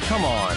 Come on.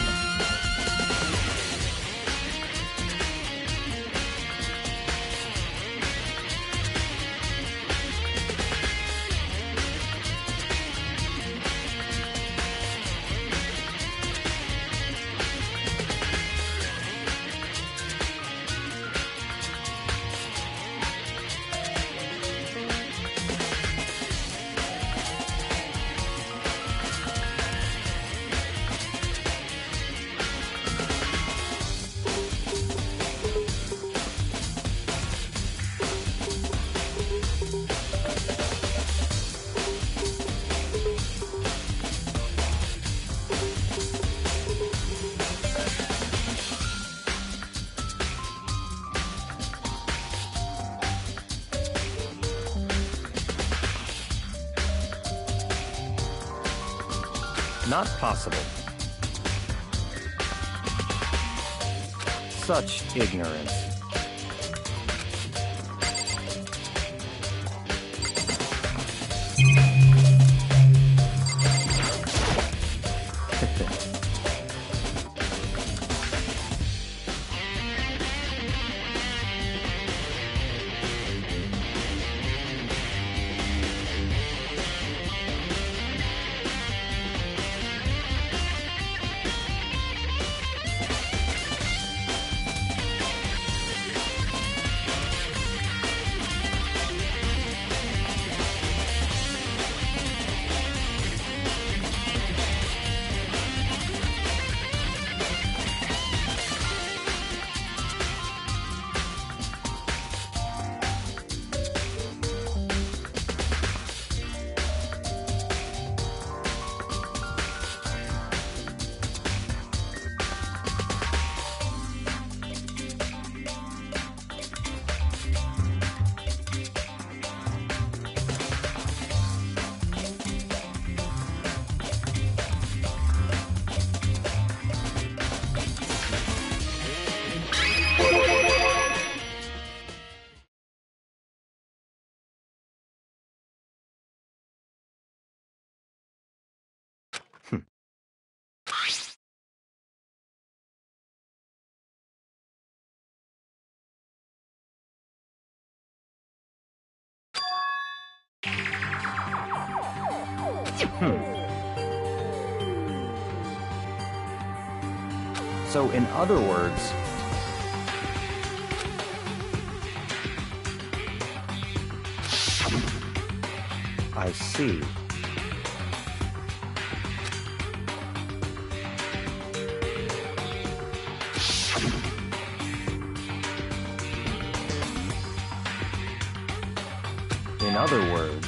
Not possible. Such ignorance. So, in other words, I see. In other words,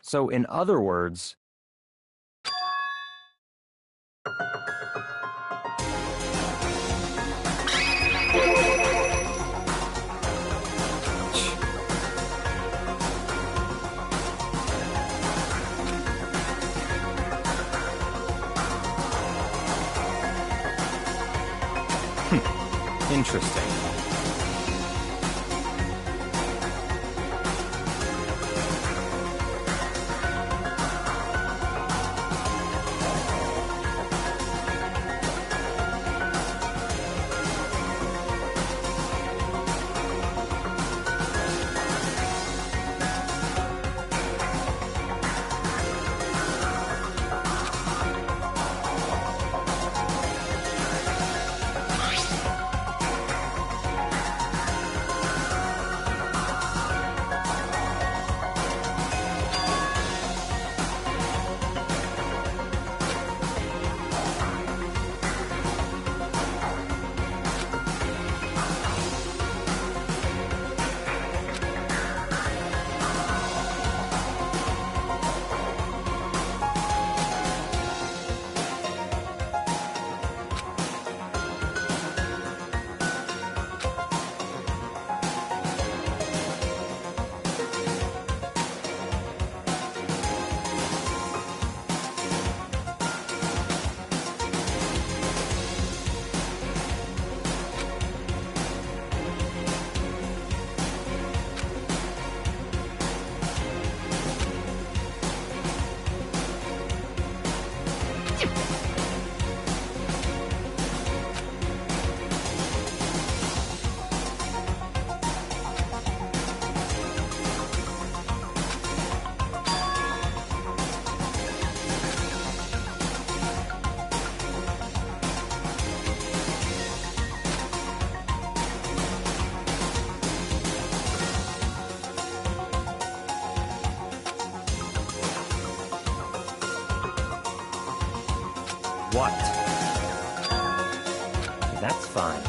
So, in other words, interesting. What? That's fine.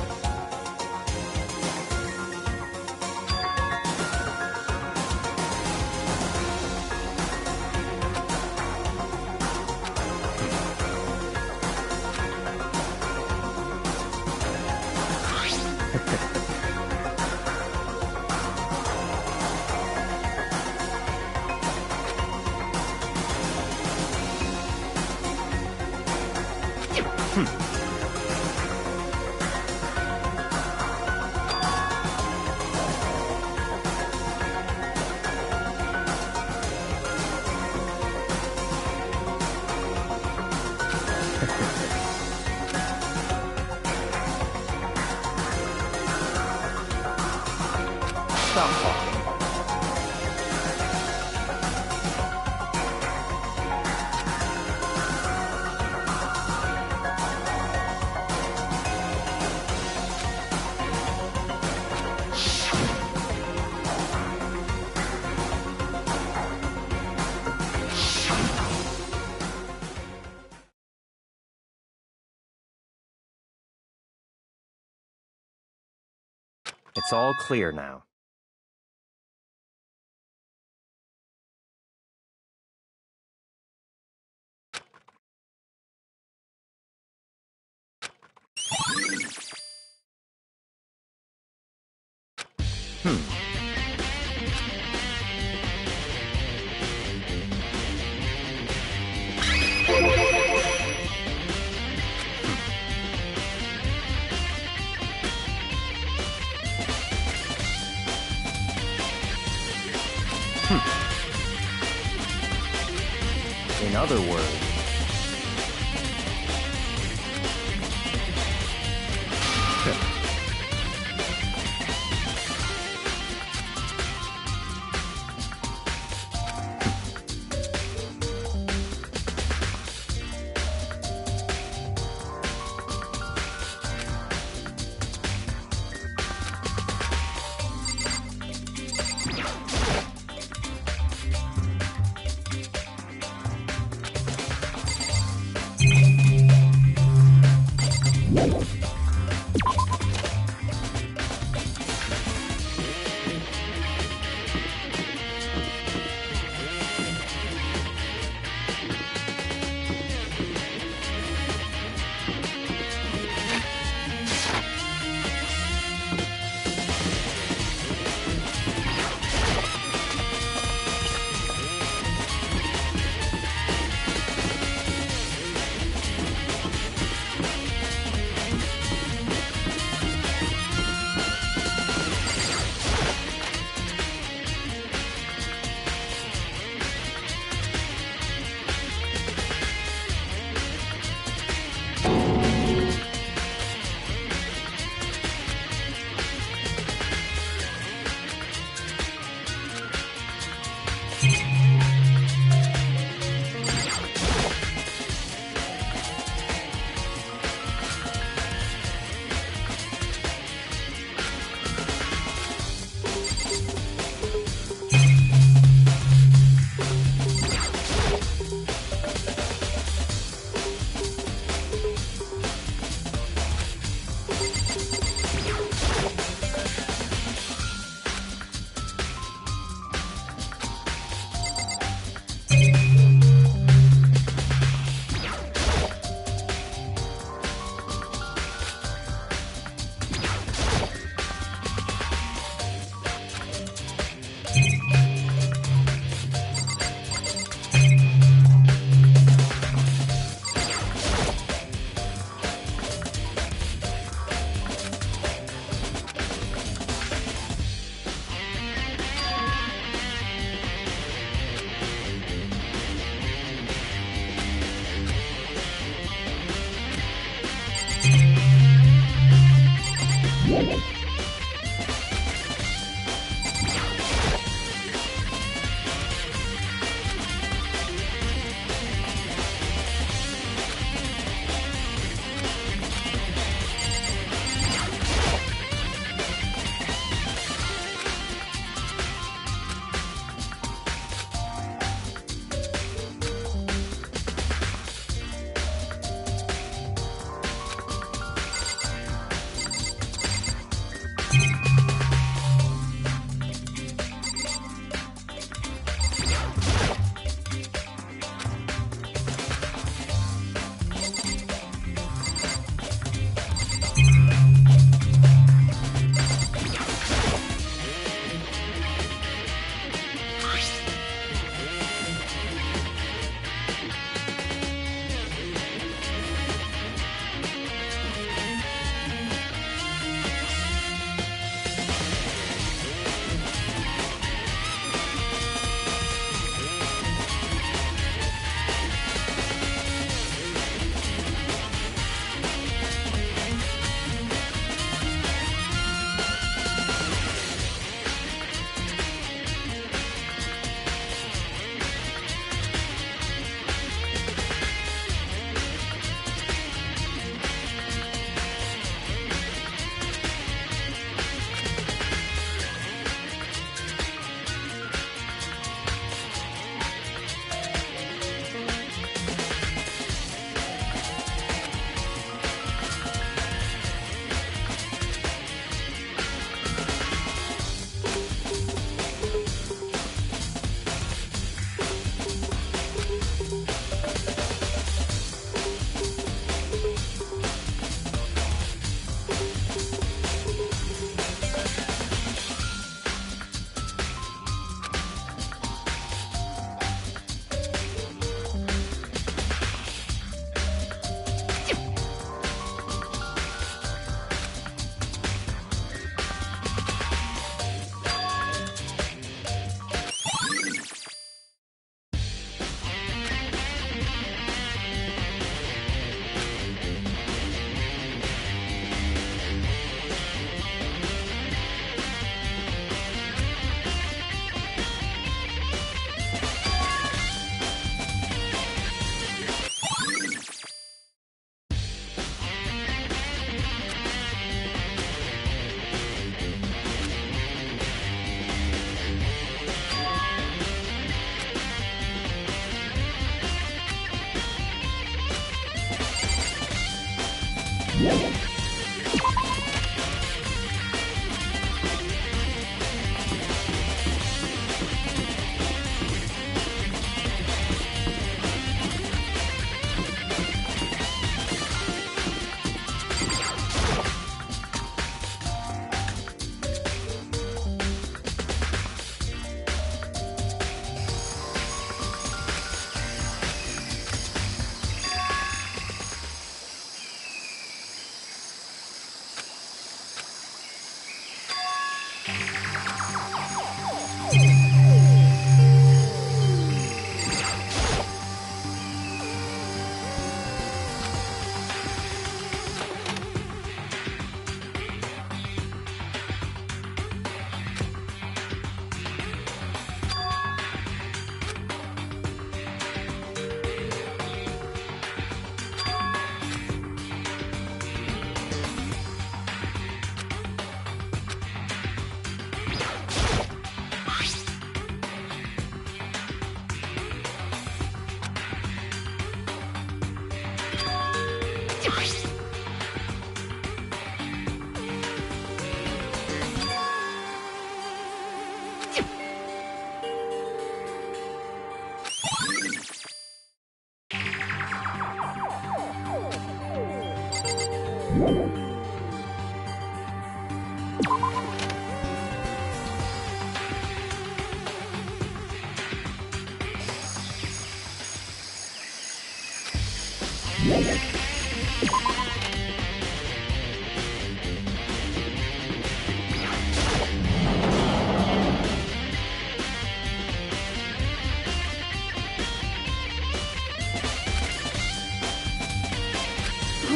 Stop talking. It's all clear now. In other words,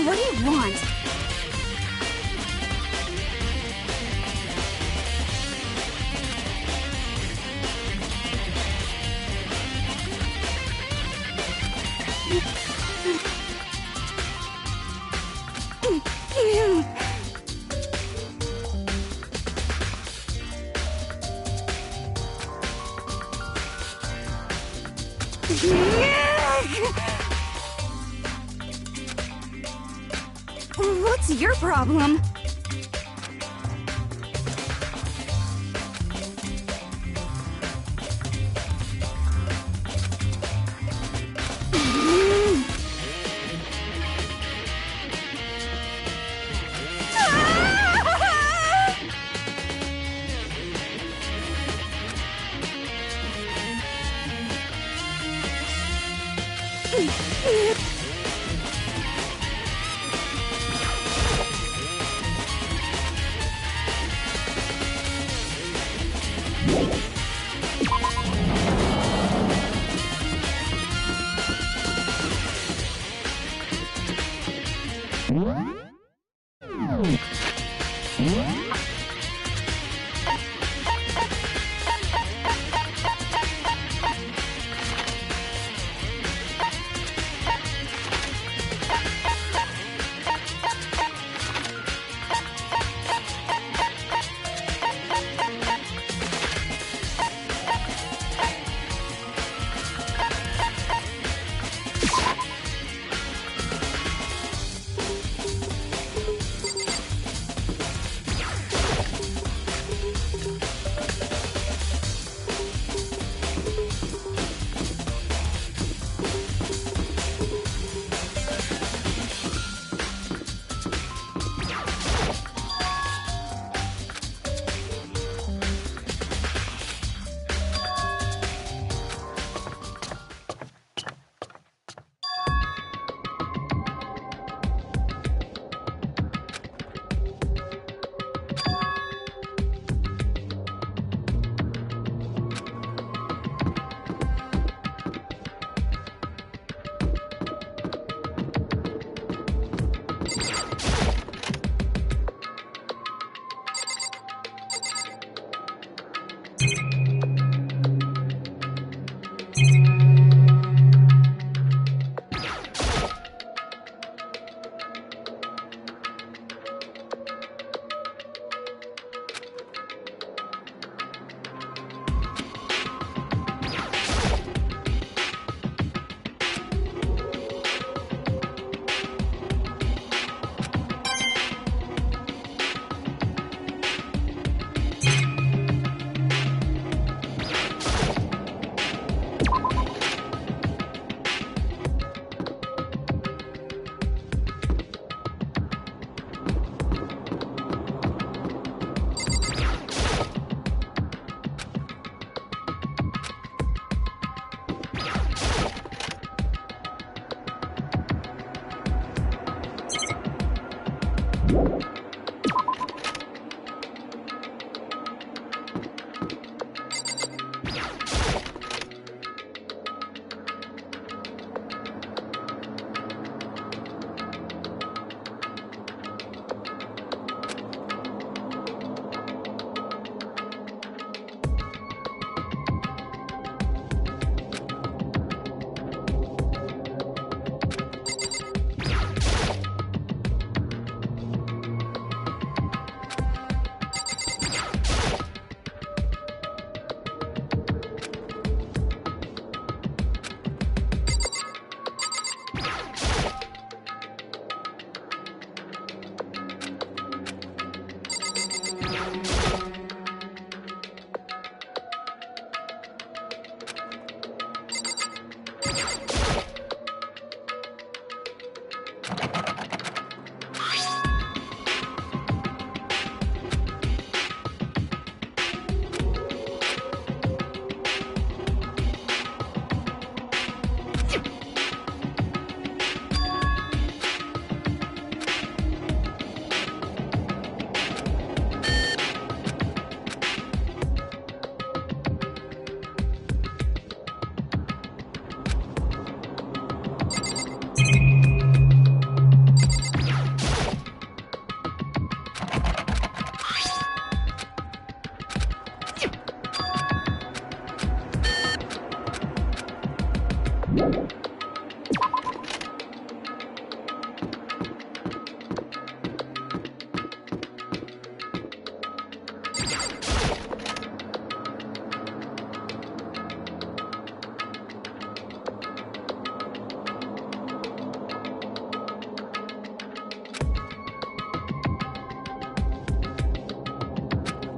What do you want? What's your problem?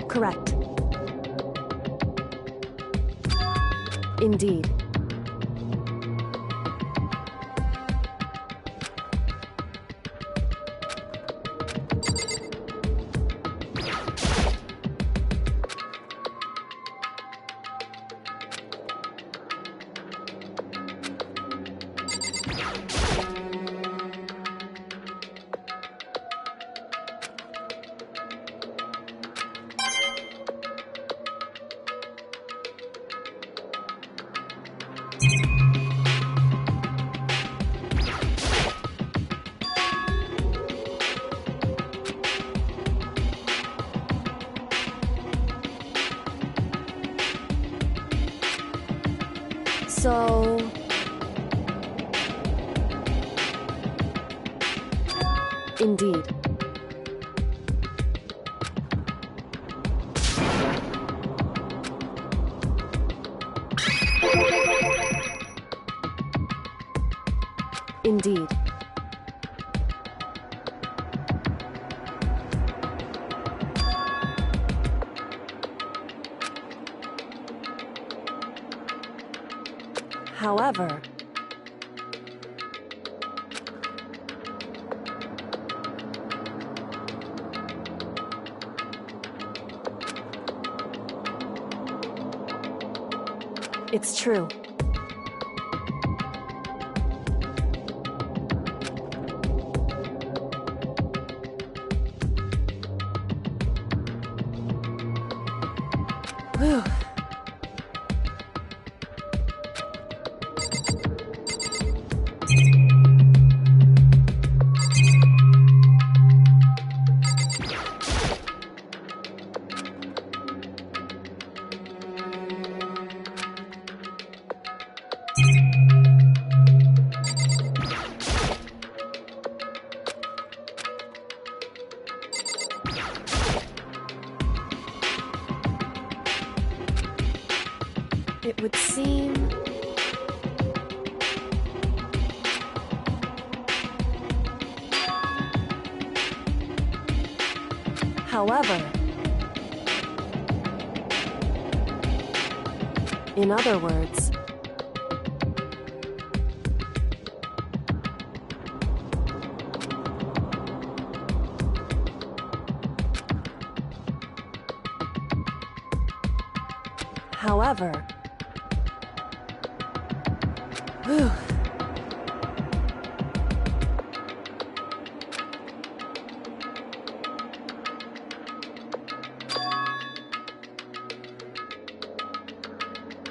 Correct. Indeed. So... Indeed. Indeed. However, it's true. Whew. It would seem... However, in other words, however, whew.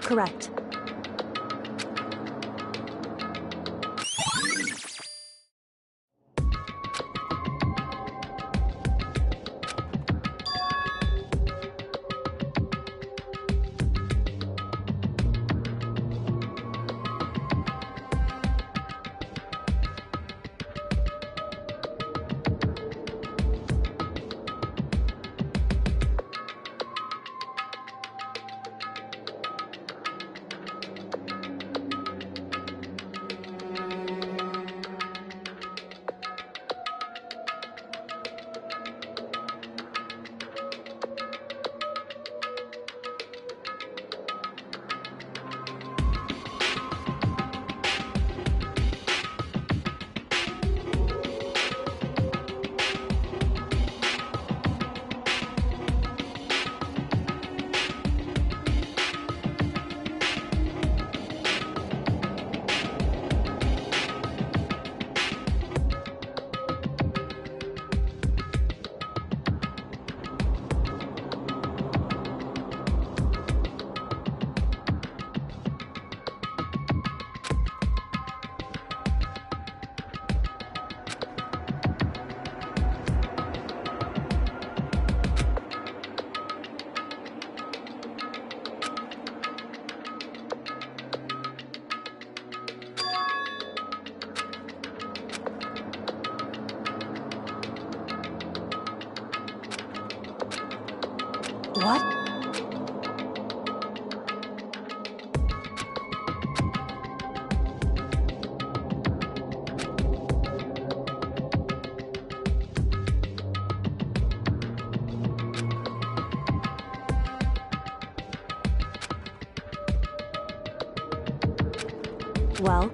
Correct. What? Well?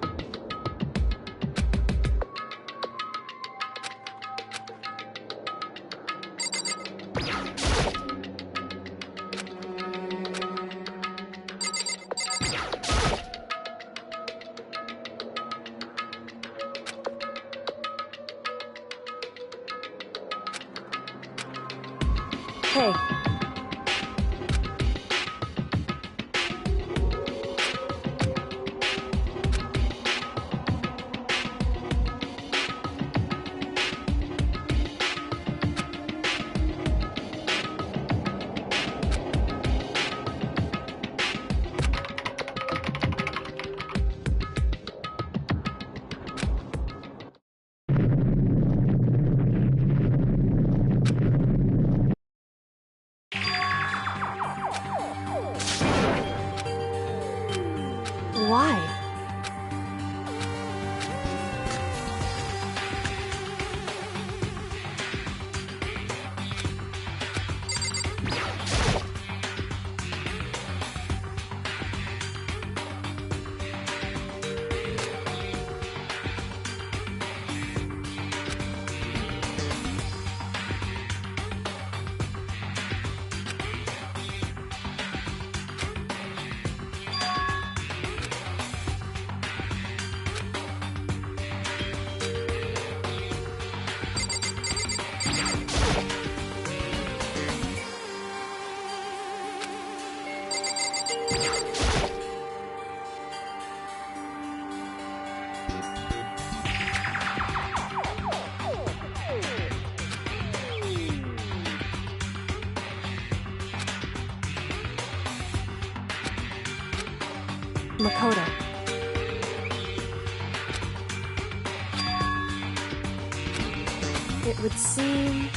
Hey. Why? Makoto. It would seem...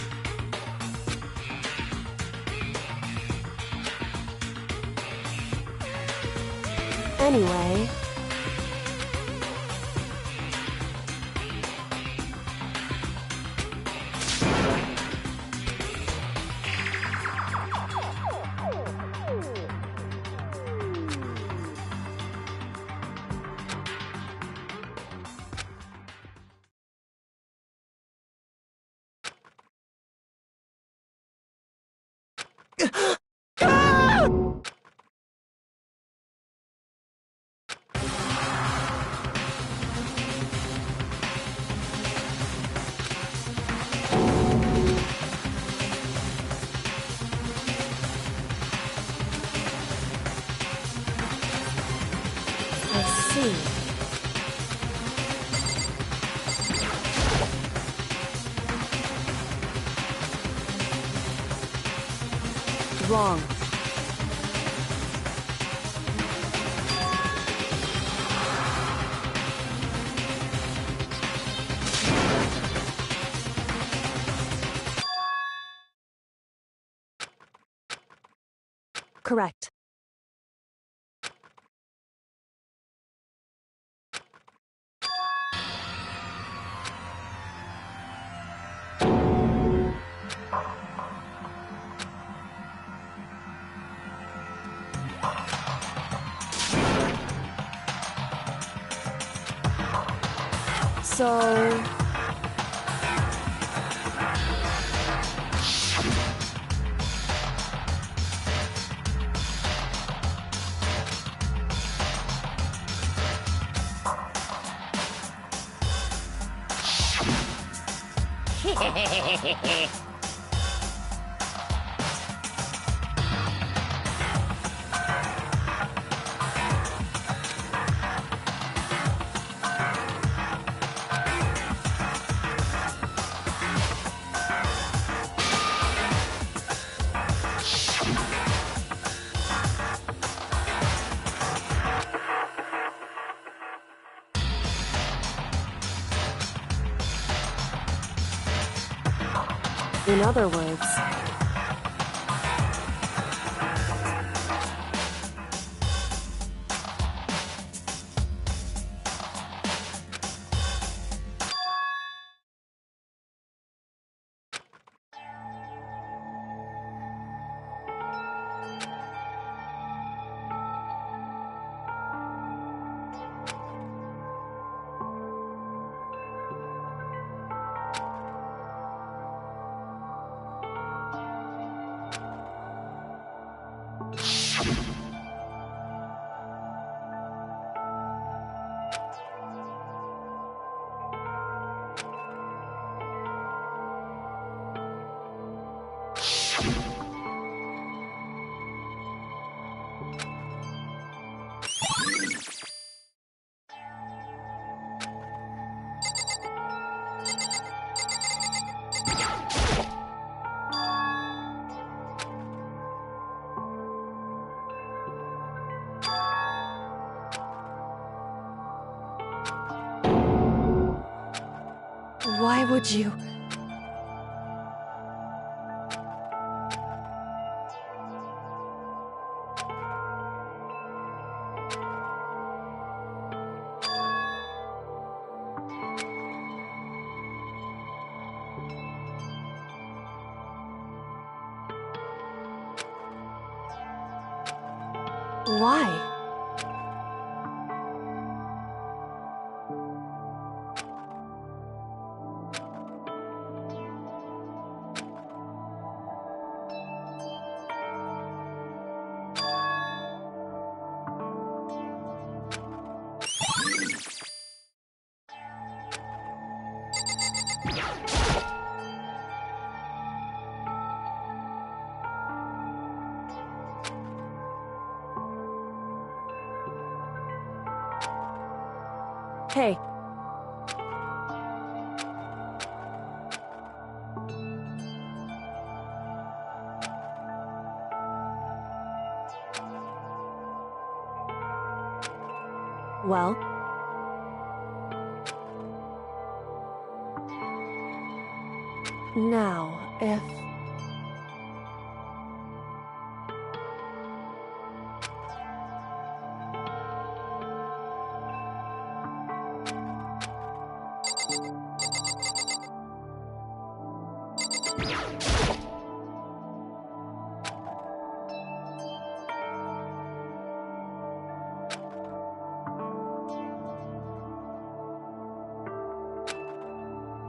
Anyway... I see. Wrong. Correct. So... In other words... would you? Why? Hey. Well? Now, if...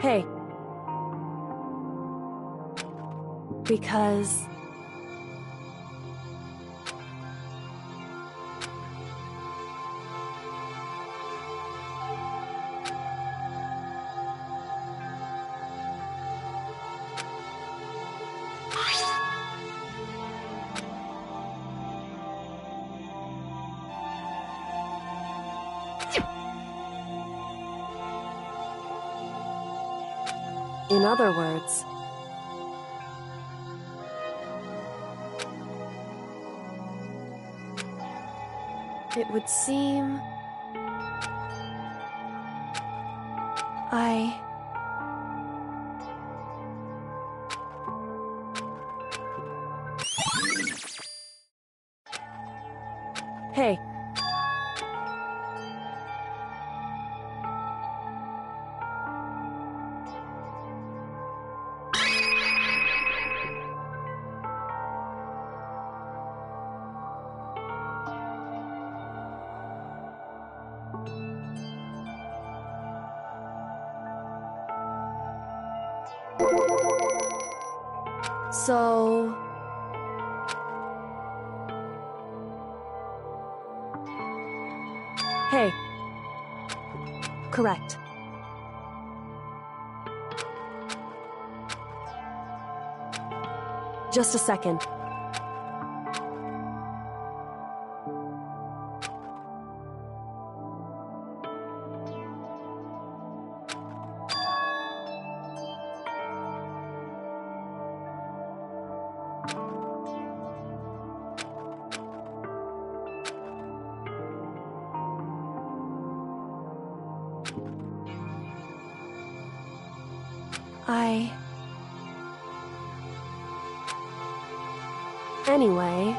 Hey. Because... In other words... It would seem... Hey. So... Hey. Correct. Just a second. Anyway...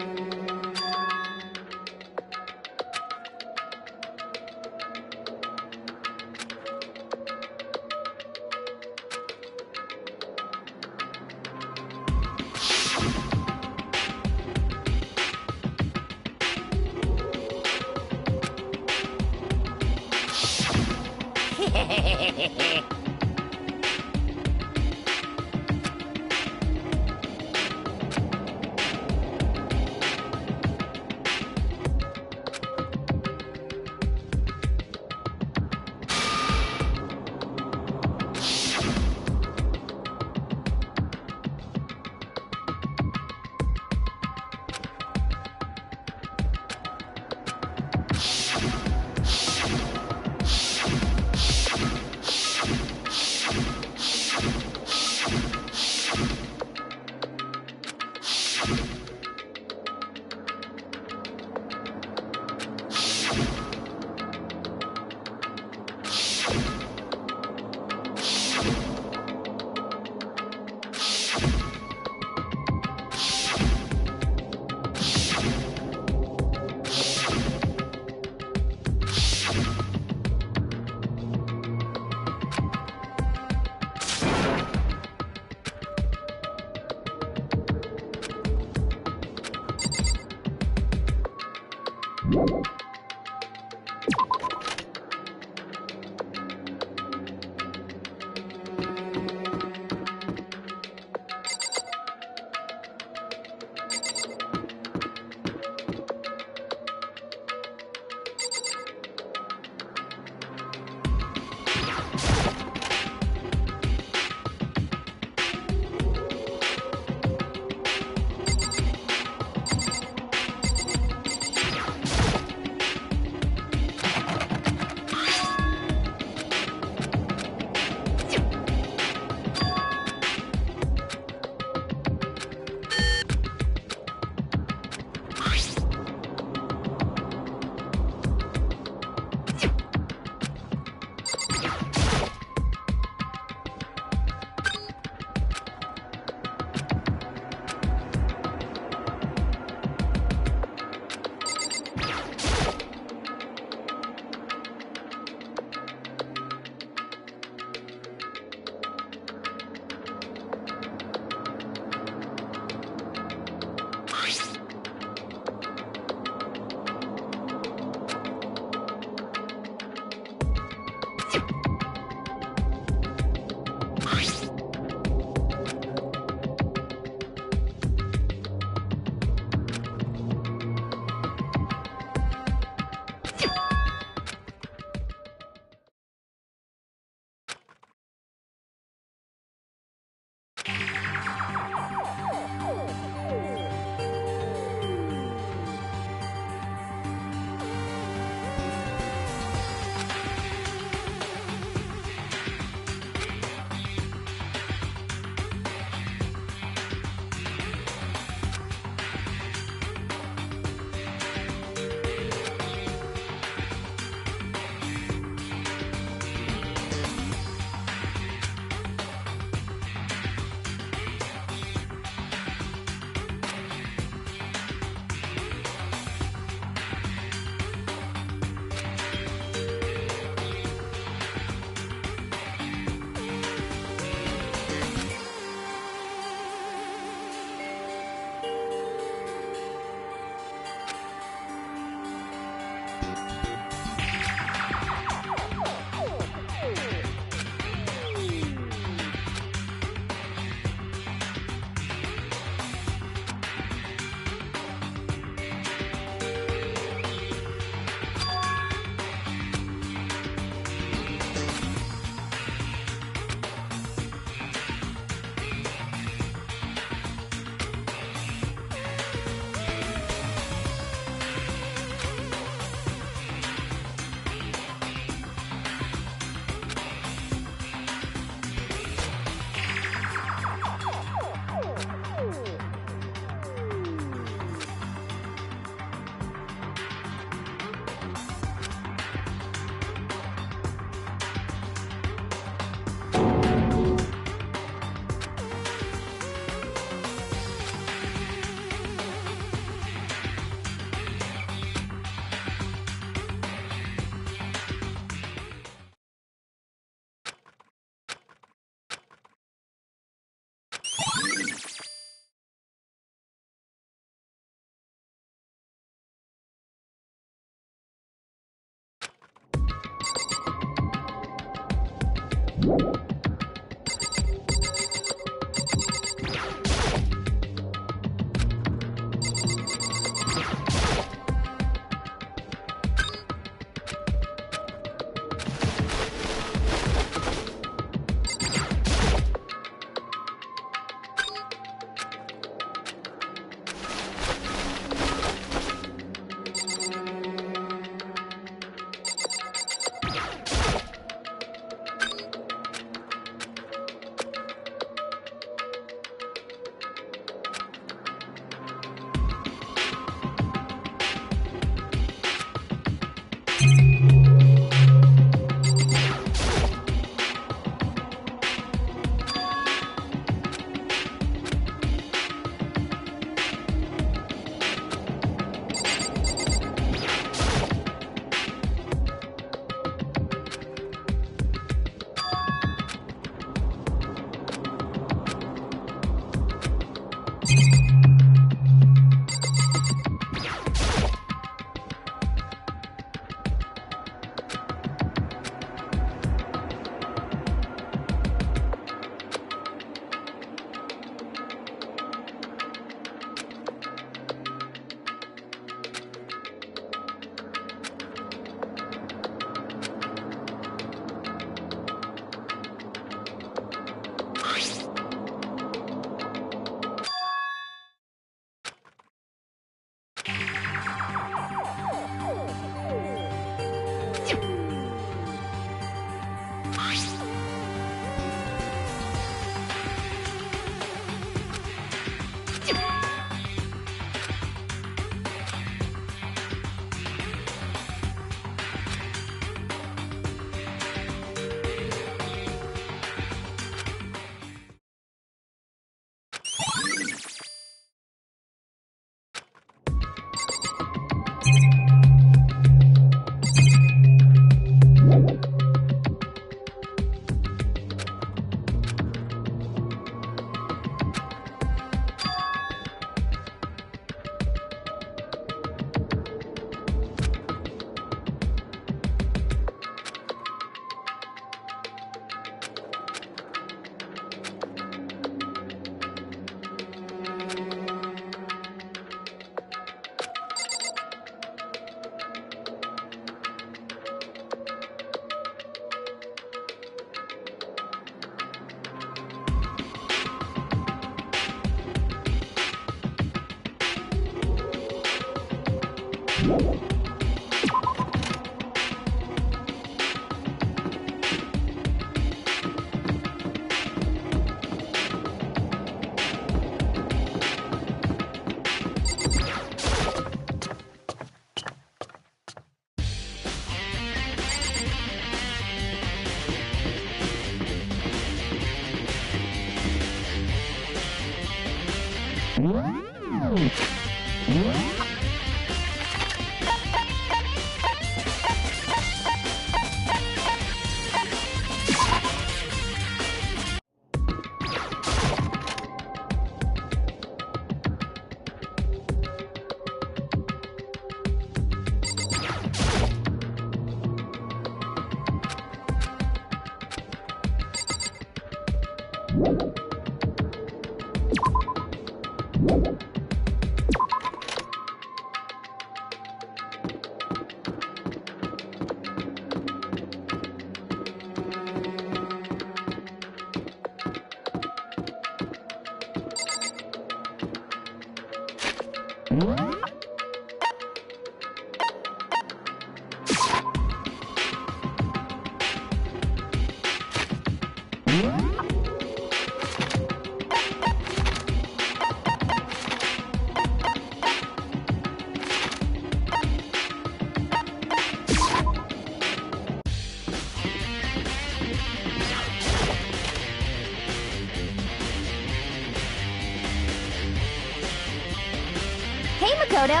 Hey, Makoto.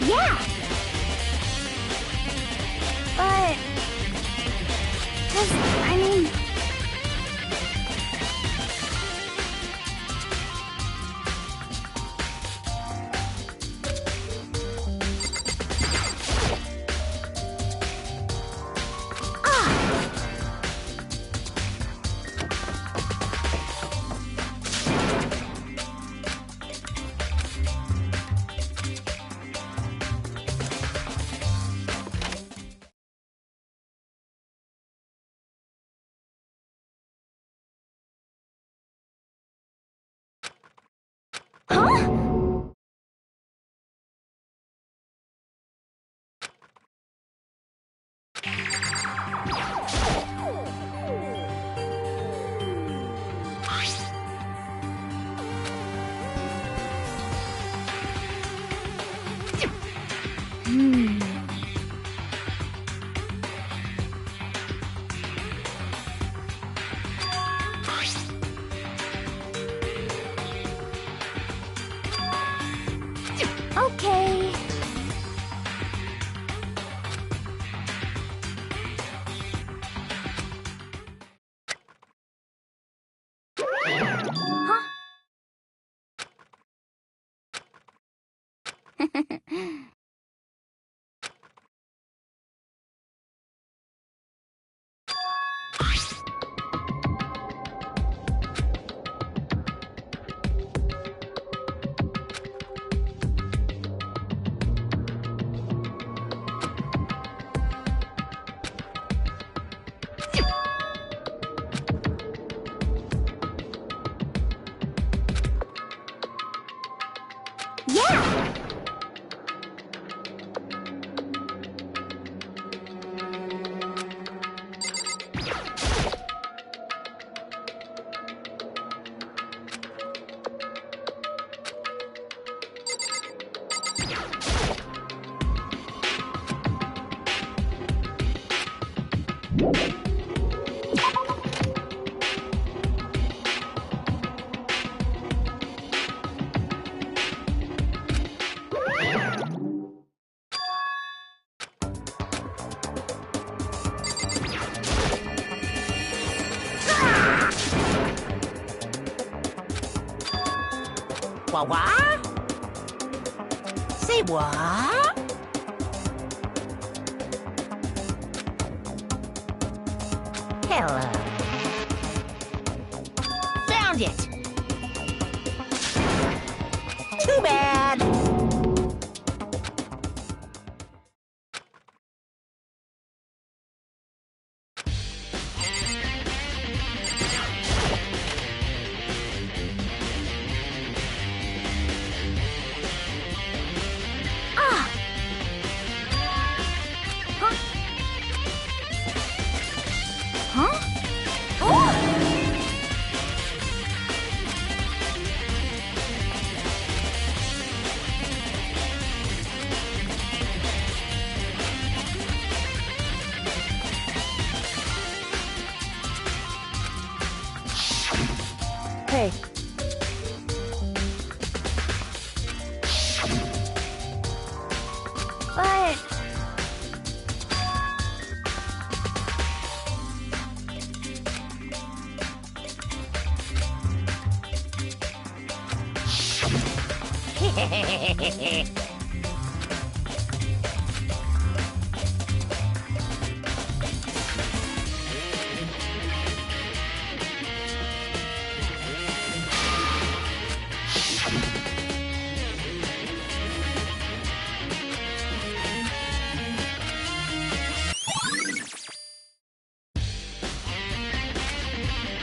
Yeah. But... I mean... Huh? Okay. Huh? Yeah! What? Say what? Hello. Found it! Too bad!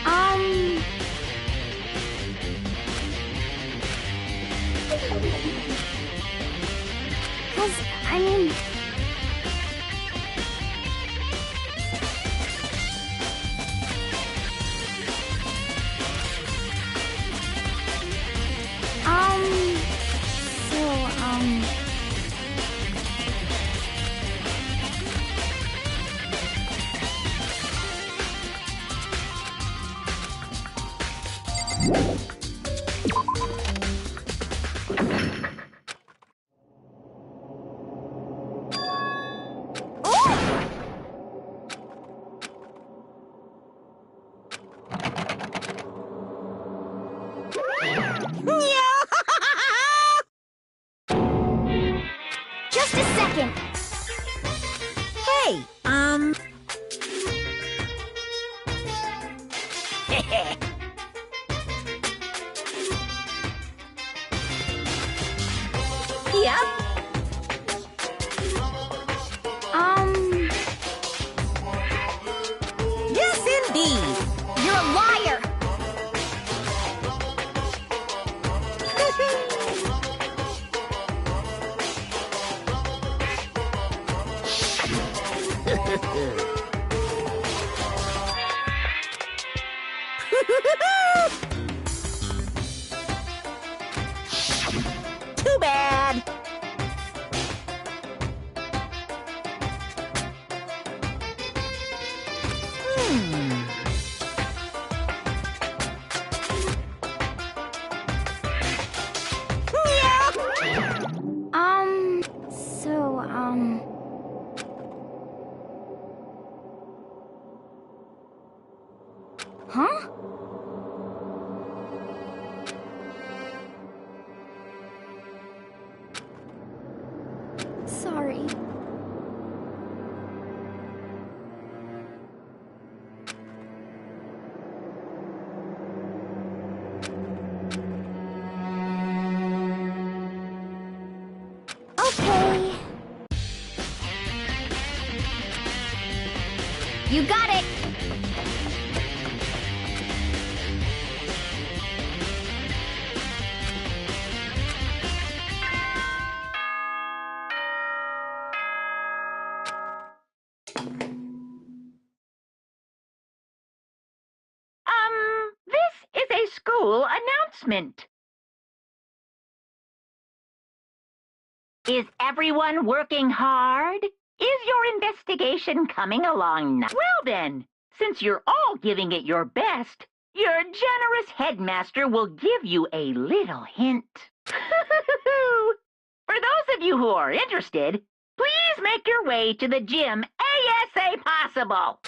Um... 'Cause, I mean... so, Just a second! Hey, Yep. Yes, indeed. You're a liar! Too bad. So, Huh? Sorry. Okay. You got it! This is a school announcement. Is everyone working hard? Is your investigation coming along now? Well then, since you're all giving it your best, your generous headmaster will give you a little hint. For those of you who are interested, please make your way to the gym ASAP possible.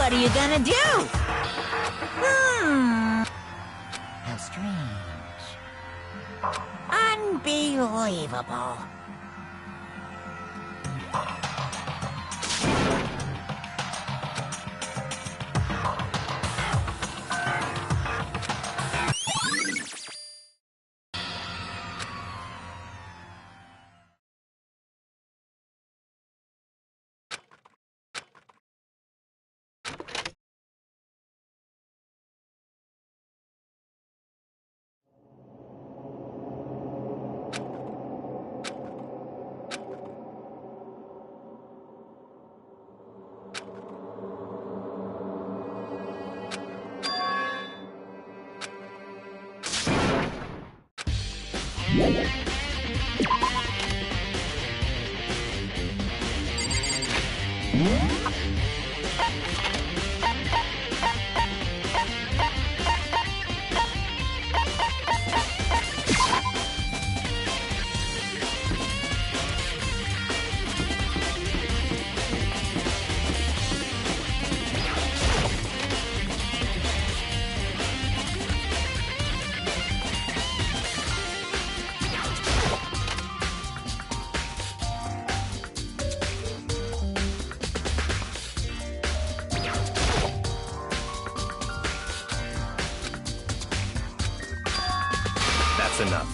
What are you gonna do? How strange. Unbelievable. That's enough.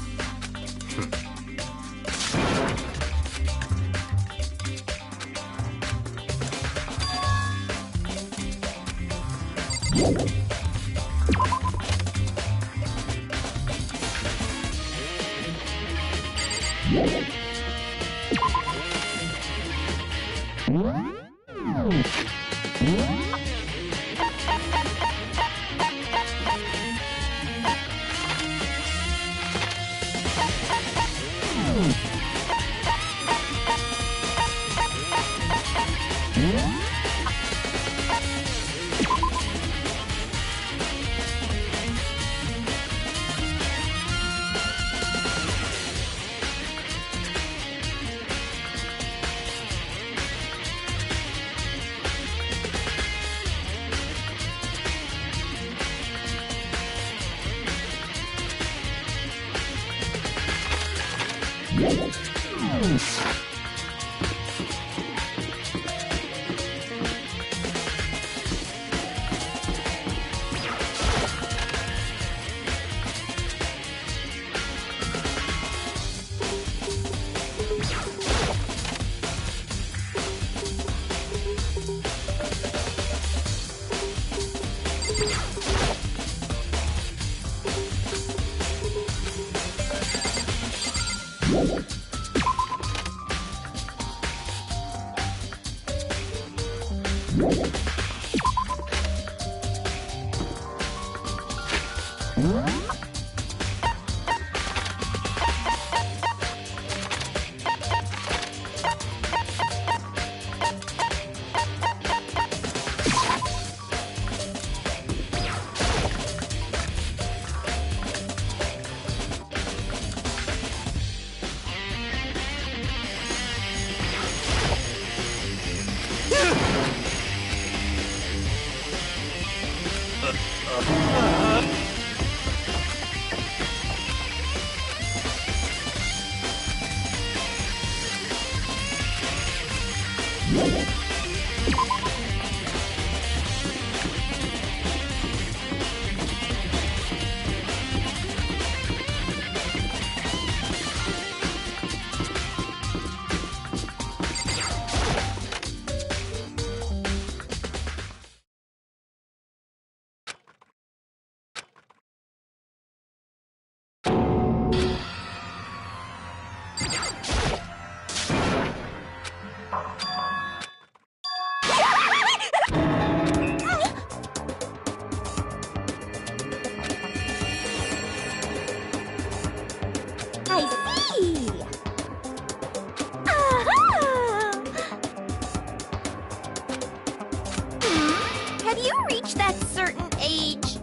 Have you reached that certain age?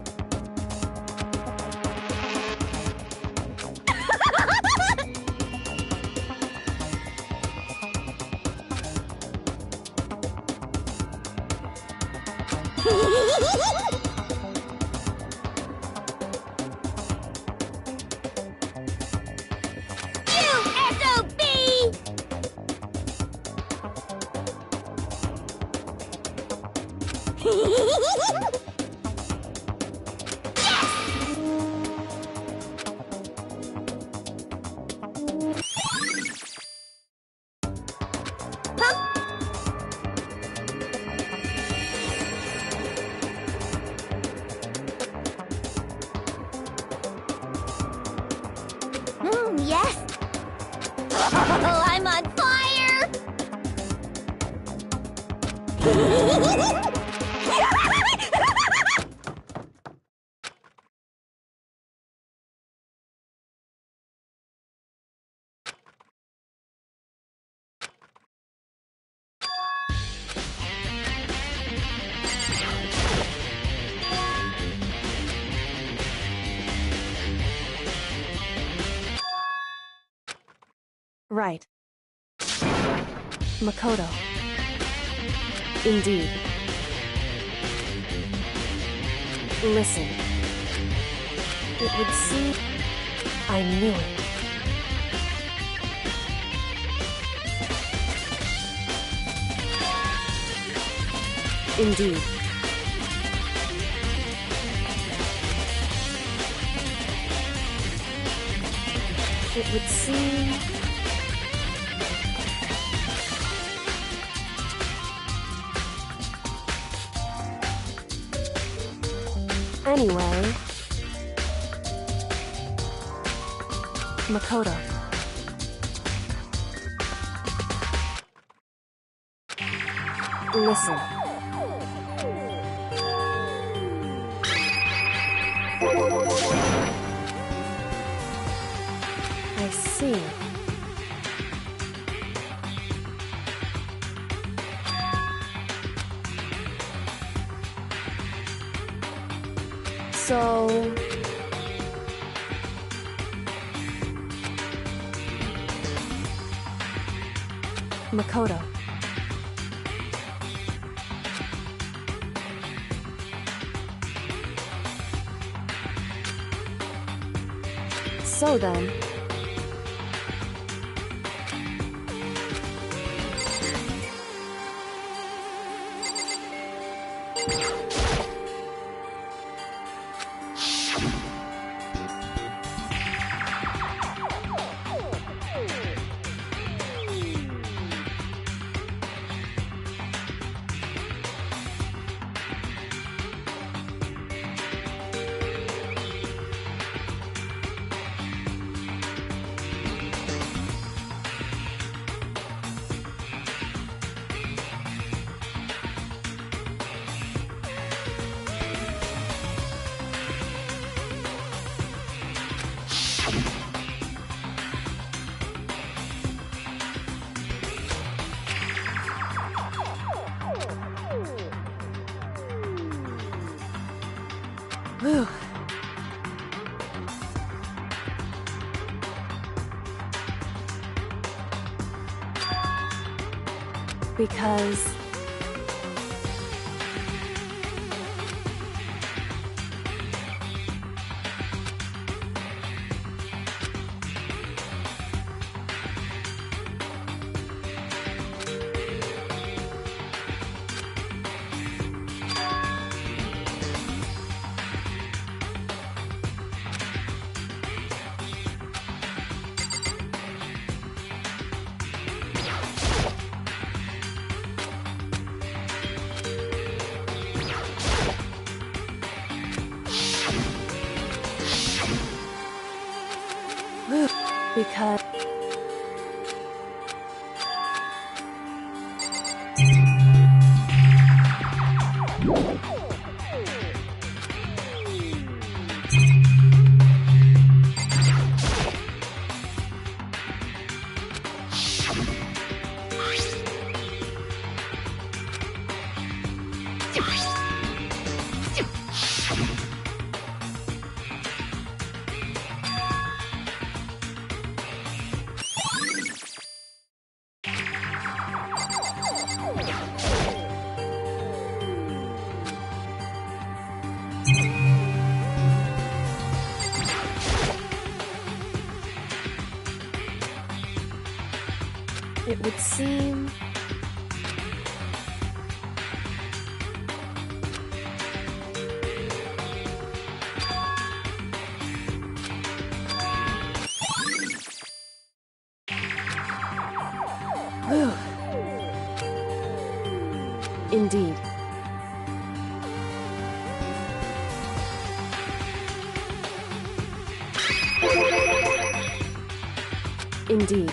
Yes. Oh, I'm on fire! Right. Makoto. Indeed. Listen. It would seem... I knew it. Indeed. It would seem... Anyway... Makoto. Listen. I see. So... Makoto. So then... Whew. Because... Because... It would seem... Whew. Indeed. Indeed.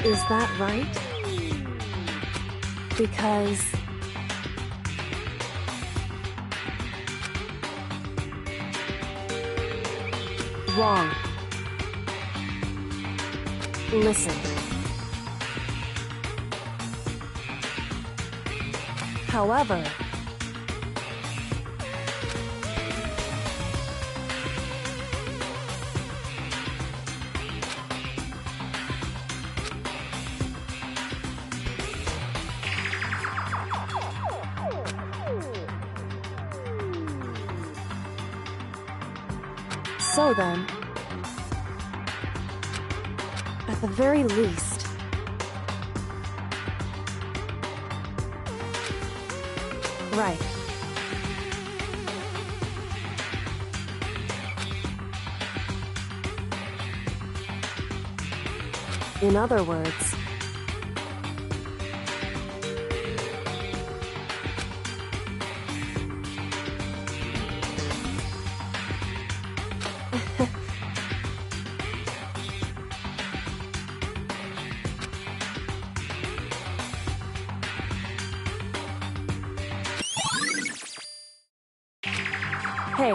Is that right? Because... Wrong. Listen. However... So then, at the very least, right. In other words, hey.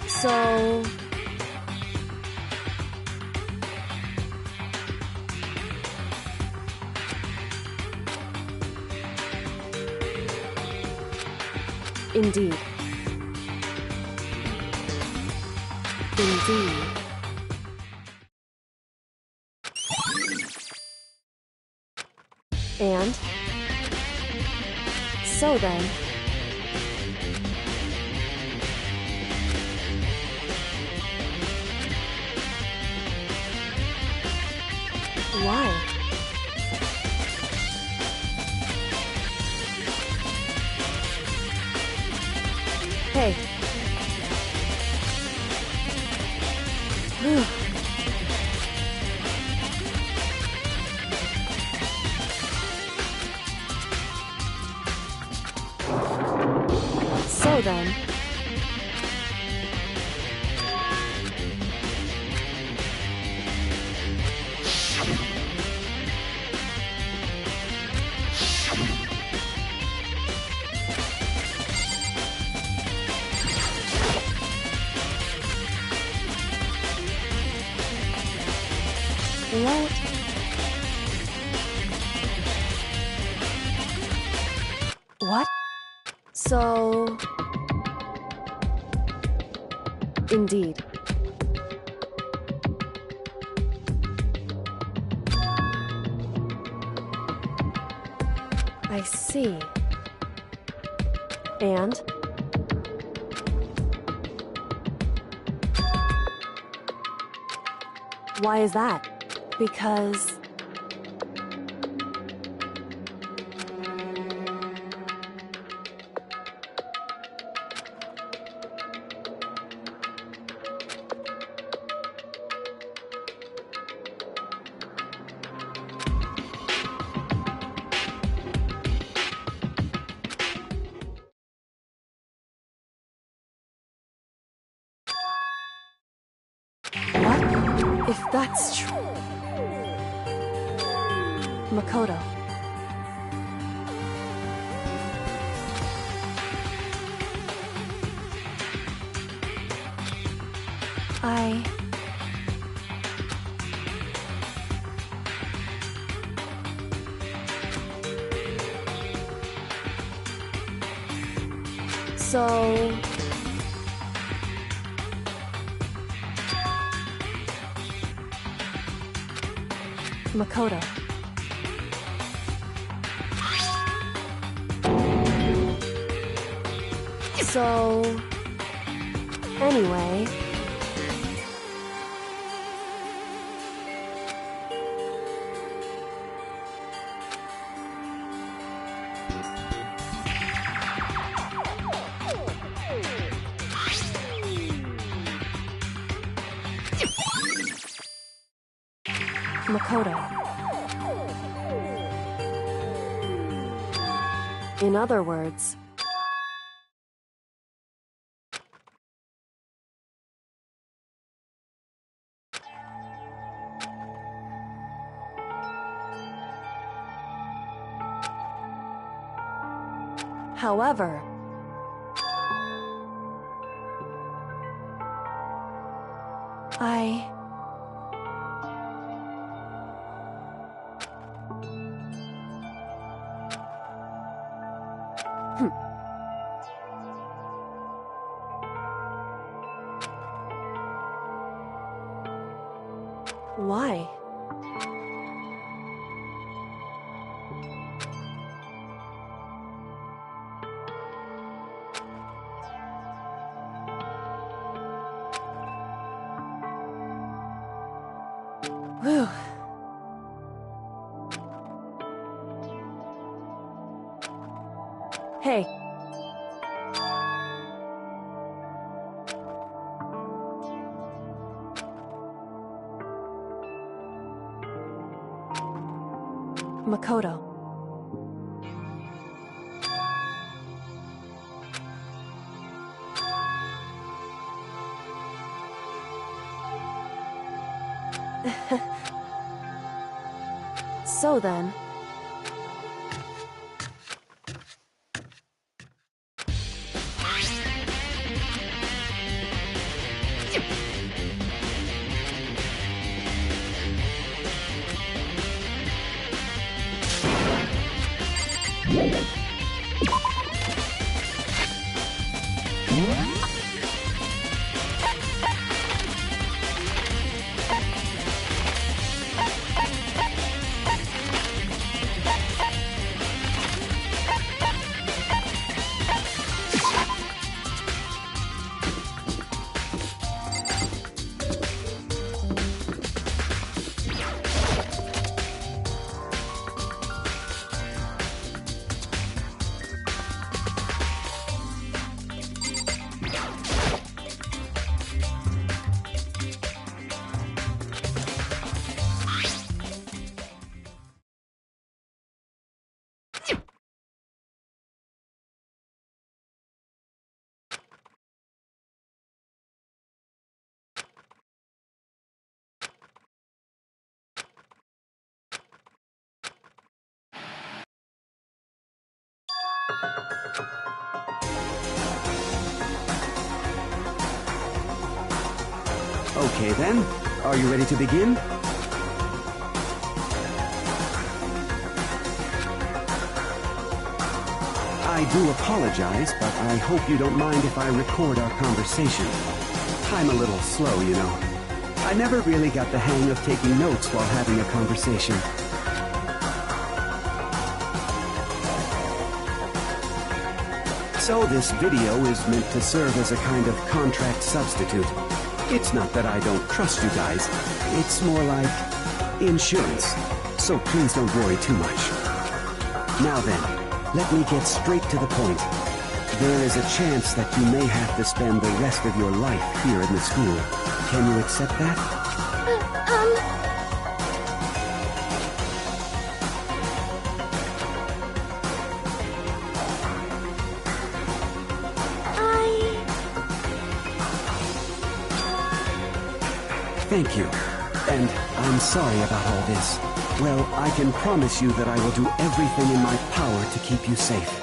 So... Indeed. Indeed. And so then, why? Hey. Whew. So then, what? What? So... Indeed. I see. And? Why is that? Because... If that's true... Makoto. So... Makoto. So... Anyway... Makoto. In other words... However... Why? Whew. Hey. Makoto. So then... Okay then, are you ready to begin? I do apologize, but I hope you don't mind if I record our conversation. I'm a little slow, you know. I never really got the hang of taking notes while having a conversation. So this video is meant to serve as a kind of contract substitute. It's not that I don't trust you guys. It's more like insurance. So please don't worry too much. Now then, let me get straight to the point. There is a chance that you may have to spend the rest of your life here in the school. Can you accept that? Thank you. And I'm sorry about all this. Well, I can promise you that I will do everything in my power to keep you safe.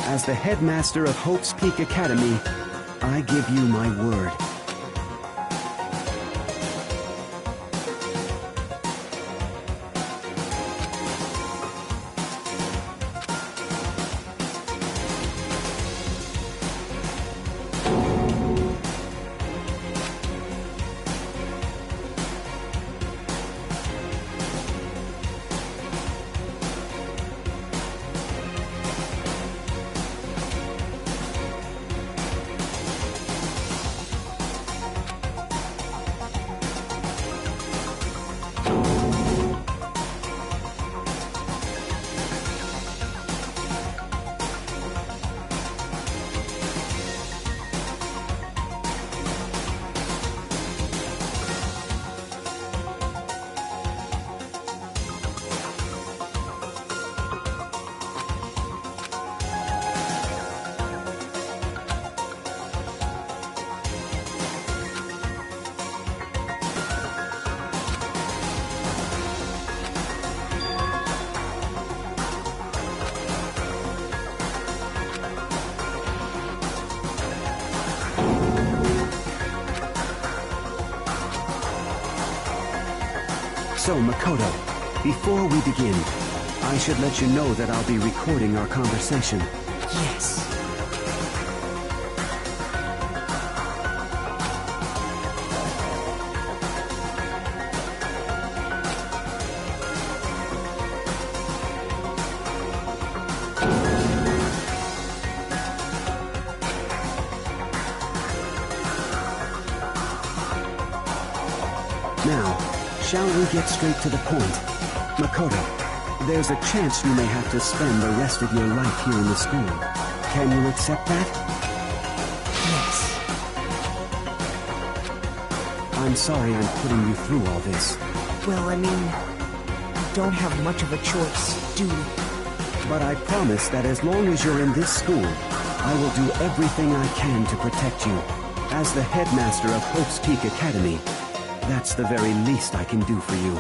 As the headmaster of Hope's Peak Academy, I give you my word. So, Makoto, before we begin, I should let you know that I'll be recording our conversation. Yes. Now, shall we get straight to the point? Makoto, there's a chance you may have to spend the rest of your life here in the school. Can you accept that? Yes. I'm sorry I'm putting you through all this. Well, I mean, we don't have much of a choice, do we? But I promise that as long as you're in this school, I will do everything I can to protect you. As the headmaster of Hope's Peak Academy, that's the very least I can do for you.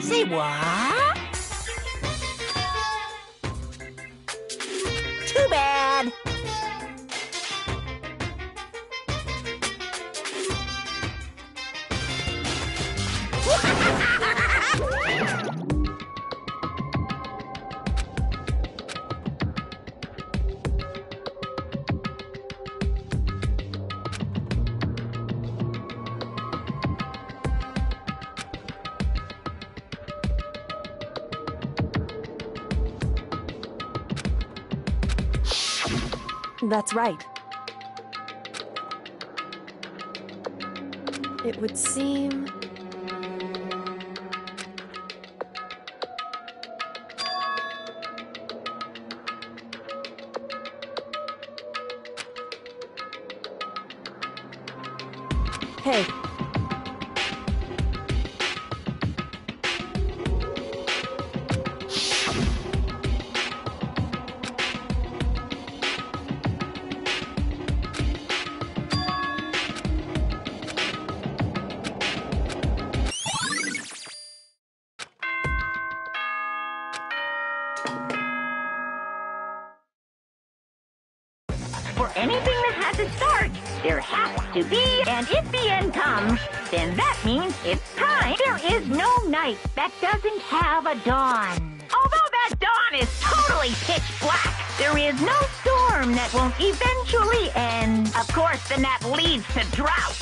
Say what? Too bad. That's right. It would seem... Hey. For anything that has a start, There has to be, and if the end comes, then that means it's time. There is no night that doesn't have a dawn. Although that dawn is totally pitch black, there is no storm that won't eventually end. Of course, then that leads to drought.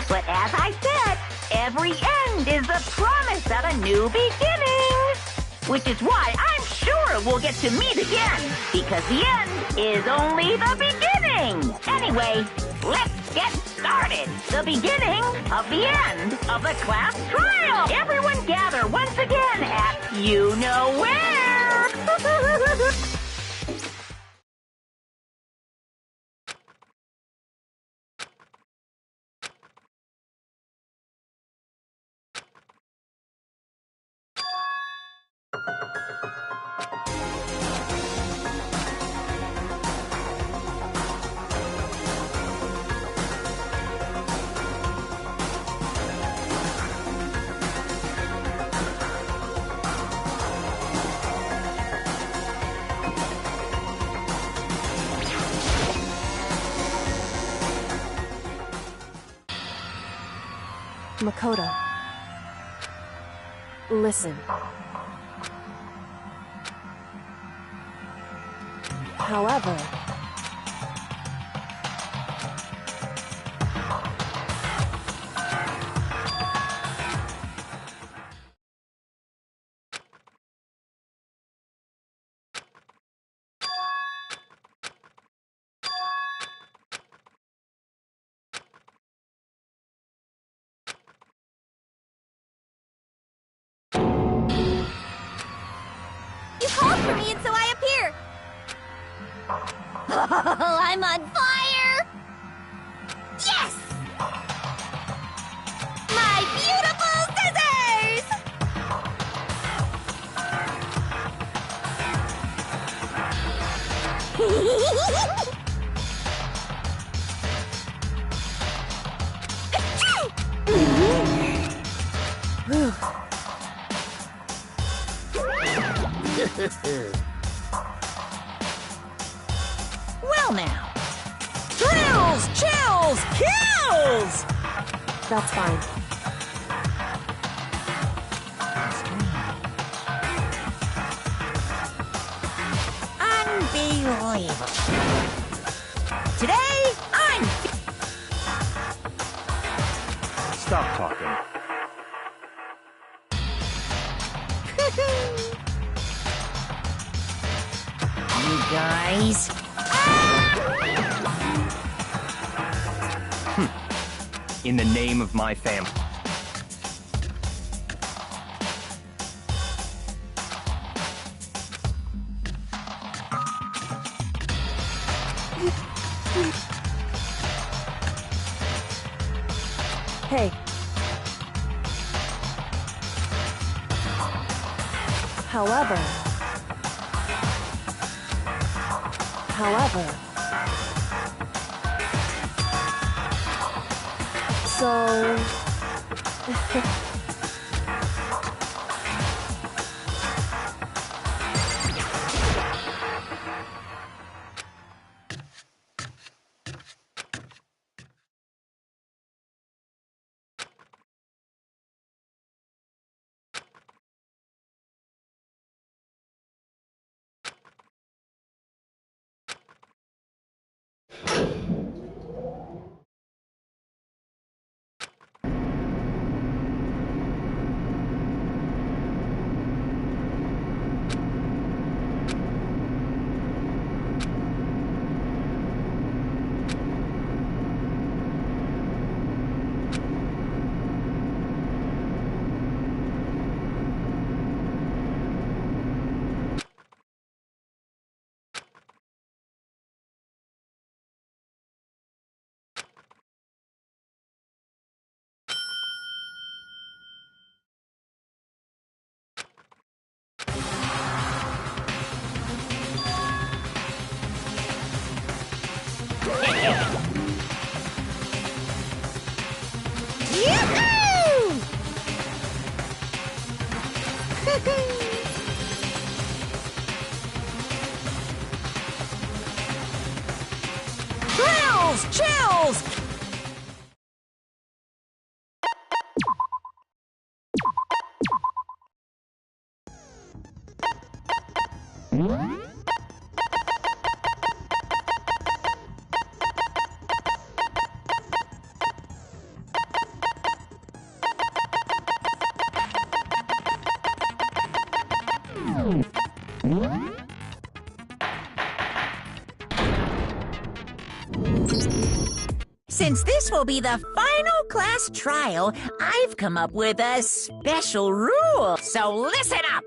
But as I said, every end is the promise of a new beginning. Which is why I'm sure we'll get to meet again, because the end is only the beginning. Anyway, let's get started. The beginning of the end of the class trial. Everyone gather once again at you know where. Makoto. Listen. However, You called for me and so I appear. Oh, I'm on fire! Yes! My beautiful scissors! Well now. Thrills, chills, kills! that's fine. Unbelievable. Today, I'm... Stop talking. You guys... In the name of my family. Hey. However, so... Thrills, chills, kills! Since this will be the final class trial, I've come up with a special rule. So listen up!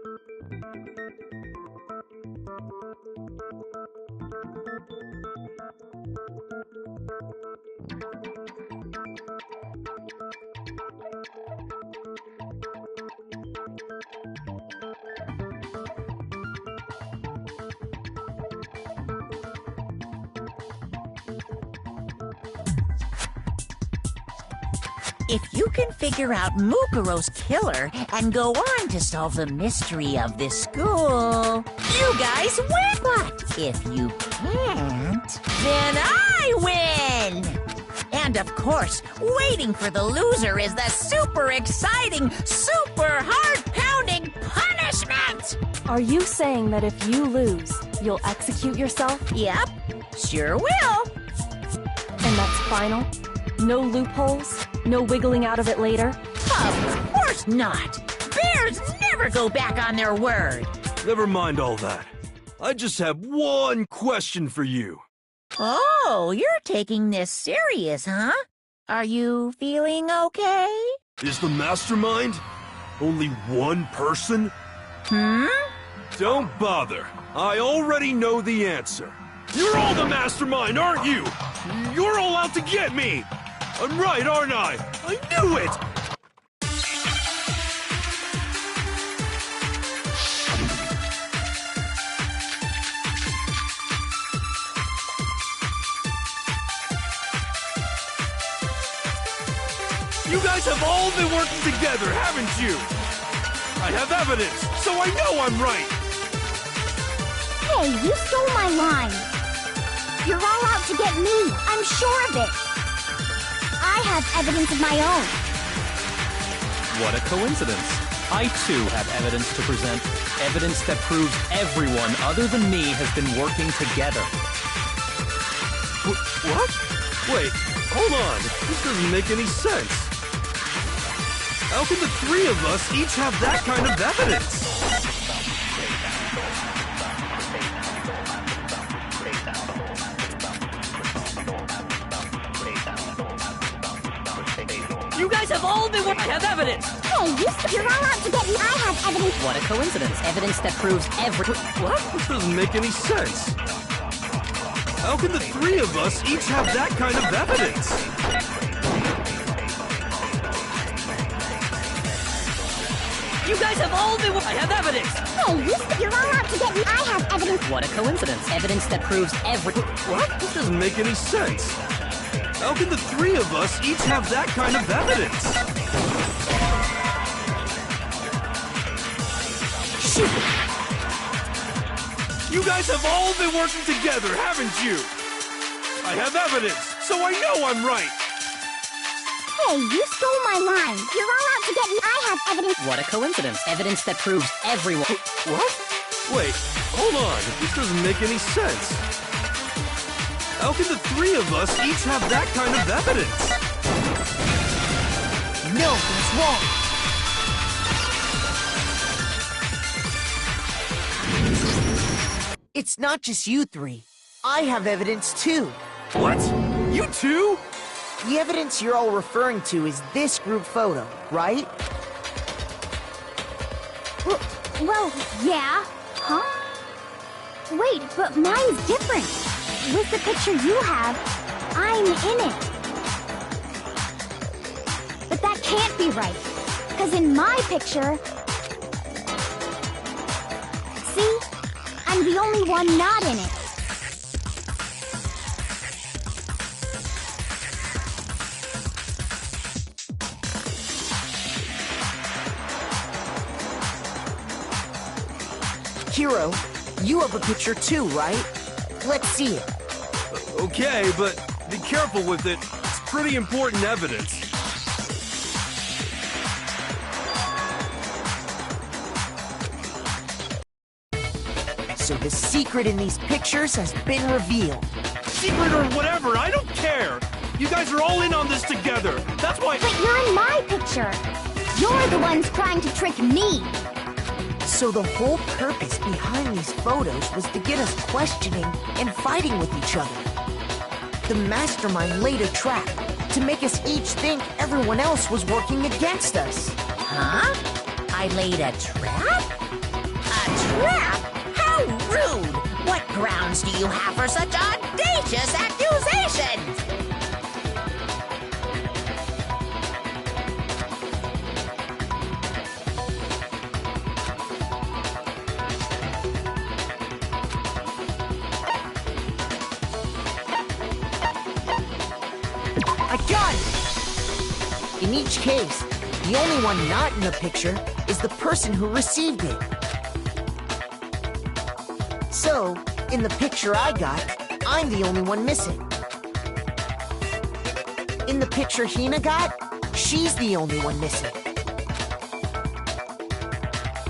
If you can figure out Mukuro's killer and go on to solve the mystery of this school, you guys win! But if you can't, then I win! And of course, waiting for the loser is the super exciting, super heart-pounding punishment! Are you saying that if you lose, you'll execute yourself? Yep, sure will. And that's final? No loopholes? No wiggling out of it later? Of course not! Bears never go back on their word! Never mind all that. I just have one question for you. Oh, you're taking this serious, huh? Are you feeling okay? Is the mastermind only one person? Don't bother. I already know the answer. You're all the mastermind, aren't you? You're all out to get me! I'm right, aren't I? I knew it! You guys have all been working together, haven't you? I have evidence, so I know I'm right. Hey, you stole my line. You're all out to get me. I'm sure of it. I have evidence of my own. What a coincidence. I too have evidence to present. Evidence that proves everyone other than me has been working together. What? Wait, hold on. This doesn't make any sense. How can the three of us each have that kind of evidence? You guys have all been working. I have evidence. Hey, you're all out to get me. I have evidence. What a coincidence. Evidence that proves What? This doesn't make any sense. How can the three of us each have that kind of evidence? You guys have all been working. I have evidence. Hey, you're all out to get me. I have evidence. What a coincidence. Evidence that proves What? This doesn't make any sense. How can the three of us each have that kind of evidence? Shoot. You guys have all been working together, haven't you? I have evidence, so I know I'm right. Hey, you stole my line. You're all out to get me. I have evidence. What a coincidence. Evidence that proves everyone. What? Wait, hold on. This doesn't make any sense. How can the three of us each have that kind of evidence? No, that's wrong. It's not just you three. I have evidence too. What? You too? The evidence you're all referring to is this group photo, right? Well, yeah. Huh? Wait, but mine's different. With the picture you have, I'm in it. But that can't be right. Because in my picture... See? I'm the only one not in it. Hiro, you have a picture too, right? Let's see it. Okay, but Be careful with it. It's pretty important evidence. So the secret in these pictures has been revealed. Secret or whatever, I don't care. You guys are all in on this together. That's why... But you're in my picture. You're the ones trying to trick me. So the whole purpose behind these photos was to get us questioning and fighting with each other. The mastermind laid a trap to make us each think everyone else was working against us. Huh? I laid a trap? A trap? How rude! What grounds do you have for such audacious accusations? I got it! In each case, the only one not in the picture is the person who received it. So, in the picture I got, I'm the only one missing. In the picture Hina got, she's the only one missing.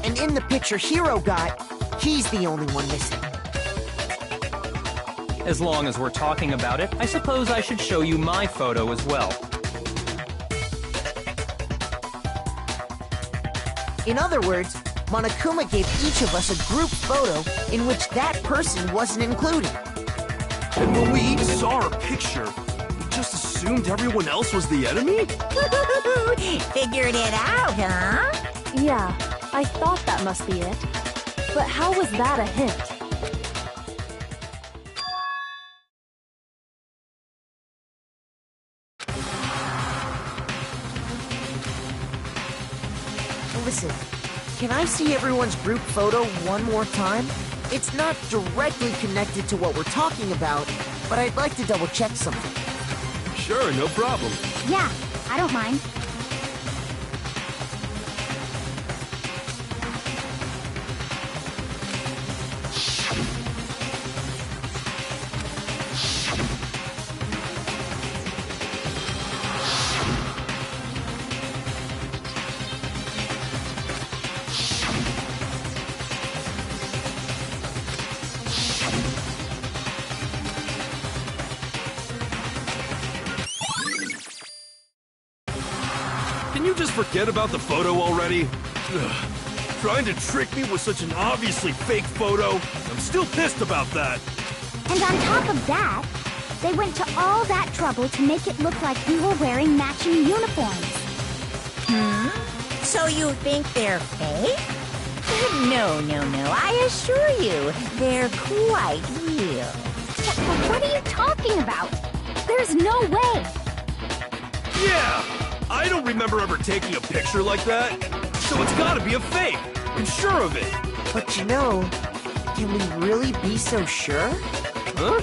And in the picture Hiro got, he's the only one missing. As long as we're talking about it, I suppose I should show you my photo as well. In other words, Monokuma gave each of us a group photo in which that person wasn't included. And when we each saw our picture, we just assumed everyone else was the enemy? Figured it out, huh? Yeah, I thought that must be it. But how was that a hint? Listen, can I see everyone's group photo one more time? It's not directly connected to what we're talking about, but I'd like to double check something. Sure, no problem. Yeah, I don't mind. Can you just forget about the photo already? Ugh. Trying to trick me with such an obviously fake photo? I'm still pissed about that. And on top of that, they went to all that trouble to make it look like we were wearing matching uniforms. So you think they're fake? No, I assure you, they're quite real. What are you talking about? There's no way. Yeah! I don't remember ever taking a picture like that. So it's gotta be a fake. I'm sure of it. But you know, can we really be so sure? Huh?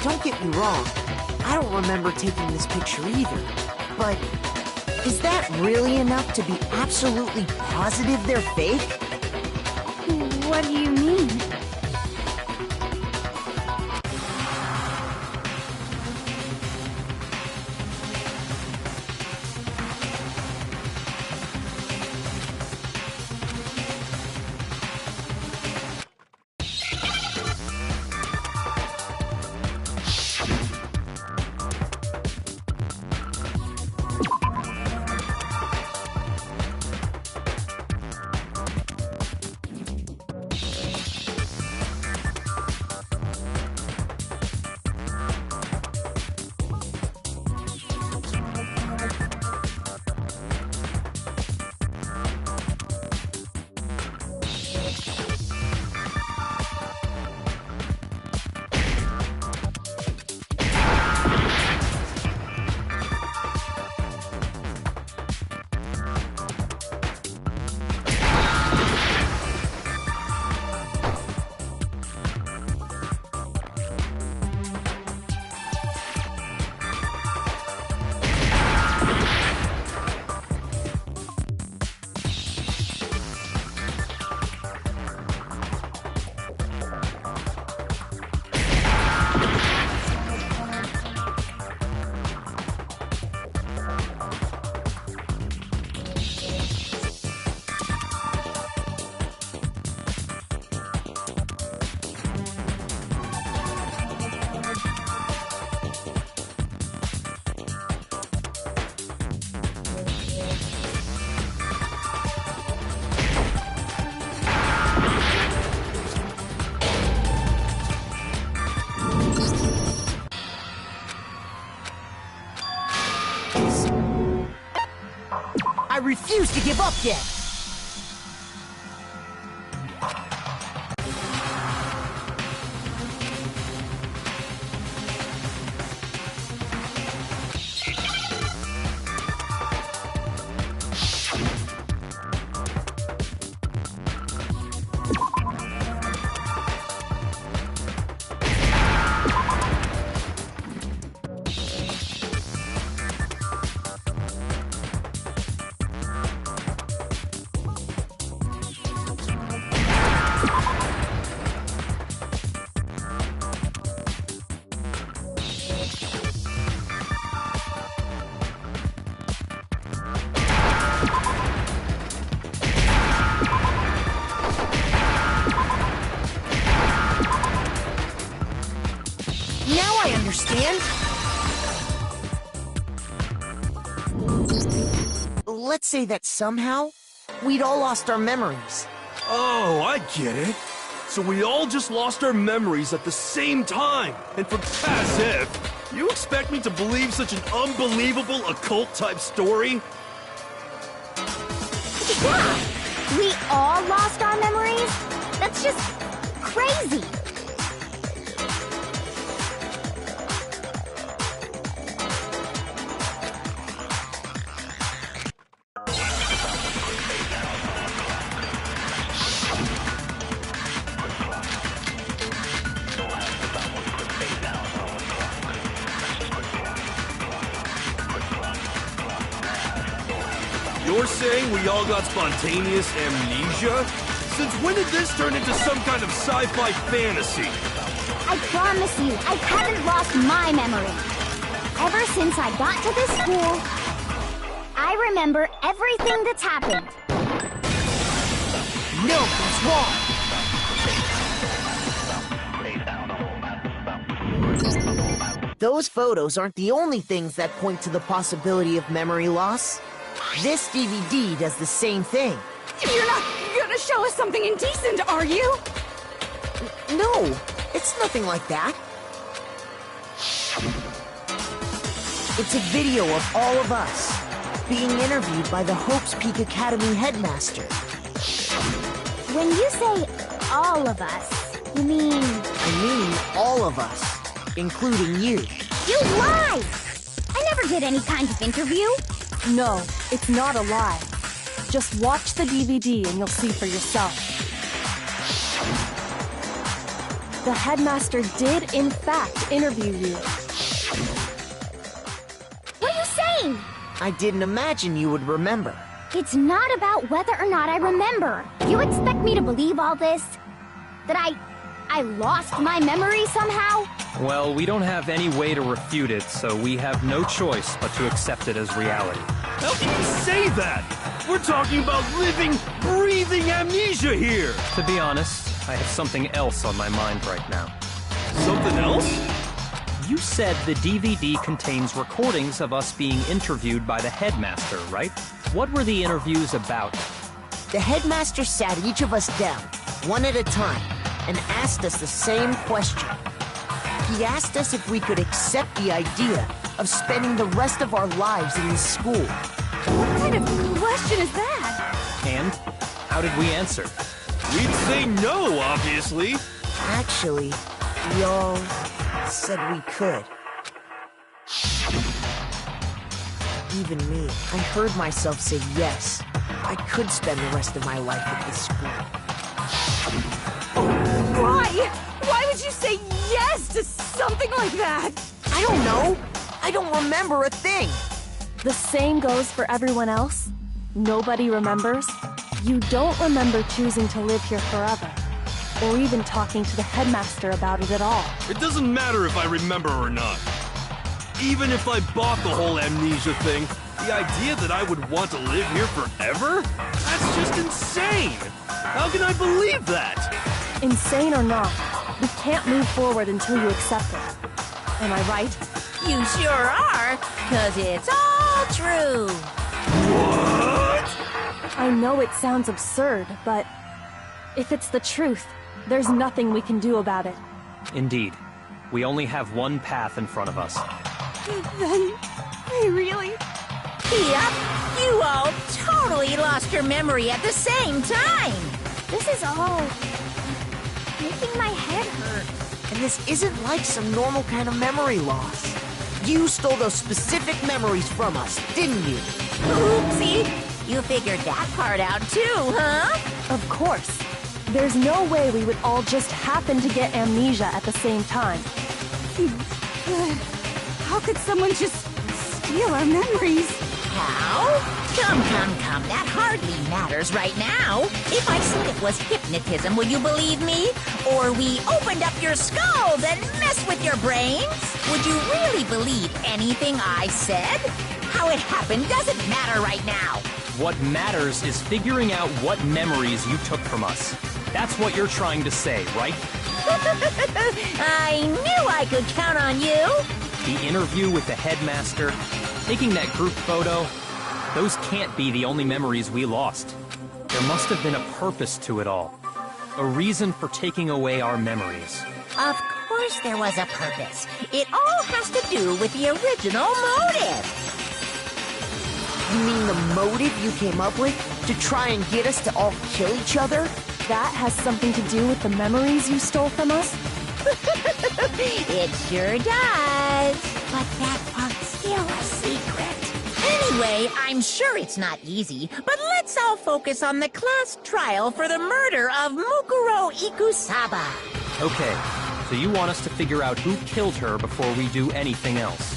Don't get me wrong, I don't remember taking this picture either. But is that really enough to be absolutely positive they're fake? What do you mean? refuse to give up yet. Now I understand. Let's say that somehow, we'd all lost our memories. Oh, I get it. So we all just lost our memories at the same time. And for as if, you expect me to believe such an unbelievable occult-type story? Yeah! We all lost our memories? That's just crazy. You're saying we all got spontaneous amnesia? Since when did this turn into some kind of sci-fi fantasy? I promise you, I haven't lost my memory. Ever since I got to this school, I remember everything that's happened. No, that's wrong. Those photos aren't the only things that point to the possibility of memory loss. This DVD does the same thing. You're not gonna show us something indecent, are you? No, it's nothing like that. It's a video of all of us being interviewed by the Hopes Peak Academy headmaster. When you say all of us, you mean... I mean all of us, including you. You lie! I never did any kind of interview. No, it's not a lie. Just watch the DVD and you'll see for yourself. The headmaster did, in fact, interview you. What are you saying? I didn't imagine you would remember. It's not about whether or not I remember. You expect me to believe all this? That I lost my memory somehow? Well, we don't have any way to refute it, so we have no choice but to accept it as reality. How can you say that? We're talking about living, breathing amnesia here! To be honest, I have something else on my mind right now. Something else? You said the DVD contains recordings of us being interviewed by the headmaster, right? What were the interviews about? The headmaster sat each of us down, one at a time, and asked us the same question. He asked us if we could accept the idea of spending the rest of our lives in this school. What kind of question is that? And how did we answer? We'd say no, obviously. Actually, we all said we could. Even me, I heard myself say yes. I could spend the rest of my life at this school. Why? Why would you say yes to something like that? I don't know. I don't remember a thing. The same goes for everyone else. Nobody remembers. You don't remember choosing to live here forever, or even talking to the headmaster about it at all. It doesn't matter if I remember or not. Even if I bought the whole amnesia thing, the idea that I would want to live here forever? That's just insane! How can I believe that? Insane or not, we can't move forward until you accept it. Am I right? You sure are, 'cause it's all true. What? I know it sounds absurd, but if it's the truth, there's nothing we can do about it. Indeed. We only have one path in front of us. Then, I really... Yep, You all totally lost your memory at the same time. This is all making my head hurt. And this isn't like some normal kind of memory loss. You stole those specific memories from us, didn't you? Oopsie. You figured that part out too, huh? Of course. There's no way we would all just happen to get amnesia at the same time. How could someone just steal our memories? How? Come. That hardly matters right now. If I said it was hypnotism, would you believe me? Or we opened up your skulls and messed with your brains? Would you really believe anything I said? How it happened doesn't matter right now. What matters is figuring out what memories you took from us. That's what you're trying to say, right? I knew I could count on you. The interview with the headmaster, taking that group photo, those can't be the only memories we lost. There must have been a purpose to it all. A reason for taking away our memories. Of course there was a purpose. It all has to do with the original motive. You mean the motive you came up with to try and get us to all kill each other? That has something to do with the memories you stole from us? It sure does. But that part's still a secret. Anyway, I'm sure it's not easy, but let's all focus on the class trial for the murder of Mukuro Ikusaba. Okay, so you want us to figure out who killed her before we do anything else.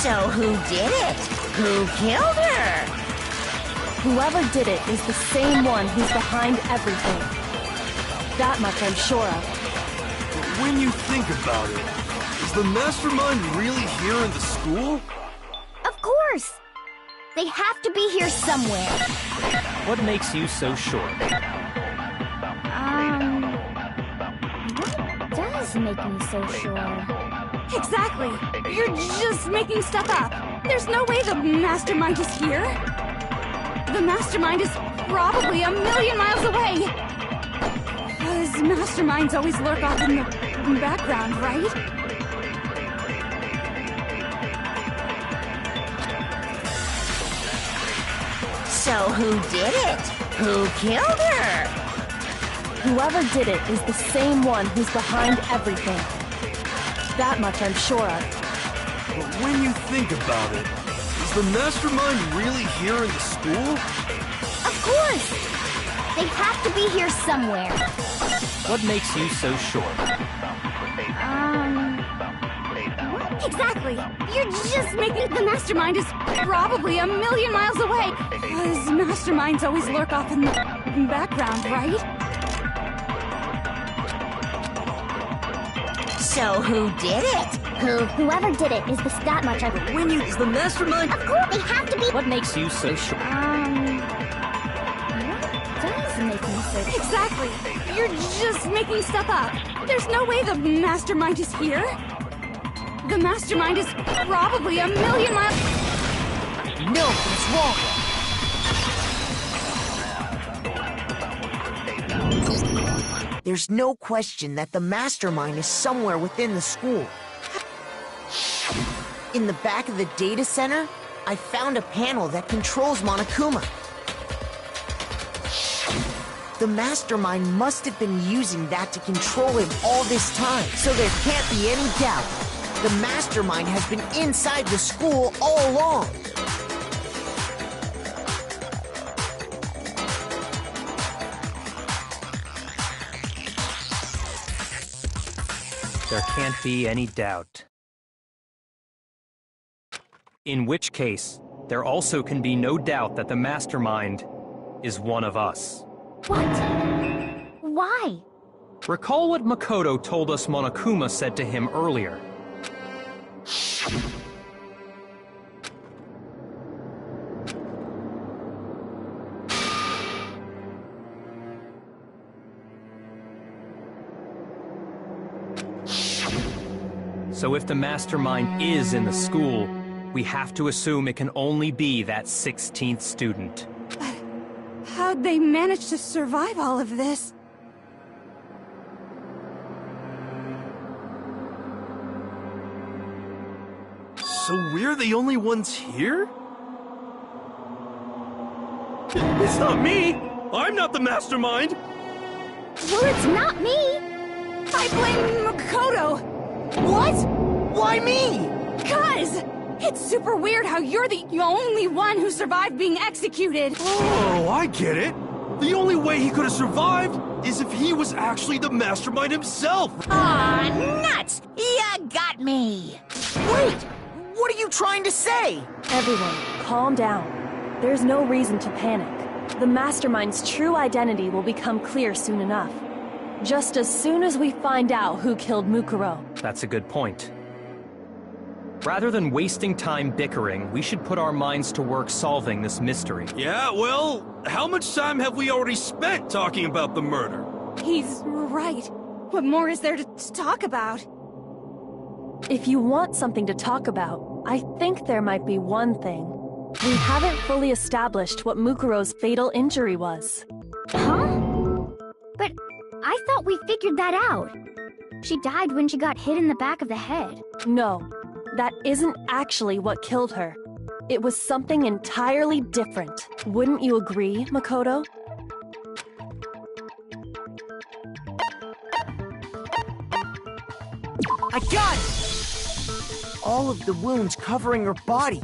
So who did it? Who killed her? Whoever did it is the same one who's behind everything. That much I'm sure of. But when you think about it, is the mastermind really here in the school? Of course! They have to be here somewhere. What makes you so sure? What does make me so sure? Exactly. You're just making stuff up. There's no way the mastermind is here. The mastermind is probably a million miles away. Because masterminds always lurk off in the background, right? So who did it? Who killed her? Whoever did it is the same one who's behind everything. That much I'm sure of. But when you think about it, is the mastermind really here in the school? Of course! They have to be here somewhere. What makes you so sure? What exactly? You're just making... The mastermind is probably a million miles away. Because masterminds always lurk off in the background, right? So who did it? Whoever did it is that much I... When you... Is the mastermind... Of course, they have to be... What makes you so sure? What does make me so sure? Exactly. You're just making stuff up. There's no way the mastermind is here. The mastermind is probably a million miles... No, what's wrong? There's no question that the mastermind is somewhere within the school. In the back of the data center, I found a panel that controls Monokuma. The mastermind must have been using that to control him all this time, so there can't be any doubt. The mastermind has been inside the school all along. There can't be any doubt. In which case, there also can be no doubt that the mastermind is one of us. What? Why? Recall what Makoto told us Monokuma said to him earlier. So if the mastermind is in the school, we have to assume it can only be that 16th student. How'd they manage to survive all of this? So we're the only ones here? It's not me! I'm not the mastermind! Well, it's not me! I blame Makoto! What? Why me? 'Cause it's super weird how you're the only one who survived being executed. Oh, I get it! The only way he could have survived is if he was actually the mastermind himself! Aw, nuts! You got me! Wait! What are you trying to say? Everyone, calm down. There's no reason to panic. The mastermind's true identity will become clear soon enough. Just as soon as we find out who killed Mukuro. That's a good point. Rather than wasting time bickering, we should put our minds to work solving this mystery. Yeah, well, how much time have we already spent talking about the murder? He's right. What more is there to talk about? If you want something to talk about, I think there might be one thing. We haven't fully established what Mukuro's fatal injury was. Huh? But I thought we figured that out. She died when she got hit in the back of the head. No, that isn't actually what killed her. It was something entirely different. Wouldn't you agree, Makoto? I got it! All of the wounds covering her body.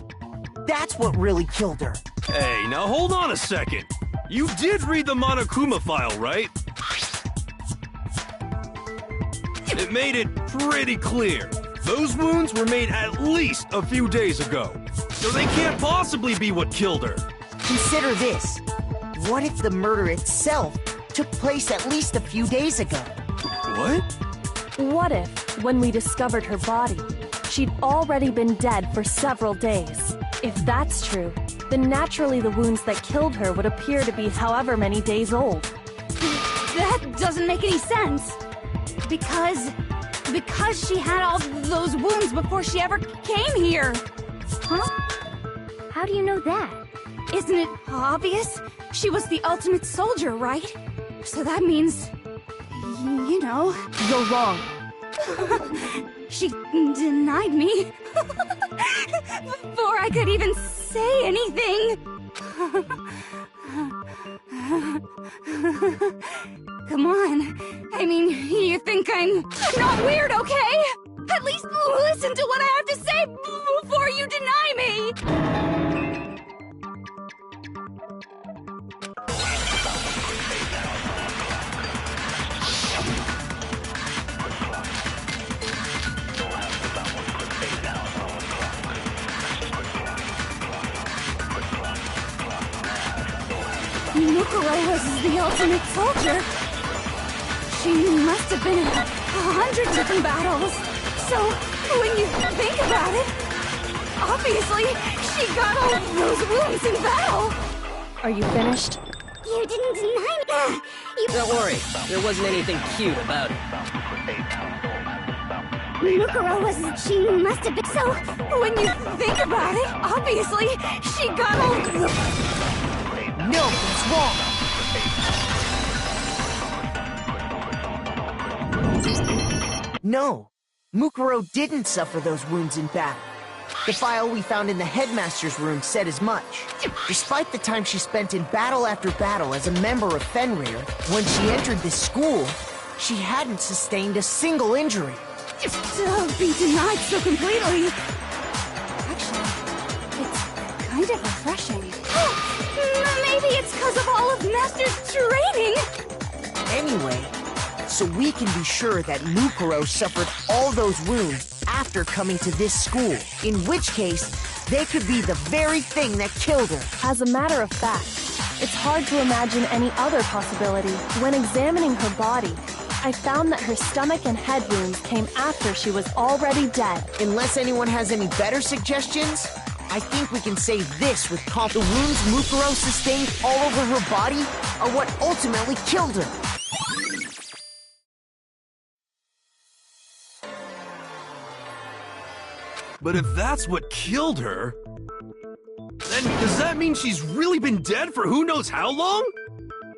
That's what really killed her. Hey, now hold on a second. You did read the Monokuma file, right? It made it pretty clear. Those wounds were made at least a few days ago. So they can't possibly be what killed her. Consider this. What if the murder itself took place at least a few days ago? What? What if, when we discovered her body, she'd already been dead for several days? If that's true, then naturally the wounds that killed her would appear to be however many days old. That doesn't make any sense. Because she had all those wounds before she ever came here. Huh? How do you know that? Isn't it obvious? She was the ultimate soldier, right? So that means, you know... You're wrong. She denied me. Before I could even say anything. Come on. I mean, you think I'm not weird, okay? At least listen to what I have to say before you deny me! Mukuro was the ultimate soldier. She must have been in 100 different battles. So, when you think about it, obviously, she got all those wounds in battle. Are you finished? You didn't deny me. Don't worry, there wasn't anything cute about it. Mukuro was... She must have been... So, when you think about it, obviously, she got all the... No, that's wrong. No, Mukuro didn't suffer those wounds in battle. The file we found in the headmaster's room said as much. Despite the time she spent in battle after battle as a member of Fenrir, when she entered this school, she hadn't sustained a single injury. To be denied so completely. Actually, it's kind of refreshing. Maybe it's because of all of Master's training! Anyway, so we can be sure that Mukuro suffered all those wounds after coming to this school, in which case, they could be the very thing that killed her. As a matter of fact, it's hard to imagine any other possibility. When examining her body, I found that her stomach and head wounds came after she was already dead. Unless anyone has any better suggestions, I think we can say this with confidence. The wounds Mukuro sustained all over her body are what ultimately killed her. But if that's what killed her, then does that mean she's really been dead for who knows how long?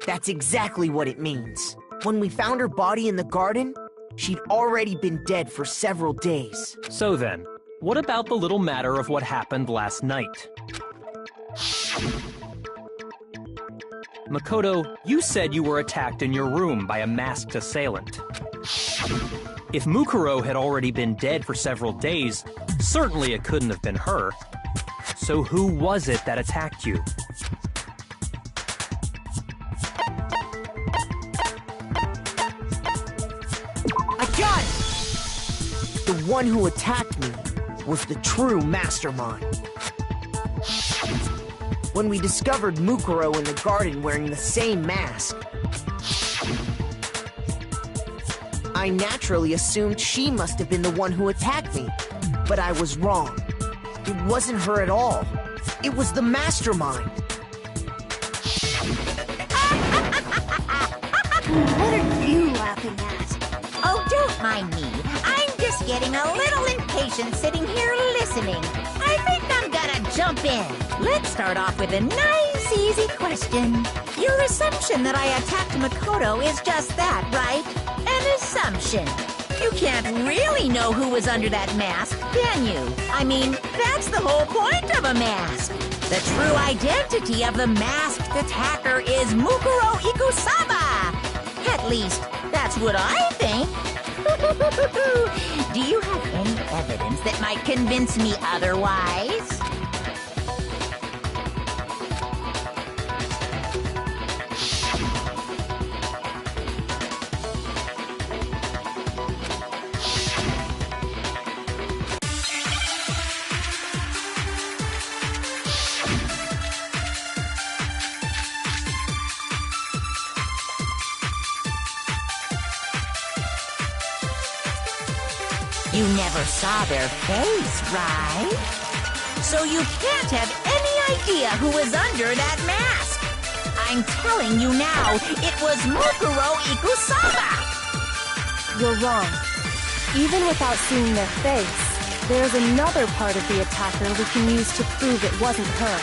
That's exactly what it means. When we found her body in the garden, she'd already been dead for several days. So then, what about the little matter of what happened last night? Makoto, you said you were attacked in your room by a masked assailant. If Mukuro had already been dead for several days, certainly it couldn't have been her. So who was it that attacked you? I got it! The one who attacked me was the true mastermind. When we discovered Mukuro in the garden wearing the same mask, I naturally assumed she must have been the one who attacked me. But I was wrong. It wasn't her at all. It was the mastermind. What are you laughing at? Oh, don't mind me. I'm just getting a little impatient sitting here listening. I think I'm gonna jump in. Let's start off with a nice, easy question. Your assumption that I attacked Makoto is just that, right? An assumption. You can't really know who was under that mask, can you? I mean, that's the whole point of a mask. The true identity of the masked attacker is Mukuro Ikusaba. At least, that's what I think. Do you have any evidence that might convince me otherwise? You never saw their face, right? So you can't have any idea who was under that mask. I'm telling you now, it was Mukuro Ikusaba! You're wrong. Even without seeing their face, there's another part of the attacker we can use to prove it wasn't her.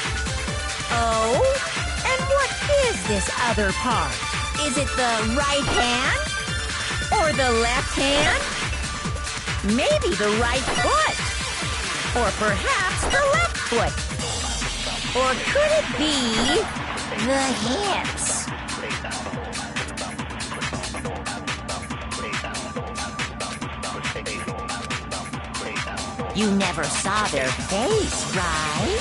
Oh? And what is this other part? Is it the right hand? Or the left hand? Maybe the right foot. Or perhaps the left foot. Or could it be the hips? You never saw their face, right?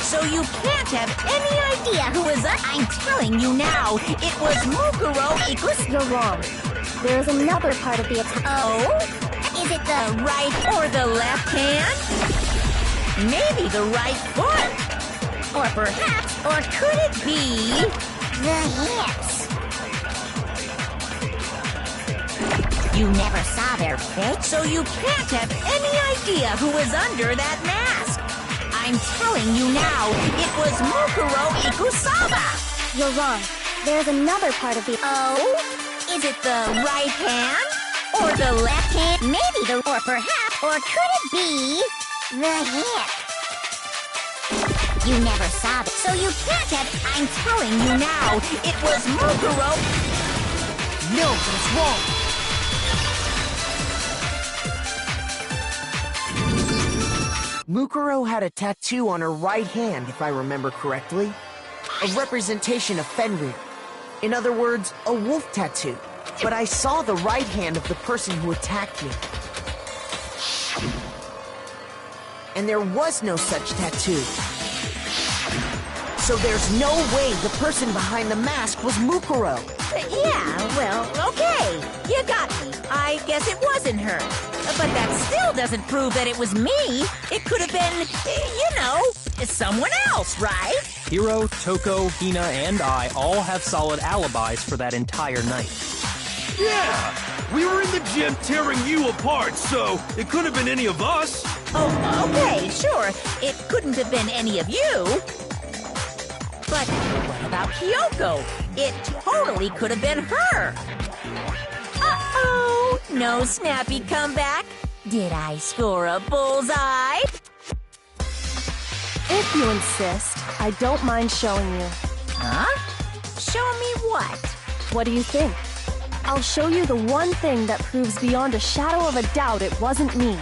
So you can't have any idea who was I'm telling you now, it was Mukuro Ikus. You're wrong. There's another part of the attack. Oh? Is it the right or the left hand? Maybe the right foot. Or perhaps, or could it be the hips? You never saw their face, so you can't have any idea who was under that mask. I'm telling you now, it was Mukuro Ikusaba. You're wrong. There's another part of the... Oh? Is it the right hand? Or the left hand? Maybe the... Or perhaps... Or could it be the hip? You never saw it, so you can't have... I'm telling you now, it was Mukuro... No, that's wrong. Mukuro had a tattoo on her right hand, if I remember correctly. A representation of Fenrir. In other words, a wolf tattoo. But I saw the right hand of the person who attacked me. And there was no such tattoo. So there's no way the person behind the mask was Mukuro. Yeah, well, okay. You got me. I guess it wasn't her. But that still doesn't prove that it was me. It could have been, you know, someone else, right? Hiro, Toko, Hina, and I all have solid alibis for that entire night. Yeah! We were in the gym tearing you apart, so it could have been any of us. Oh, okay, sure. It couldn't have been any of you. But what about Kyoko? It totally could have been her. Uh-oh! No snappy comeback? Did I score a bullseye? If you insist, I don't mind showing you. Huh? Show me what? What do you think? I'll show you the one thing that proves beyond a shadow of a doubt it wasn't me.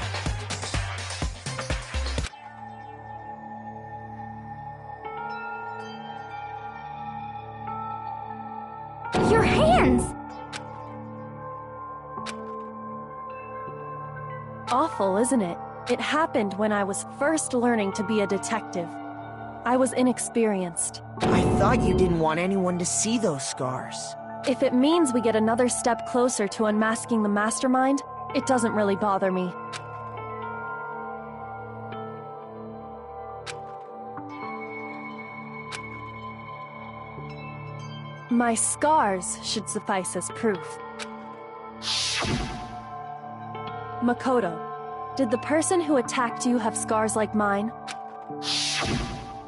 Your hands! Awful, isn't it? It happened when I was first learning to be a detective. I was inexperienced. I thought you didn't want anyone to see those scars. If it means we get another step closer to unmasking the mastermind, it doesn't really bother me. My scars should suffice as proof. Makoto, did the person who attacked you have scars like mine?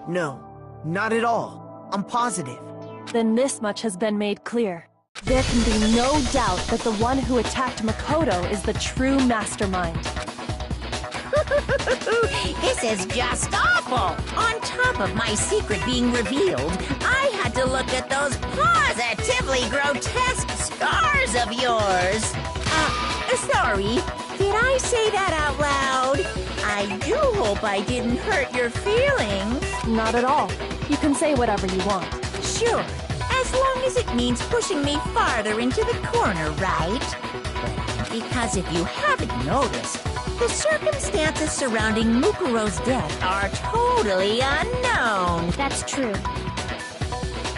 No, not at all. I'm positive. Then this much has been made clear. There can be no doubt that the one who attacked Makoto is the true mastermind. This is just awful! On top of my secret being revealed, I had to look at those positively grotesque scars of yours. Sorry, did I say that out loud? I do hope I didn't hurt your feelings. Not at all. You can say whatever you want. Sure, as long as it means pushing me farther into the corner, right? Because if you haven't noticed, the circumstances surrounding Mukuro's death are totally unknown. That's true.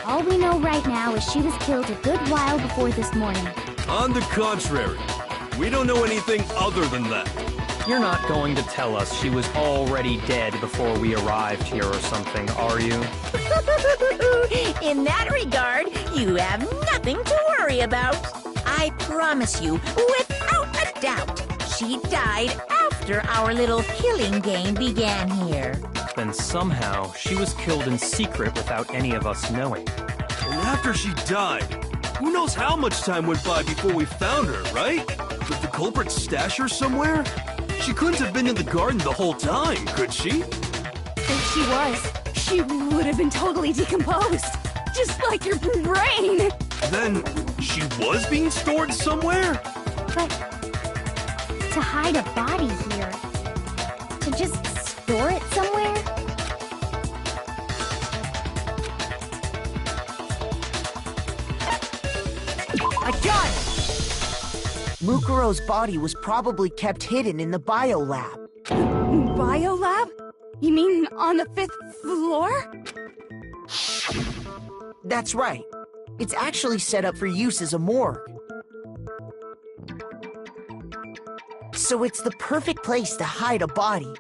All we know right now is she was killed a good while before this morning. On the contrary, we don't know anything other than that. You're not going to tell us she was already dead before we arrived here or something, are you? In that regard, you have nothing to worry about. I promise you, without a doubt, she died after our little killing game began here. Then somehow she was killed in secret without any of us knowing. And after she died, who knows how much time went by before we found her, right? Did the culprit stash her somewhere? She couldn't have been in the garden the whole time, could she? If she was, she would have been totally decomposed. Just like your brain. Then she was being stored somewhere? But to hide a body here, to just store it somewhere? I got it! Mukuro's body was probably kept hidden in the biolab. Biolab? You mean on the 5th floor? That's right. It's actually set up for use as a morgue. So it's the perfect place to hide a body,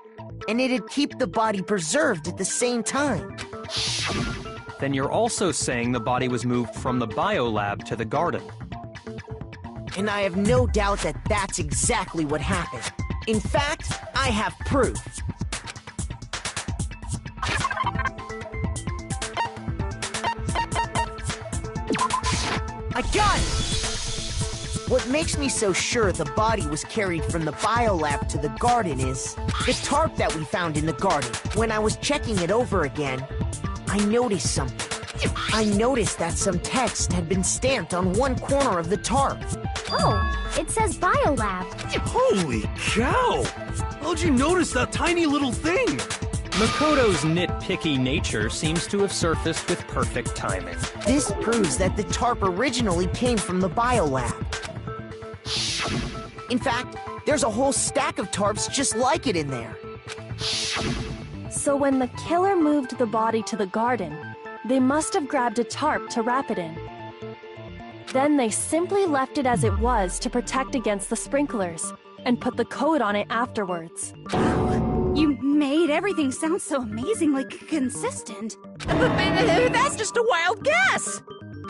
and it'd keep the body preserved at the same time. Then you're also saying the body was moved from the biolab to the garden. And I have no doubt that that's exactly what happened. In fact, I have proof. I got it! What makes me so sure the body was carried from the biolab to the garden is the tarp that we found in the garden. When I was checking it over again, I noticed something. I noticed that some text had been stamped on one corner of the tarp. Oh, it says Biolab. Holy cow! How'd you notice that tiny little thing? Makoto's nitpicky nature seems to have surfaced with perfect timing. This proves that the tarp originally came from the biolab. In fact, there's a whole stack of tarps just like it in there. So when the killer moved the body to the garden, they must have grabbed a tarp to wrap it in. Then they simply left it as it was to protect against the sprinklers, and put the coat on it afterwards. You made everything sound so amazingly consistent. That's just a wild guess.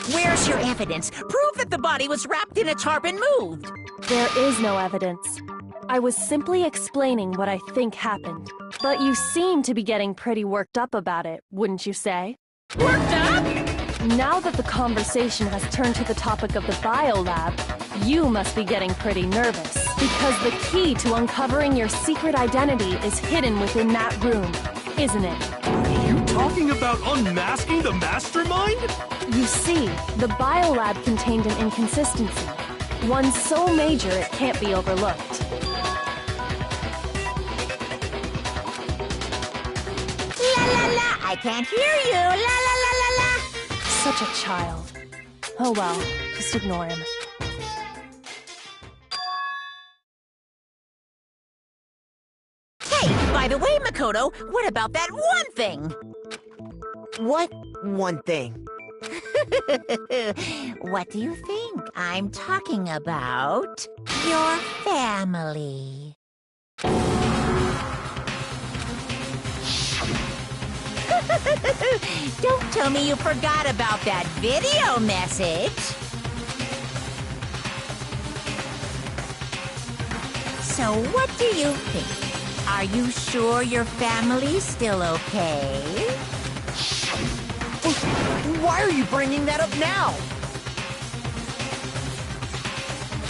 Where's your evidence? Prove that the body was wrapped in a tarp and moved. There is no evidence. I was simply explaining what I think happened. But you seem to be getting pretty worked up about it, wouldn't you say? Worked up? Now that the conversation has turned to the topic of the biolab, you must be getting pretty nervous. Because the key to uncovering your secret identity is hidden within that room, isn't it? Are you talking about unmasking the mastermind? You see, the biolab contained an inconsistency. One so major it can't be overlooked. La la la, I can't hear you. La la la la la. Such a child. Oh well, just ignore him. Hey, by the way, Makoto, what about that one thing? What one thing? What do you think? I'm talking about your family. Don't tell me you forgot about that video message. So what do you think? Are you sure your family's still okay? Why are you bringing that up now?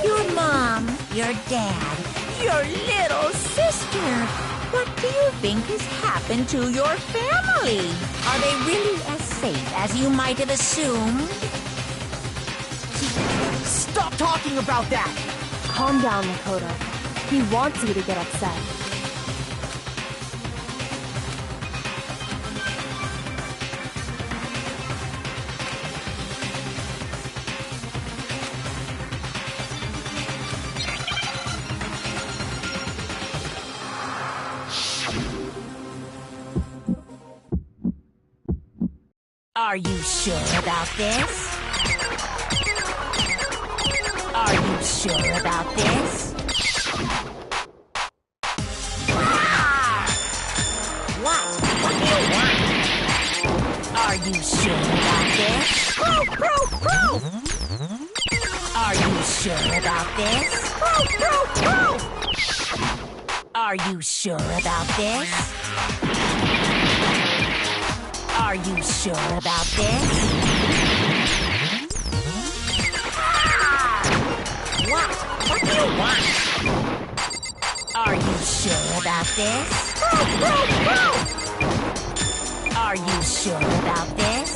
Your mom, your dad, your little sister. What do you think has happened to your family? Are they really as safe as you might have assumed? Stop talking about that! Calm down, Makoto. He wants you to get upset. Are you sure about this? Are you sure about this? What? What do you want? Are you sure about this? Proof! Are you sure about this? Proof! Are you sure about this? Are you sure about this? What? What do you want? Are you sure about this? Are you sure about this?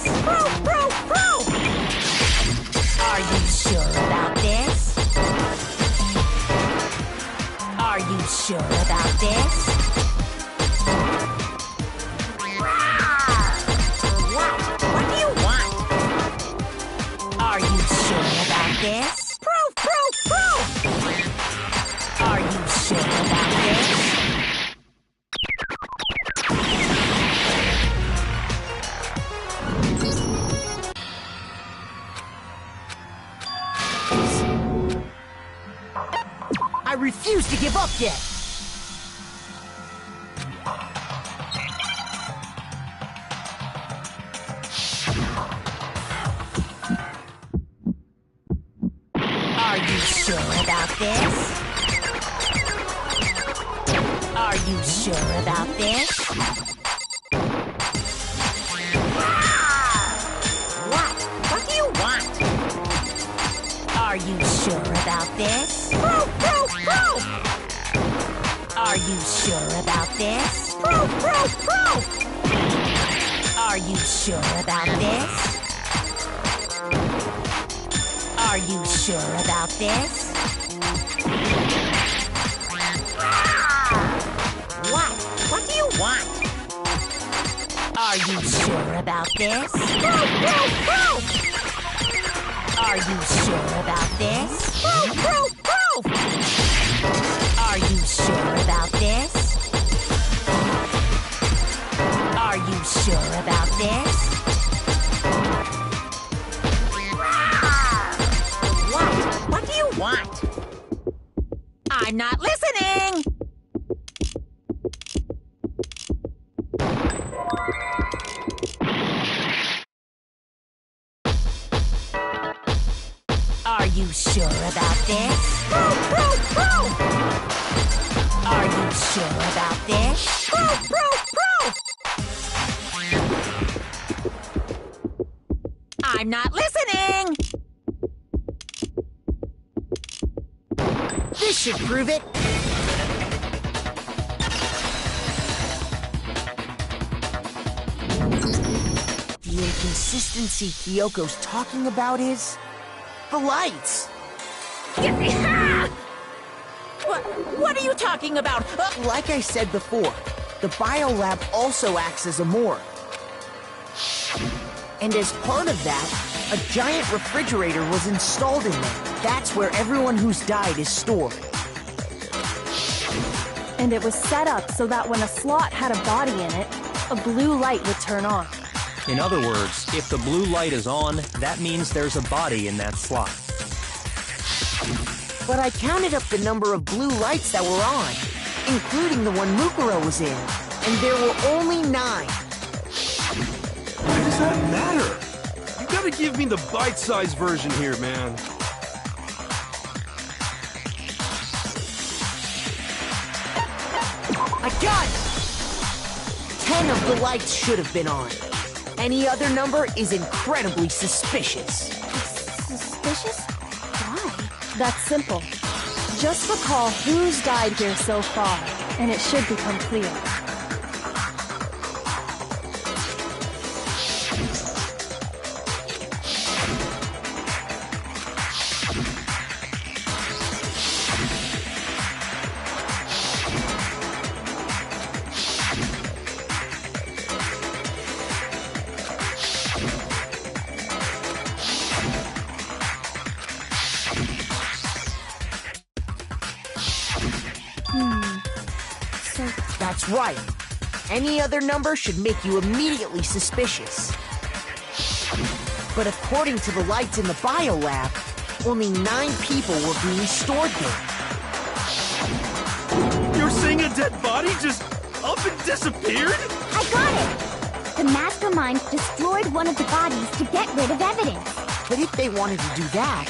Are you sure about this? Are you sure about this? What do you want? Are you sure about this? Proof! Are you sure about this? I refuse to give up yet! Are you sure about this? Are you sure about this? What? What do you want? Are you sure about this? Proof! Are you sure about this? Proof! Are you sure about this? Are you sure about this? What? What do you want? Are you sure about this? Are you sure about this? Are you sure about this? Are you sure about this? What do you want? I'm not listening! Are you sure about this? Are you sure about this? I'm not listening! This should prove it. The inconsistency Kyoko's talking about is the lights. What are you talking about? Like I said before, the biolab also acts as a morgue. And as part of that, a giant refrigerator was installed in there. That's where everyone who's died is stored. And it was set up so that when a slot had a body in it, a blue light would turn on. In other words, if the blue light is on, that means there's a body in that slot. But I counted up the number of blue lights that were on, including the one Mukuro was in, and there were only 9. Why does that matter? You gotta give me the bite-sized version here, man. I got it! 10 of the lights should have been on. Any other number is incredibly suspicious. Suspicious? Why? That's simple. Just recall who's died here so far, and it should become clear. That's right. Any other number should make you immediately suspicious. But according to the lights in the biolab, only 9 people were being stored there. You're saying a dead body just up and disappeared? I got it! The mastermind destroyed one of the bodies to get rid of evidence. But if they wanted to do that,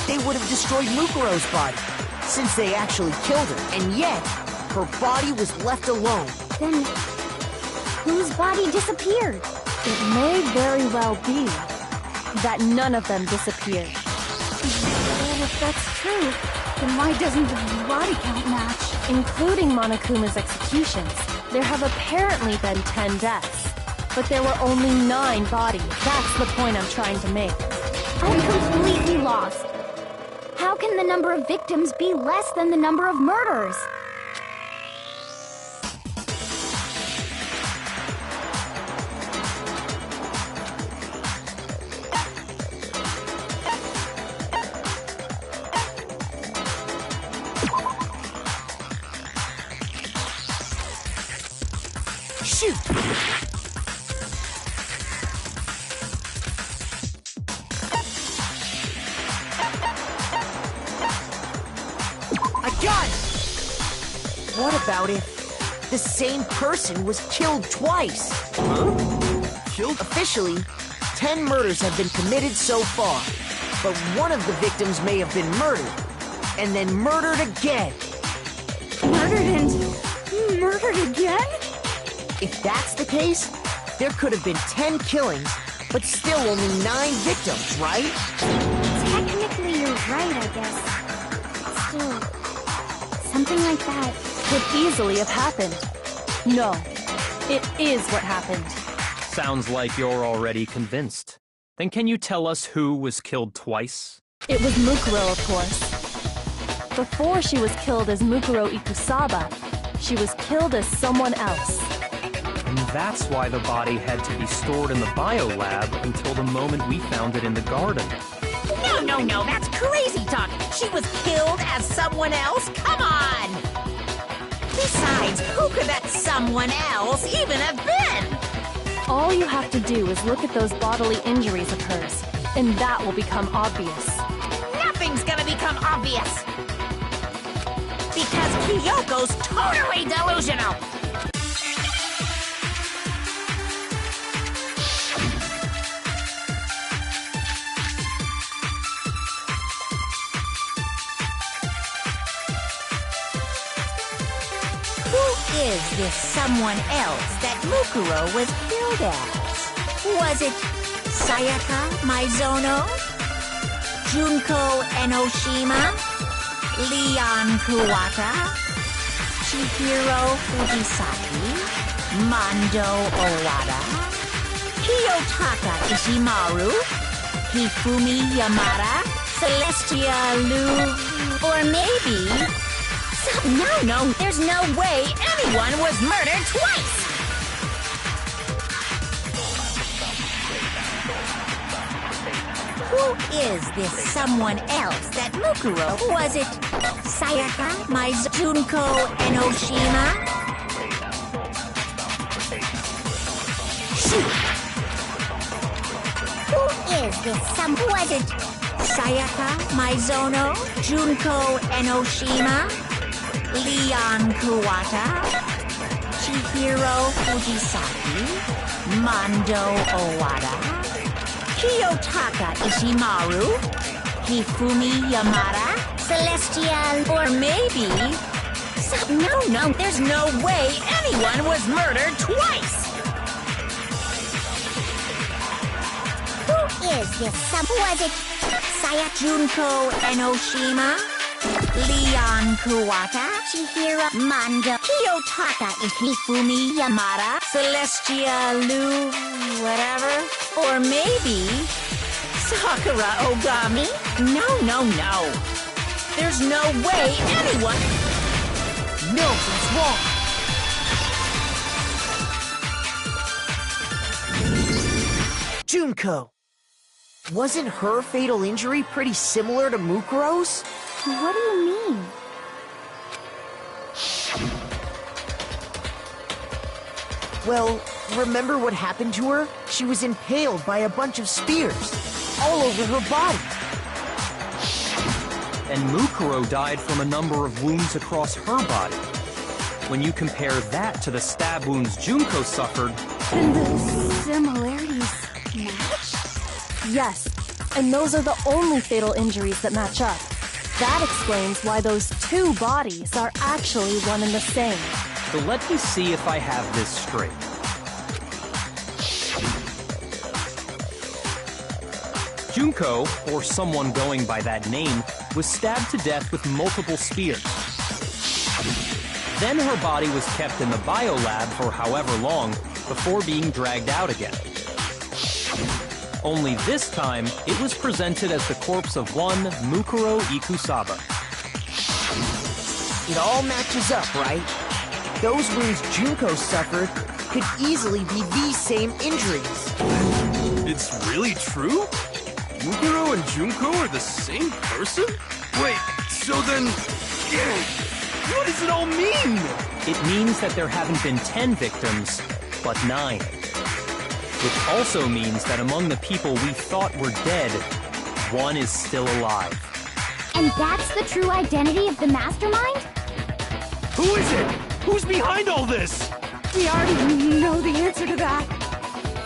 they would have destroyed Mukuro's body, since they actually killed her, and yet, her body was left alone. Then, whose body disappeared? It may very well be that none of them disappeared. Well, if that's true, then why doesn't the body count match? Including Monokuma's executions, there have apparently been 10 deaths. But there were only 9 bodies. That's the point I'm trying to make. I'm completely lost. How can the number of victims be less than the number of murders? Shoot! I got it! What about if the same person was killed twice? Huh? Killed? Officially, 10 murders have been committed so far, but one of the victims may have been murdered, and then murdered again. Murdered and murdered again? If that's the case, there could have been 10 killings, but still only 9 victims, right? Technically, you're right, I guess. Still, something like that Could easily have happened. No, it is what happened. Sounds like you're already convinced. Then can you tell us who was killed twice? It was Mukuro, of course. Before she was killed as Mukuro Ikusaba, she was killed as someone else. And that's why the body had to be stored in the biolab until the moment we found it in the garden. No, that's crazy talk. She was killed as someone else? Come on! Besides, who could that someone else even have been? All you have to do is look at those bodily injuries of hers, and that will become obvious. Nothing's gonna become obvious. Because Kyoko's totally delusional. is this someone else that Mukuro was billed as? Was it Sayaka Maizono? Junko Enoshima? Leon Kuwata? Chihiro Fujisaki? Mondo Owada? Kiyotaka Ishimaru? Hifumi Yamada? Celestia Lu? Or maybe... No, there's no way anyone was murdered twice! Who is this someone else that Mukuro? Was it Sayaka Junko Enoshima? Shoot! Who is this was it Sayaka Maizono? Junko Enoshima? Leon Kuwata? Chihiro Fujisaki? Mondo Owada? Kiyotaka Ishimaru? Hifumi Yamada? Celestial? Or maybe... No, there's no way anyone was murdered twice! Who is this was it Sayaka Junko Enoshima? Leon Kuwata? Chihiro Mondo? Kiyotaka Hifumi Yamada? Celestia Lu? Whatever? Or maybe... Sakura Ogami? No. There's no way anyone... No, that's wrong. Junko. Wasn't her fatal injury pretty similar to Mukuro's? What do you mean? Well, remember what happened to her? She was impaled by a bunch of spears, all over her body. And Mukuro died from a number of wounds across her body. When you compare that to the stab wounds Junko suffered... And the similarities match? Yes, and those are the only fatal injuries that match up. That explains why those two bodies are actually one and the same. So let me see if I have this straight. Junko, or someone going by that name, was stabbed to death with multiple spears. Then her body was kept in the biolab for however long before being dragged out again. Only this time, it was presented as the corpse of one Mukuro Ikusaba. It all matches up, right? Those wounds Junko suffered could easily be these same injuries. It's really true? Mukuro and Junko are the same person? Wait, so then... what does it all mean? It means that there haven't been 10 victims, but 9. Which also means that among the people we thought were dead, one is still alive. And that's the true identity of the mastermind? Who is it? Who's behind all this? We already know the answer to that.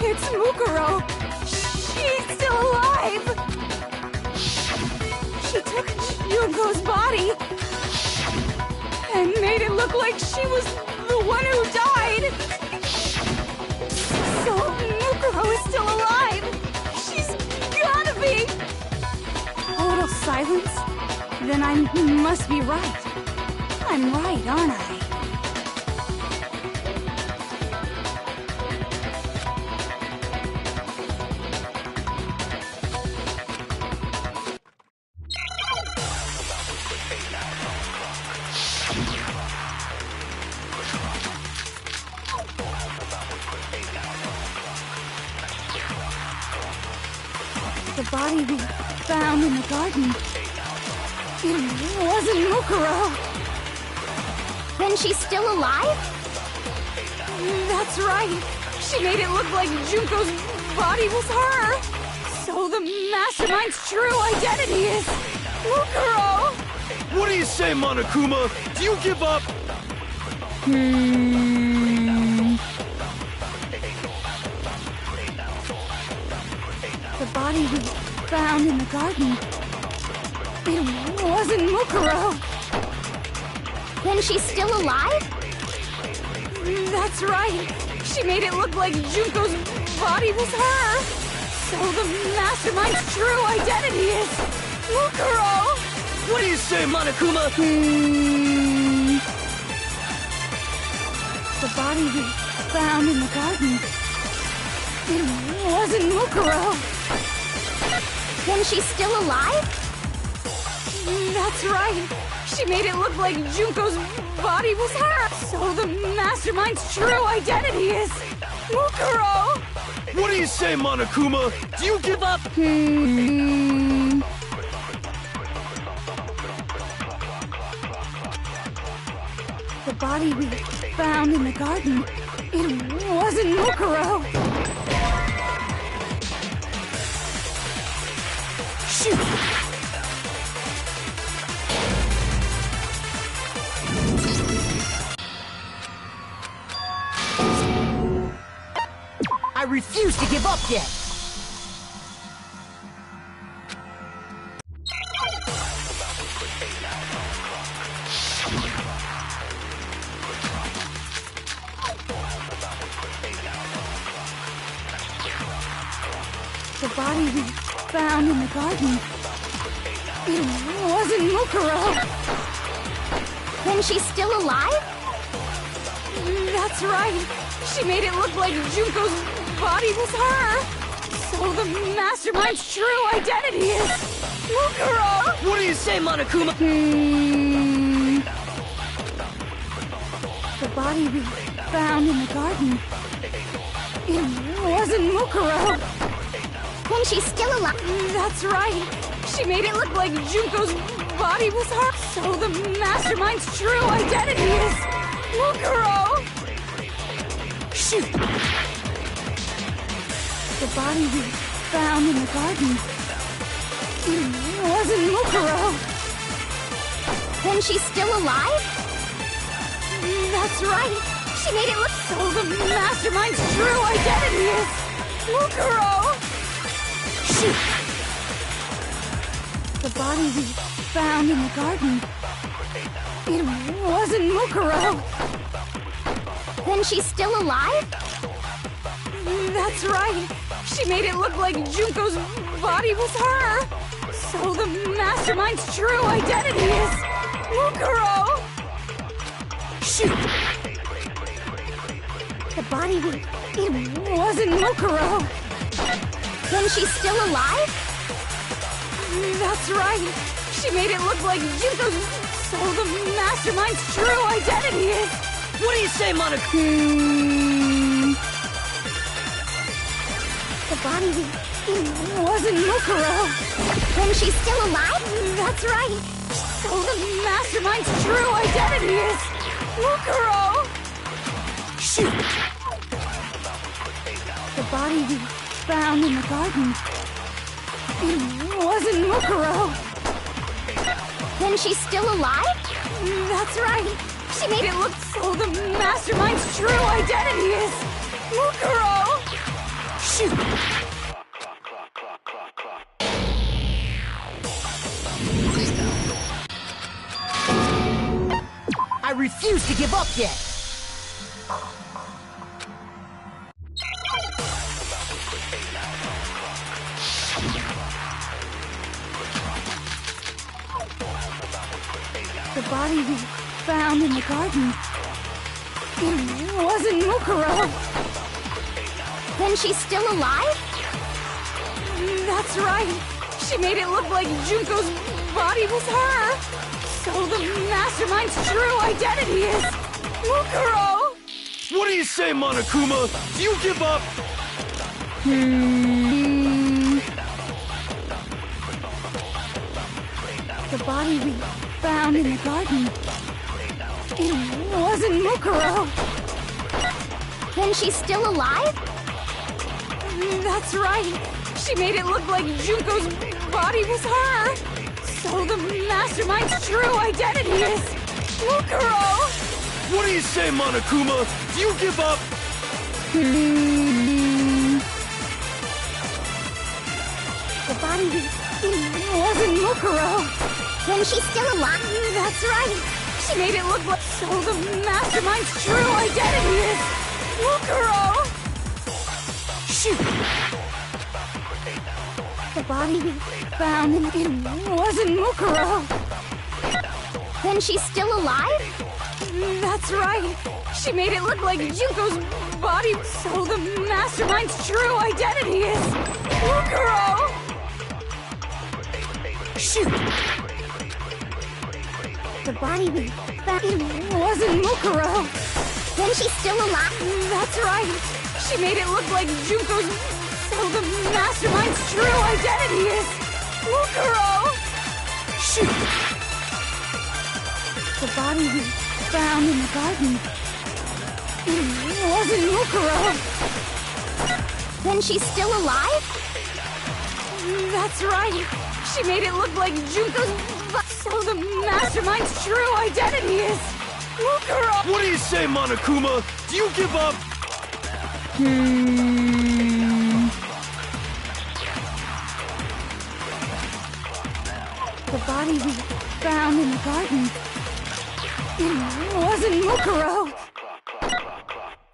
It's Mukuro. She's still alive. She took Junko's body and made it look like she was the one who died. So Mukuro is still alive. She's gotta be. Total silence? Then I must be right. I'm right, aren't I? The body we found in the garden. It wasn't Mukuro. Then she's still alive? That's right. She made it look like Junko's body was her. So the mastermind's true identity is Mukuro. What do you say, Monokuma? Do you give up? The body we found in the garden. It wasn't Mukuro. Then she's still alive? That's right. She made it look like Junko's body was her. So the mastermind's true identity is Mukuro. What do you say, Monokuma? The body we found in the garden. It wasn't Mukuro. Then she's still alive? That's right. She made it look like Junko's body was her. So the mastermind's true identity is Mukuro. What do you say, Monokuma? Do you give up? The body we found in the garden. It wasn't Mukuro. Shoot! I refuse to give up yet. The body we found in the garden. It wasn't Mukuro. Then she's still alive? That's right. She made it look like Junko's body was her. So the mastermind's true identity is Mukuro. What do you say, Monokuma? The body we found in the garden. It wasn't Mukuro. Then she's still alive? That's right. She made it look like Junko's body was her. So the mastermind's true identity is Mukuro. Shoot! The body we found in the garden. It wasn't Mukuro. Then she's still alive? That's right. She made it look so the mastermind's true identity is Mukuro. Shoot! The body we found in the garden. It wasn't Mukuro. Then she's still alive? That's right. She made it look like Junko's body was her. So the mastermind's true identity is Mukuro. Shoot! The body we... It wasn't Mukuro. Then she's still alive? That's right. She made it look like Junko's... So the mastermind's true identity is... What do you say, Monokuma? The body we... It wasn't Mukuro. Then she's still alive? That's right. So the mastermind's true identity is Mukuro. Shoot! The body we found in the garden. It wasn't Mukuro. Then she's still alive? That's right. She made it look so the mastermind's true identity is Mukuro. Shoot! I refuse to give up yet. The body we found in the garden. It wasn't Mukuro. Then she's still alive? That's right. She made it look like Junko's body was her. So the mastermind's true identity is Mukuro. What do you say, Monokuma? Do you give up? The body we found in the garden. It wasn't Mukuro. Then she's still alive? That's right. She made it look like Junko's body was her. So the mastermind's true identity is Mukuro. What do you say, Monokuma? Do you give up? The body we... It wasn't Mukuro. Then she's still alive? That's right. She made it look like so the mastermind's true identity is Mukuro! Shoot! The body we found it wasn't Mukuro. Then she's still alive? That's right. She made it look like Junko's body, so the mastermind's true identity is Mukuro! Shoot! The body we found It wasn't Mukuro. Then she's still alive? That's right. She made it look like Junko's, so the mastermind's true identity is Mukuro! Shoot! The body we found in the garden, it wasn't Mukuro. Then she's still alive? That's right. She made it look like Junko's, so the mastermind's true identity is Mukuro. What do you say, Monokuma? Do you give up? The body we found in the garden, it wasn't Mukuro.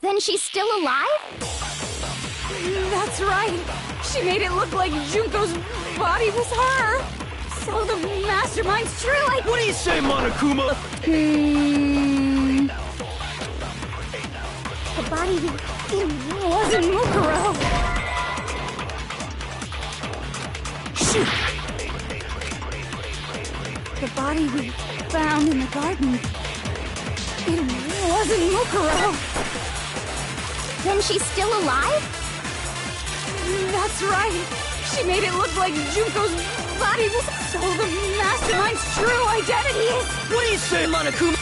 Then she's still alive? That's right. She made it look like Junko's body was her. So the mastermind's true. What do you say, Monokuma? The body It wasn't Mukuro. Shoot! The body we found in the garden, it wasn't Mukuro. Then she's still alive? That's right. She made it look like Junko's body was, so the mastermind's true identity is. What do you say, Monokuma?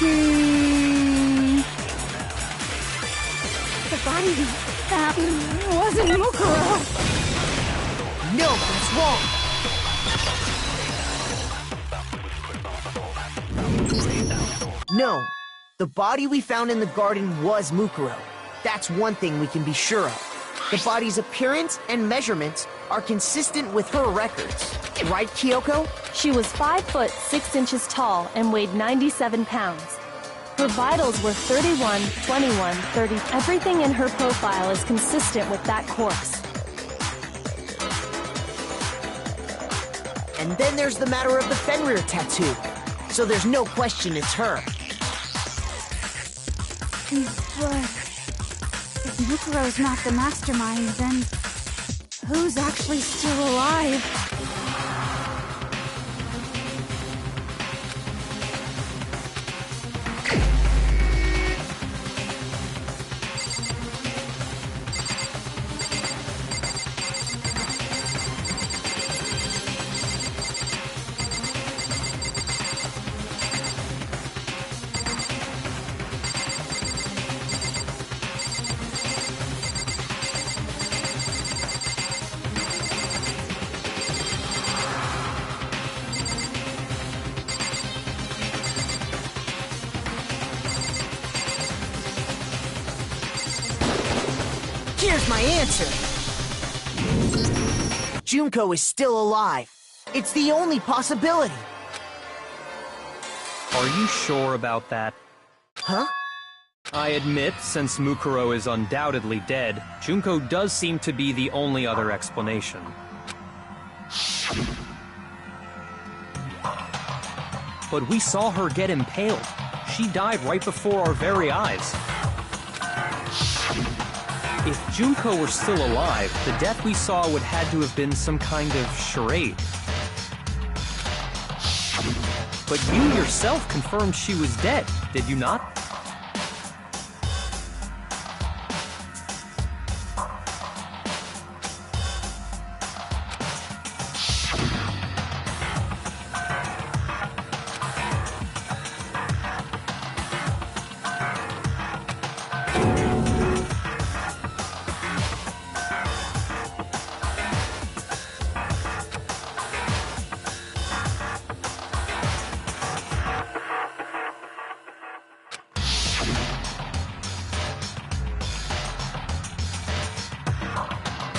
The body we found, it wasn't Mukuro. No, that's wrong! No, the body we found in the garden was Mukuro. That's one thing we can be sure of. The body's appearance and measurements are consistent with her records. Right, Kyoko? She was 5 foot 6 inches tall and weighed 97 pounds. Her vitals were 31, 21, 30. Everything in her profile is consistent with that corpse. And then there's the matter of the Fenrir tattoo. So there's no question it's her. But if Mukuro's not the mastermind, then who's actually still alive? Here's my answer. Junko is still alive. It's the only possibility. Are you sure about that? Huh? I admit, since Mukuro is undoubtedly dead, Junko does seem to be the only other explanation. But we saw her get impaled. She died right before our very eyes. If Junko were still alive, the death we saw would had to have been some kind of charade. But you yourself confirmed she was dead, did you not?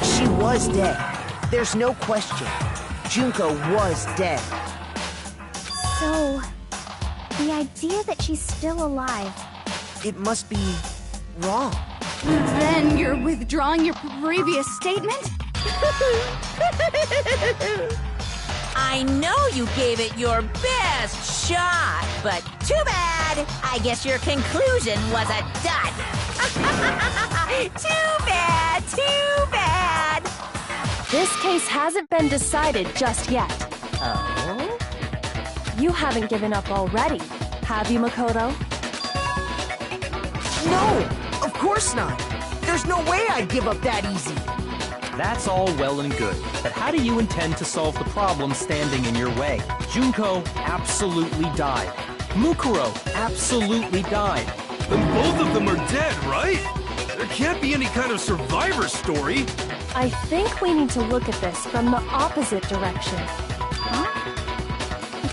She was dead. There's no question. Junko was dead. So, The idea that she's still alive. It must be wrong. Then you're withdrawing your previous statement? I know you gave it your best shot, but too bad. I guess your conclusion was a dud. Too bad, too bad. This case hasn't been decided just yet. Oh? You haven't given up already, have you, Makoto? No, of course not. There's no way I'd give up that easy. That's all well and good, but how do you intend to solve the problem standing in your way? Junko absolutely died. Mukuro absolutely died. Then both of them are dead, right? There can't be any kind of survivor story. I think we need to look at this from the opposite direction.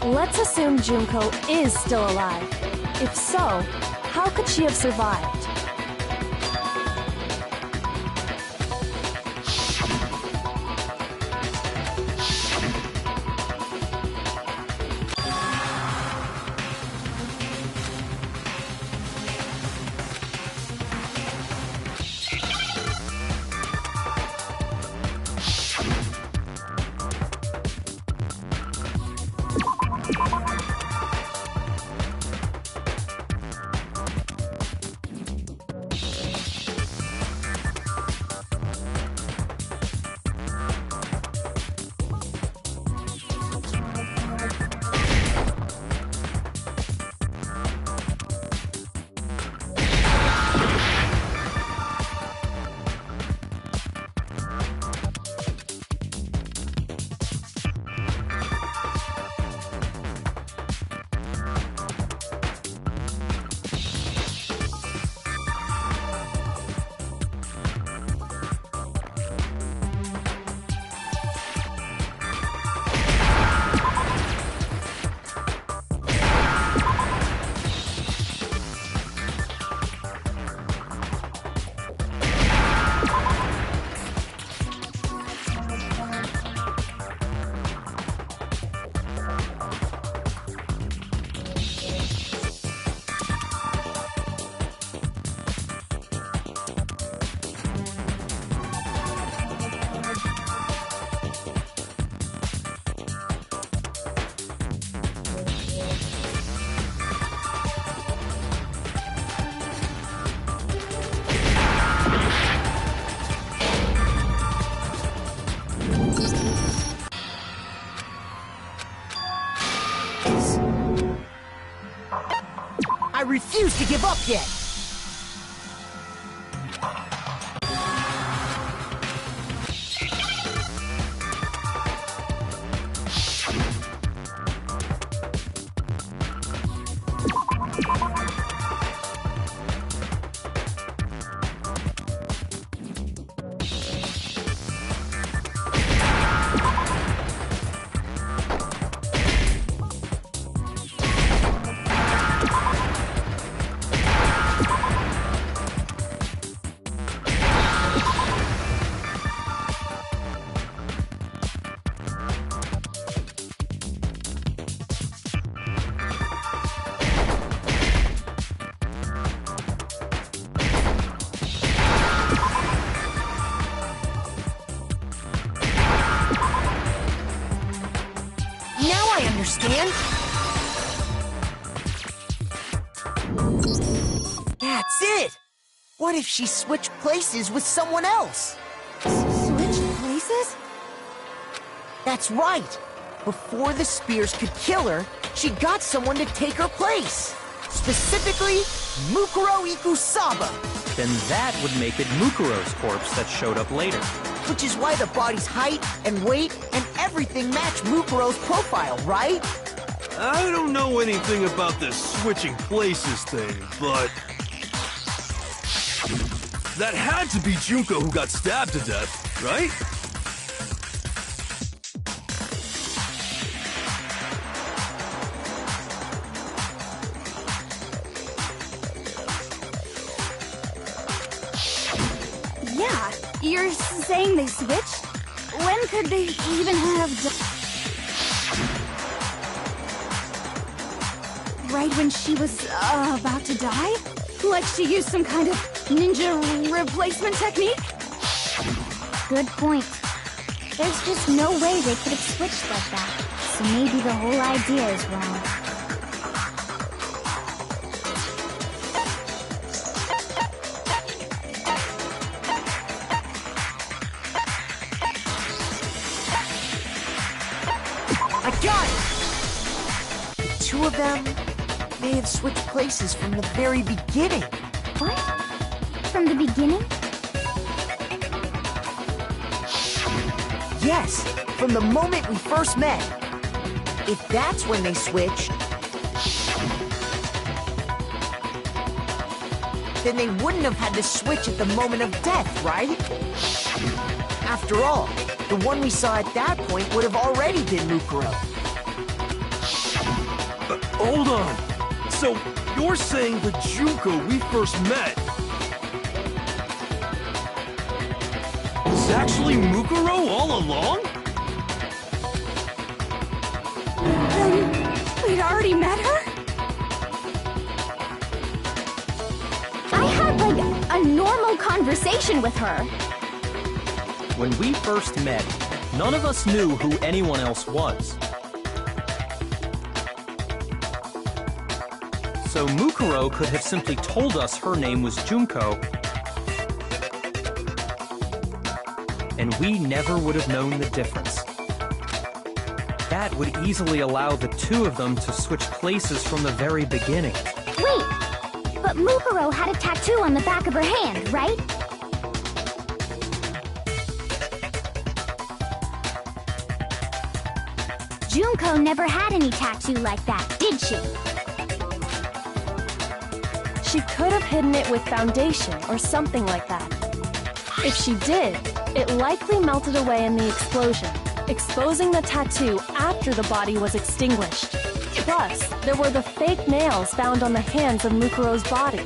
Let's assume Junko is still alive. If so, how could she have survived? I refuse to give up yet. Understand? That's it! What if she switched places with someone else? Switched places? That's right! Before the spears could kill her, she got someone to take her place. Specifically, Mukuro Ikusaba. Then that would make it Mukuro's corpse that showed up later. Which is why the body's height and weight and everything match Mukuro's profile, right? I don't know anything about this switching places thing, but that had to be Junko who got stabbed to death, right? Yeah, you're saying they switched? When could they even have done... right when she was about to die? Like she used some kind of ninja replacement technique? Good point. There's just no way they could have switched like that. So maybe the whole idea is wrong. I got it! The two of them may have switched places from the very beginning. What? From the beginning? Yes, from the moment we first met. If that's when they switched, then they wouldn't have had to switch at the moment of death, right? After all, the one we saw at that point would have already been Mukuro. Hold on. So, you're saying the Junko we first met was actually Mukuro all along? Then we'd already met her? I had, like, a normal conversation with her. When we first met, none of us knew who anyone else was. So Mukuro could have simply told us her name was Junko, and we never would have known the difference. That would easily allow the two of them to switch places from the very beginning. Wait, but Mukuro had a tattoo on the back of her hand, right? Junko never had any tattoo like that, did she? She could have hidden it with foundation or something like that. If she did, it likely melted away in the explosion, exposing the tattoo after the body was extinguished. Plus, there were the fake nails found on the hands of Mukuro's body.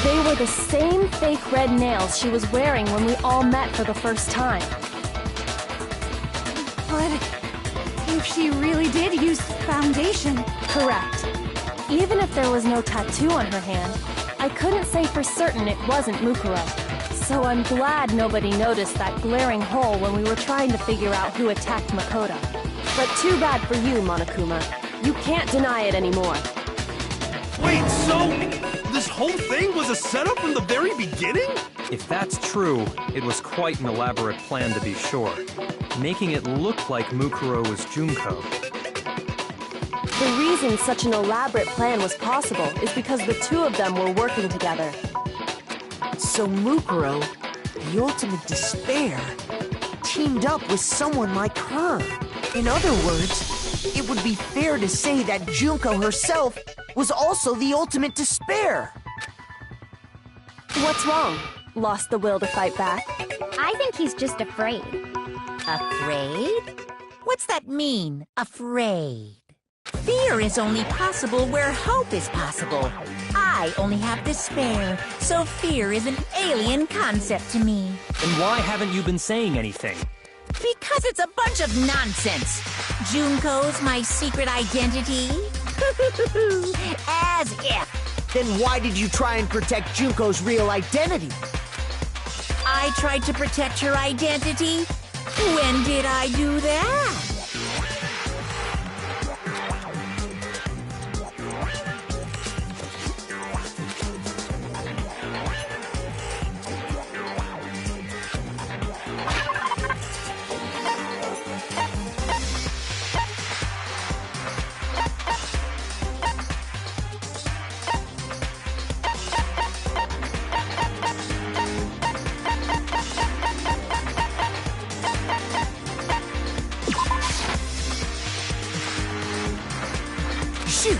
They were the same fake red nails she was wearing when we all met for the first time. But if she really did use foundation... Correct. Even if there was no tattoo on her hand, I couldn't say for certain it wasn't Mukuro. So I'm glad nobody noticed that glaring hole when we were trying to figure out who attacked Makoto. But too bad for you, Monokuma. You can't deny it anymore. Wait, so this whole thing was a setup from the very beginning? If that's true, it was quite an elaborate plan to be sure, making it look like Mukuro was Junko. The reason such an elaborate plan was possible is because the two of them were working together. So Mukuro, the ultimate despair, teamed up with someone like her. In other words, it would be fair to say that Junko herself was also the ultimate despair. What's wrong? Lost the will to fight back? I think he's just afraid. Afraid? What's that mean, afraid? Fear is only possible where hope is possible. I only have despair, so fear is an alien concept to me. Then why haven't you been saying anything? Because it's a bunch of nonsense. Junko's my secret identity? As if. Then why did you try and protect Junko's real identity? I tried to protect her identity? When did I do that? Shoot!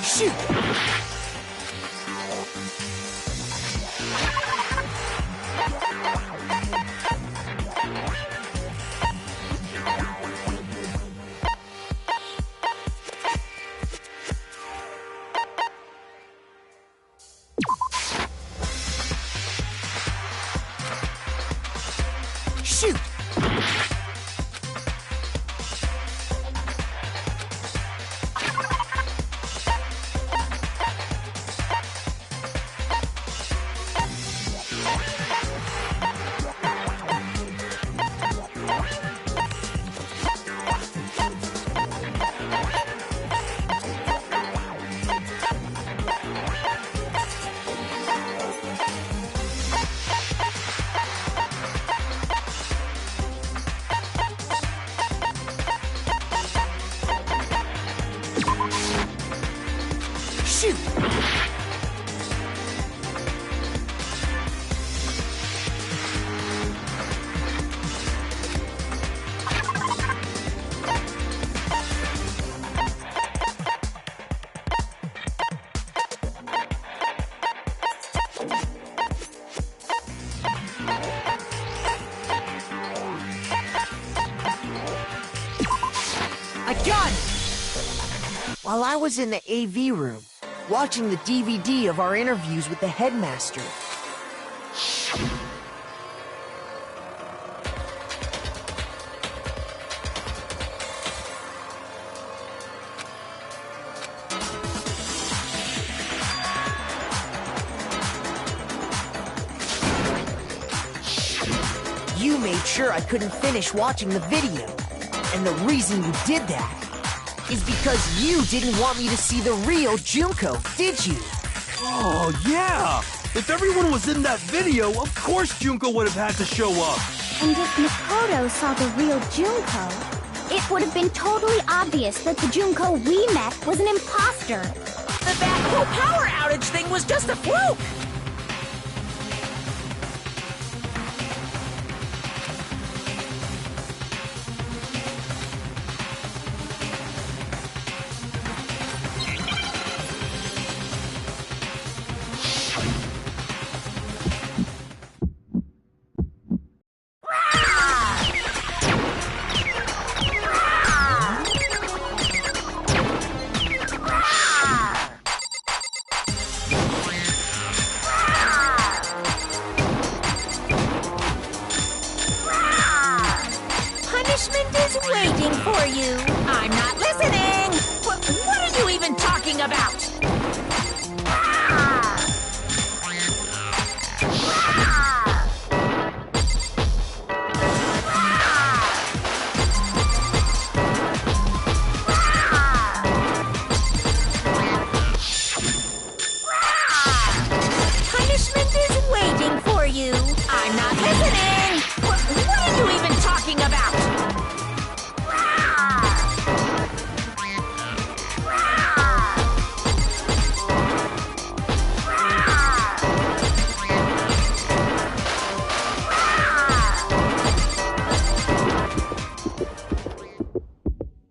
Shoot! Shoot! Shoot! I got it! While I was in the AV room, watching the DVD of our interviews with the headmaster. You made sure I couldn't finish watching the video. And the reason you did that is because you didn't want me to see the real Junko, did you? Oh, yeah! If everyone was in that video, of course Junko would have had to show up. And if Makoto saw the real Junko, it would have been totally obvious that the Junko we met was an imposter. That whole power outage thing was just a fluke! Punishment is waiting for you. I'm not listening. What are you even talking about? Punishment is waiting for you. I'm not listening. What are you even talking about?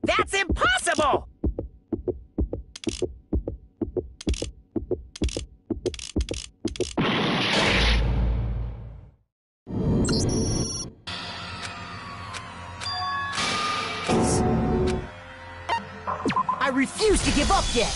That's impossible! I refuse to give up yet!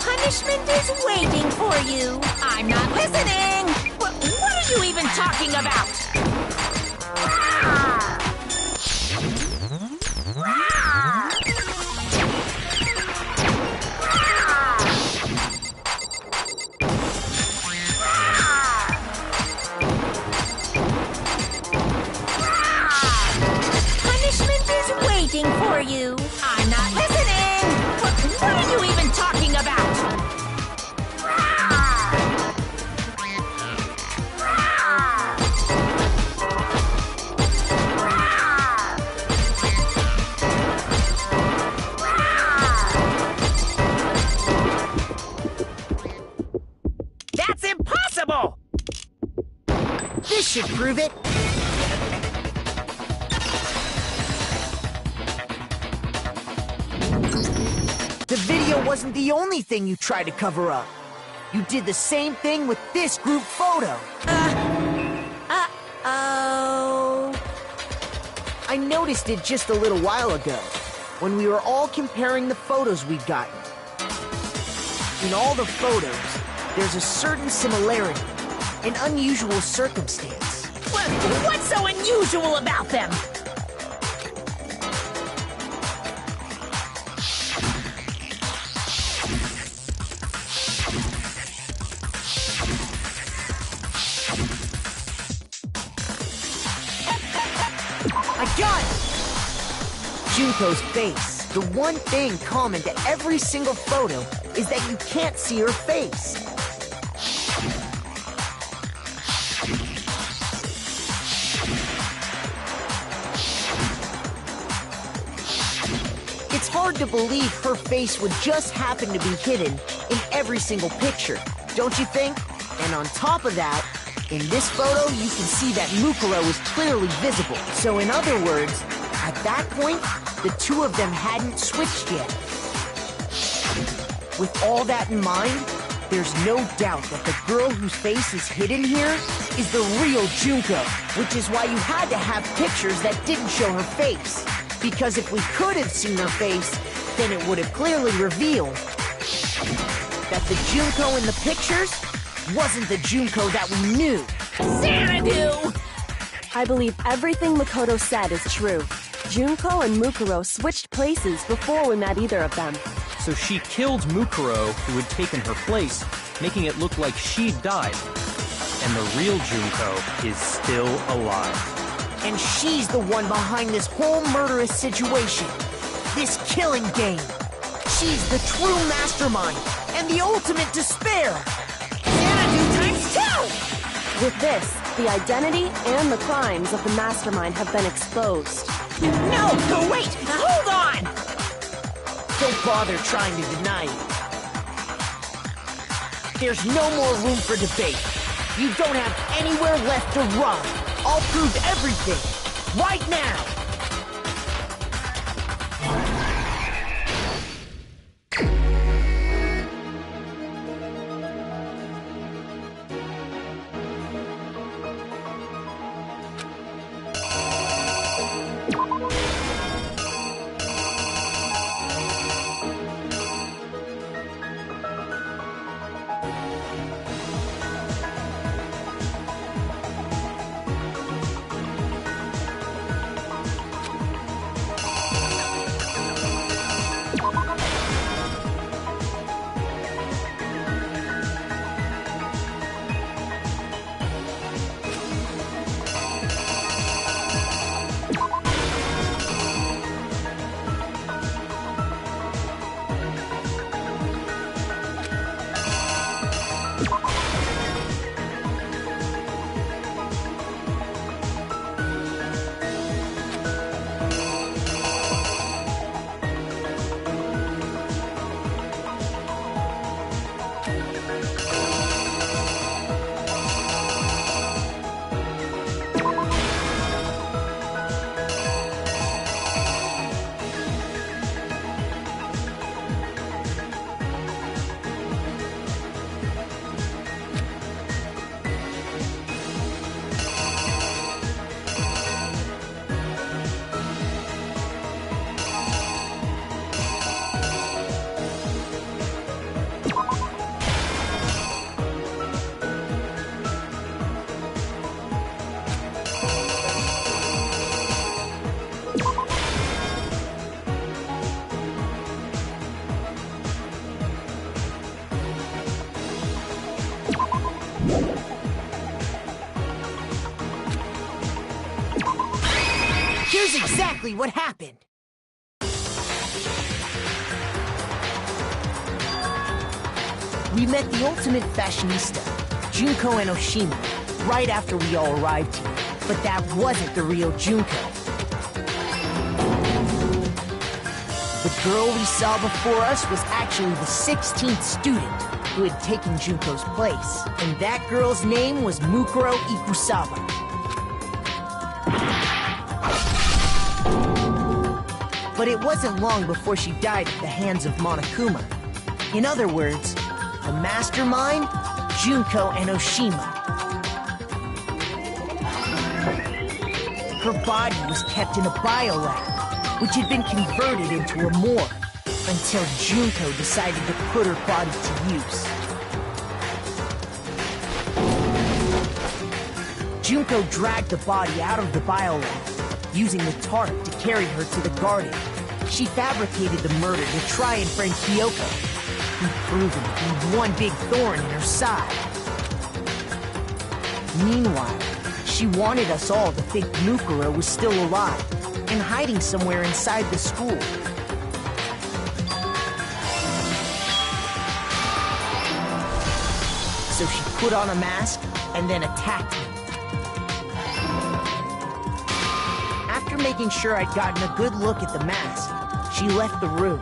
Punishment is waiting for you. I'm not listening. What are you even talking about? Punishment is waiting for you. I'm not listening. What are you even talking about? That's impossible! This should prove it! video wasn't the only thing you tried to cover up. You did the same thing with this group photo. Oh. I noticed it just a little while ago, when we were all comparing the photos we'd gotten. In all the photos, there's a certain similarity, an unusual circumstance. What's so unusual about them? I got it! Junko's face. The one thing common to every single photo is that you can't see her face. It's hard to believe her face would just happen to be hidden in every single picture, don't you think? And on top of that, in this photo, you can see that Mukuro is clearly visible. So in other words, at that point, the two of them hadn't switched yet. With all that in mind, there's no doubt that the girl whose face is hidden here is the real Junko, which is why you had to have pictures that didn't show her face. Because if we could have seen her face, then it would have clearly revealed that the Junko in the pictures wasn't the Junko that we knew. Xanadu! I believe everything Makoto said is true. Junko and Mukuro switched places before we met either of them. So she killed Mukuro, who had taken her place, making it look like she'd died. And the real Junko is still alive. And she's the one behind this whole murderous situation. This killing game. She's the true mastermind and the ultimate despair. Xanadu times 2! With this, the identity and the crimes of the mastermind have been exposed. No, wait! Hold on! Don't bother trying to deny it. There's no more room for debate. You don't have anywhere left to run. I'll prove everything, right now! Here's exactly what happened. We met the ultimate fashionista, Junko and Oshima, right after we all arrived here. But that wasn't the real Junko. The girl we saw before us was actually the 16th student who had taken Junko's place. And that girl's name was Mukuro Ikusawa. But it wasn't long before she died at the hands of Monokuma. In other words, the mastermind, Junko and Oshima. Her body was kept in a biolab, which had been converted into a morgue, until Junko decided to put her body to use. Junko dragged the body out of the biolab, using the tarp to carry her to the garden. She fabricated the murder to try and frame Kyoko, who proven to be one big thorn in her side. Meanwhile, she wanted us all to think Mukuro was still alive and hiding somewhere inside the school. So she put on a mask and then attacked me. After making sure I'd gotten a good look at the mask, she left the room.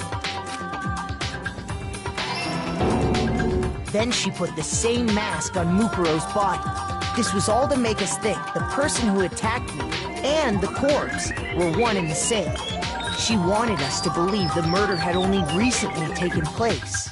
Then she put the same mask on Mukuro's body. This was all to make us think the person who attacked me and the corpse were one and the same. She wanted us to believe the murder had only recently taken place.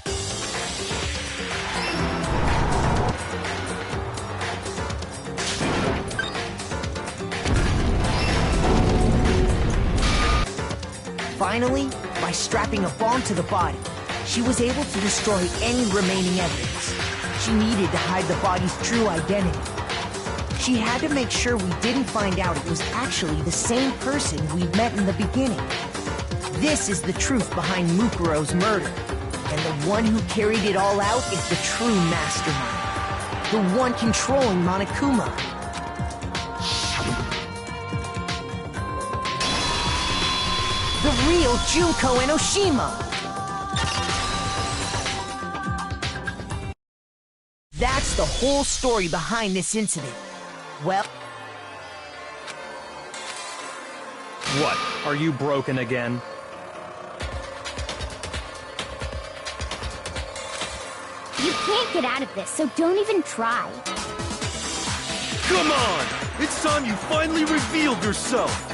Finally, by strapping a bomb to the body, she was able to destroy any remaining evidence. She needed to hide the body's true identity. She had to make sure we didn't find out it was actually the same person we'd met in the beginning. This is the truth behind Mukuro's murder, and the one who carried it all out is the true mastermind, the one controlling Monokuma. The real Junko and Oshima! That's the whole story behind this incident. Well... What? Are you broken again? You can't get out of this, so don't even try. Come on! It's time you finally revealed yourself!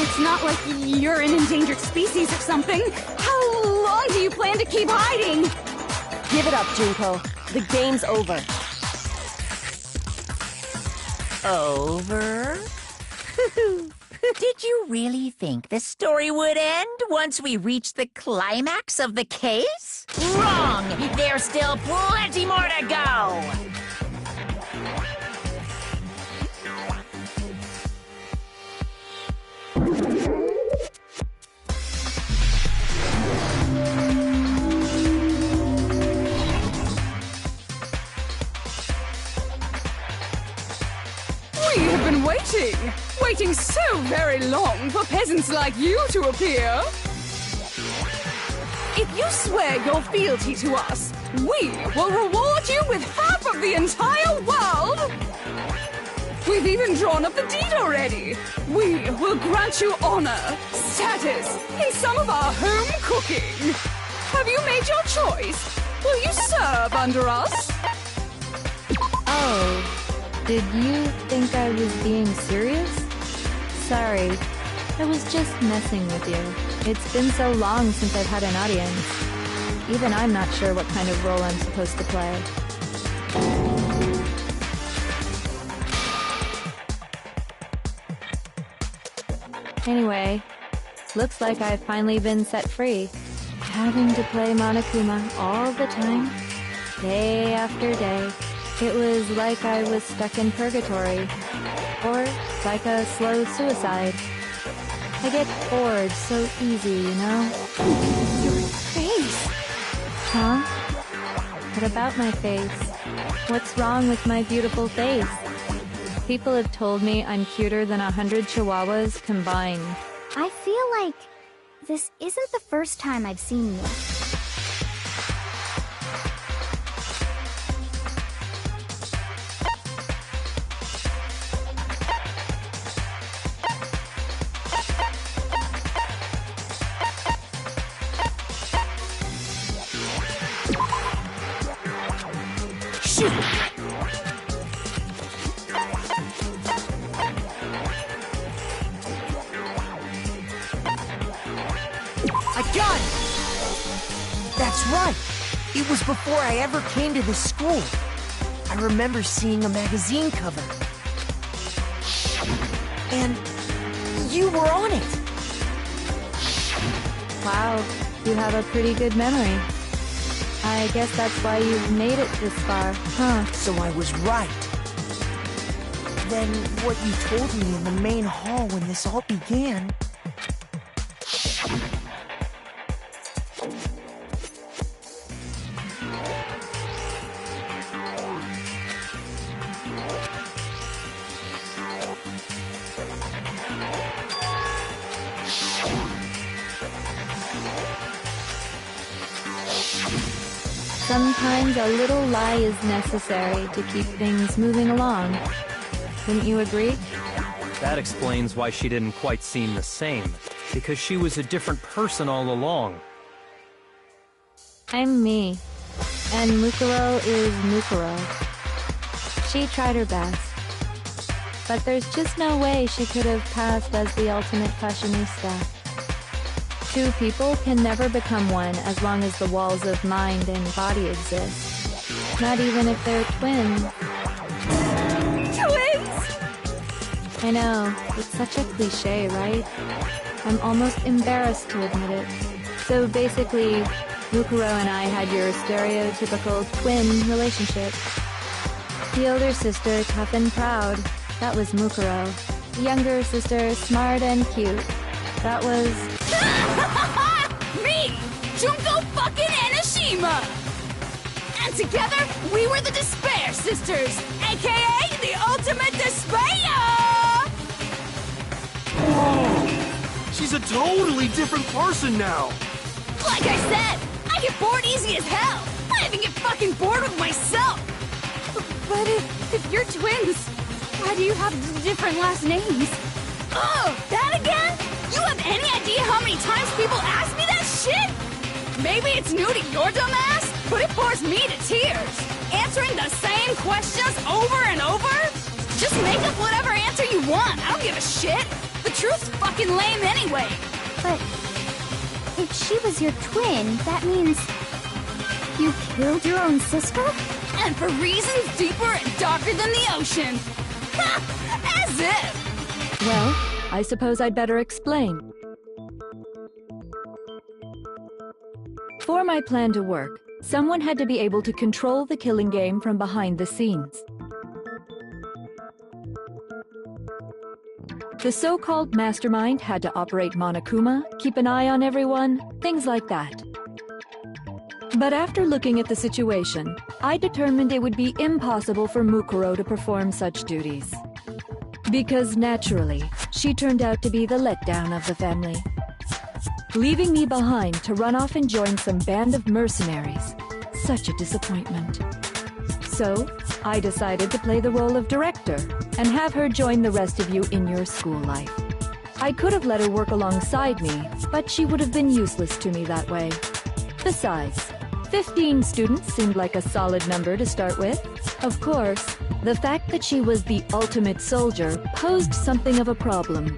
It's not like you're an endangered species or something. How long do you plan to keep hiding? Give it up, Junko. The game's over. Over? Did you really think the story would end once we reached the climax of the case? Wrong! There's still plenty more to go! We have been waiting so very long for peasants like you to appear. If you swear your fealty to us, we will reward you with half of the entire world. We've even drawn up the deed already. We will grant you honor, status, and some of our home cooking. Have you made your choice? Will you serve under us? Oh. Did you think I was being serious? Sorry, I was just messing with you. It's been so long since I've had an audience. Even I'm not sure what kind of role I'm supposed to play. Anyway, looks like I've finally been set free. Having to play Monokuma all the time, day after day. It was like I was stuck in purgatory, or like a slow suicide. I get bored so easy, you know? Your face! Huh? What about my face? What's wrong with my beautiful face? People have told me I'm cuter than 100 chihuahuas combined. I feel like this isn't the first time I've seen you. That's right. It was before I ever came to this school. I remember seeing a magazine cover. And you were on it. Wow, you have a pretty good memory. I guess that's why you've made it this far, huh? So I was right. Then what you told me in the main hall when this all began... Sometimes a little lie is necessary to keep things moving along. Wouldn't you agree? That explains why she didn't quite seem the same, because she was a different person all along. I'm me, and Mukuro is Mukuro. She tried her best, but there's just no way she could have passed as the ultimate fashionista. Two people can never become one as long as the walls of mind and body exist. Not even if they're twins. Twins! I know, it's such a cliche, right? I'm almost embarrassed to admit it. So basically, Mukuro and I had your stereotypical twin relationship. The older sister, tough and proud. That was Mukuro. The younger sister, smart and cute. That was... Me! Junko fucking Enoshima! And together, we were the Despair Sisters, aka the Ultimate Despair! Whoa! She's a totally different person now! Like I said, I get bored easy as hell! I even get fucking bored with myself! But if you're twins, why do you have different last names? Oh, that again? You have any idea how many times people ask me that shit? Maybe it's new to your dumb ass, but it bores me to tears. Answering the same questions over and over? Just make up whatever answer you want. I don't give a shit. The truth's fucking lame anyway. But if she was your twin, that means you killed your own sister? And for reasons deeper and darker than the ocean. Ha! As if. Well, I suppose I'd better explain. For my plan to work, someone had to be able to control the killing game from behind the scenes. The so-called mastermind had to operate Monokuma, keep an eye on everyone, things like that. But after looking at the situation, I determined it would be impossible for Mukuro to perform such duties. Because naturally, she turned out to be the letdown of the family, leaving me behind to run off and join some band of mercenaries. Such a disappointment. So, I decided to play the role of director and have her join the rest of you in your school life. I could have let her work alongside me, but she would have been useless to me that way. Besides, 15 students seemed like a solid number to start with. Of course, the fact that she was the ultimate soldier posed something of a problem.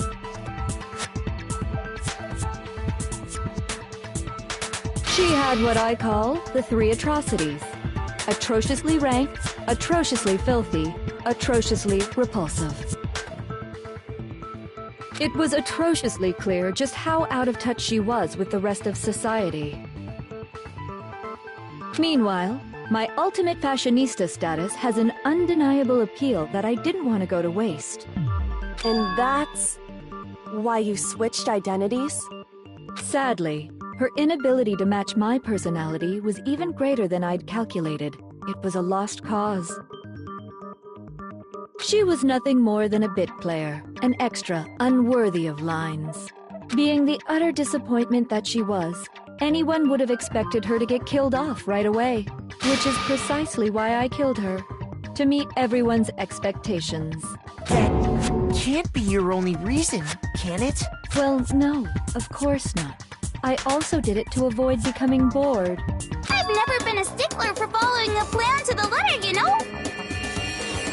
She had what I call the three atrocities. Atrociously rank, atrociously filthy, atrociously repulsive. It was atrociously clear just how out of touch she was with the rest of society. Meanwhile, my ultimate fashionista status has an undeniable appeal that I didn't want to go to waste. And that's why you switched identities? Sadly, her inability to match my personality was even greater than I'd calculated. It was a lost cause. She was nothing more than a bit player, an extra unworthy of lines. Being the utter disappointment that she was, anyone would have expected her to get killed off right away, which is precisely why I killed her, to meet everyone's expectations. That can't be your only reason, can it? Well, no, of course not. I also did it to avoid becoming bored. I've never been a stickler for following a plan to the letter, you know?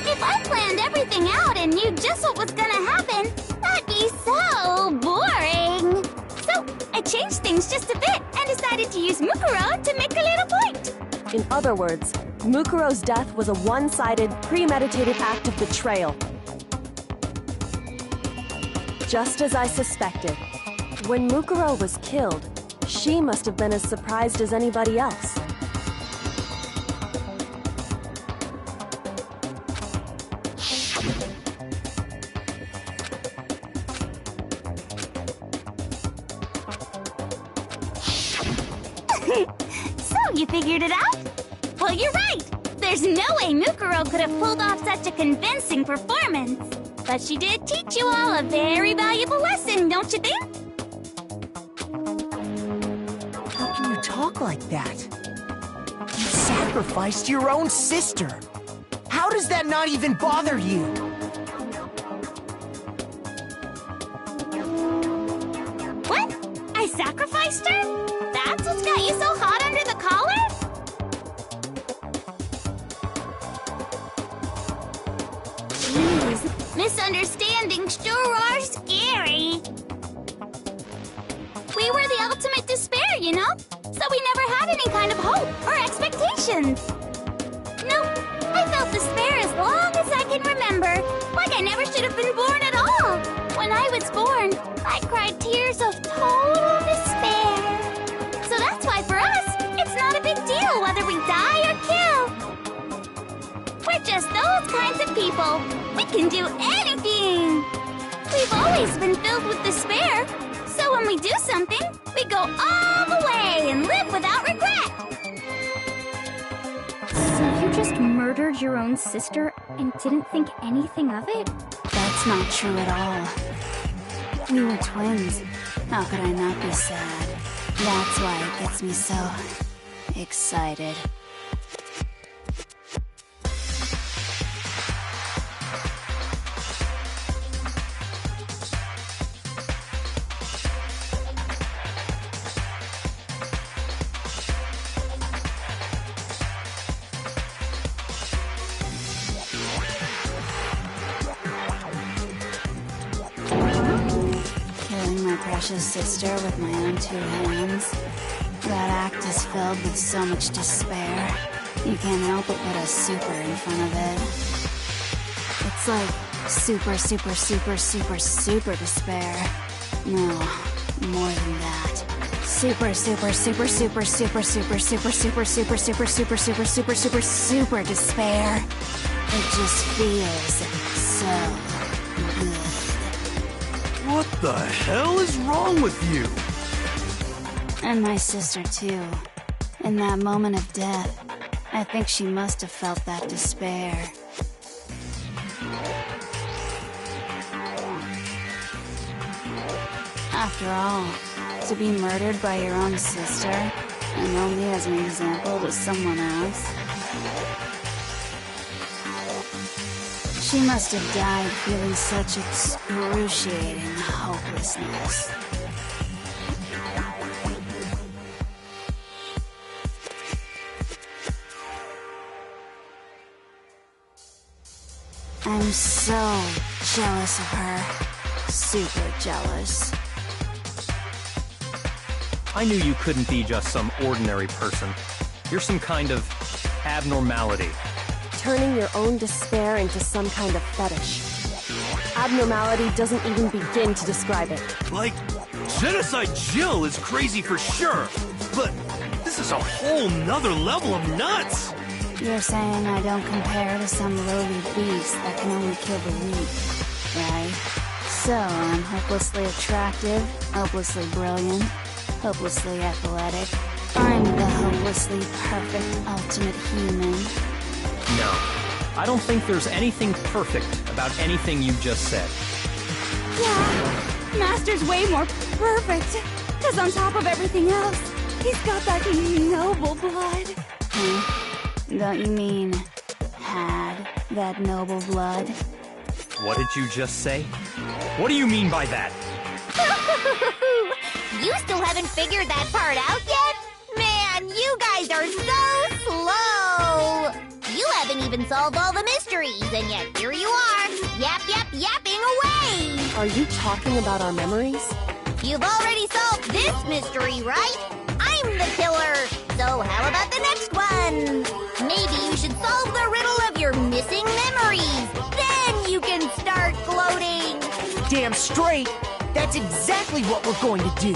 If I planned everything out and knew just what was gonna happen, that'd be so boring. So I changed things just a bit and decided to use Mukuro to make a In other words, Mukuro's death was a one-sided, premeditated act of betrayal. Just as I suspected. When Mukuro was killed, she must have been as surprised as anybody else. So, you figured it out? Well, you're right! There's no way Mukuro could have pulled off such a convincing performance. But she did teach you all a very valuable lesson, don't you think? How can you talk like that? You sacrificed your own sister! How does that not even bother you? What? I sacrificed her? That's what's got you so hot under the collar? Jeez, misunderstandings sure are scary. We were the ultimate despair, you know? So we never had any kind of hope or expectations. Nope, I felt despair as long as I can remember. Like I never should have been born at all. When I was born, I cried tears of total despair. So that's why for us, it's not a big deal whether we die or kill. We're just those kinds of people. We can do anything. We've always been filled with despair. So when we do something, we go all the way and live without regret. So you just murdered your own sister and didn't think anything of it? That's not true at all. We were twins. How could I not be sad? That's why it gets me so excited. My precious sister with my own two hands. That act is filled with so much despair. You can't help but put a super in front of it. It's like super, super, super, super, super despair. No, more than that. Super, super, super, super, super, super, super, super, super, super, super, super, super, super, super despair. It just feels so good. What the hell is wrong with you? And my sister, too. In that moment of death, I think she must have felt that despair. After all, to be murdered by your own sister, and only as an example to someone else. She must have died feeling such excruciating hopelessness. I'm so jealous of her. Super jealous. I knew you couldn't be just some ordinary person. You're some kind of abnormality. Turning your own despair into some kind of fetish. Abnormality doesn't even begin to describe it. Like, Genocide Jill is crazy for sure, but this is a whole nother level of nuts! You're saying I don't compare to some lowly beast that can only kill the weak, right? So I'm hopelessly attractive, hopelessly brilliant, hopelessly athletic. I'm the hopelessly perfect ultimate human. No, I don't think there's anything perfect about anything you just said. Yeah, Master's way more perfect. Because on top of everything else, he's got that noble blood. Don't you mean had that noble blood? What did you just say? What do you mean by that? You still haven't figured that part out yet? Man, you guys are so slow! You haven't even solved all the mysteries, and yet here you are, yapping away! Are you talking about our memories? You've already solved this mystery, right? I'm the killer! So how about the next one? Maybe you should solve the riddle of your missing memories. Then you can start gloating. Damn straight, that's exactly what we're going to do.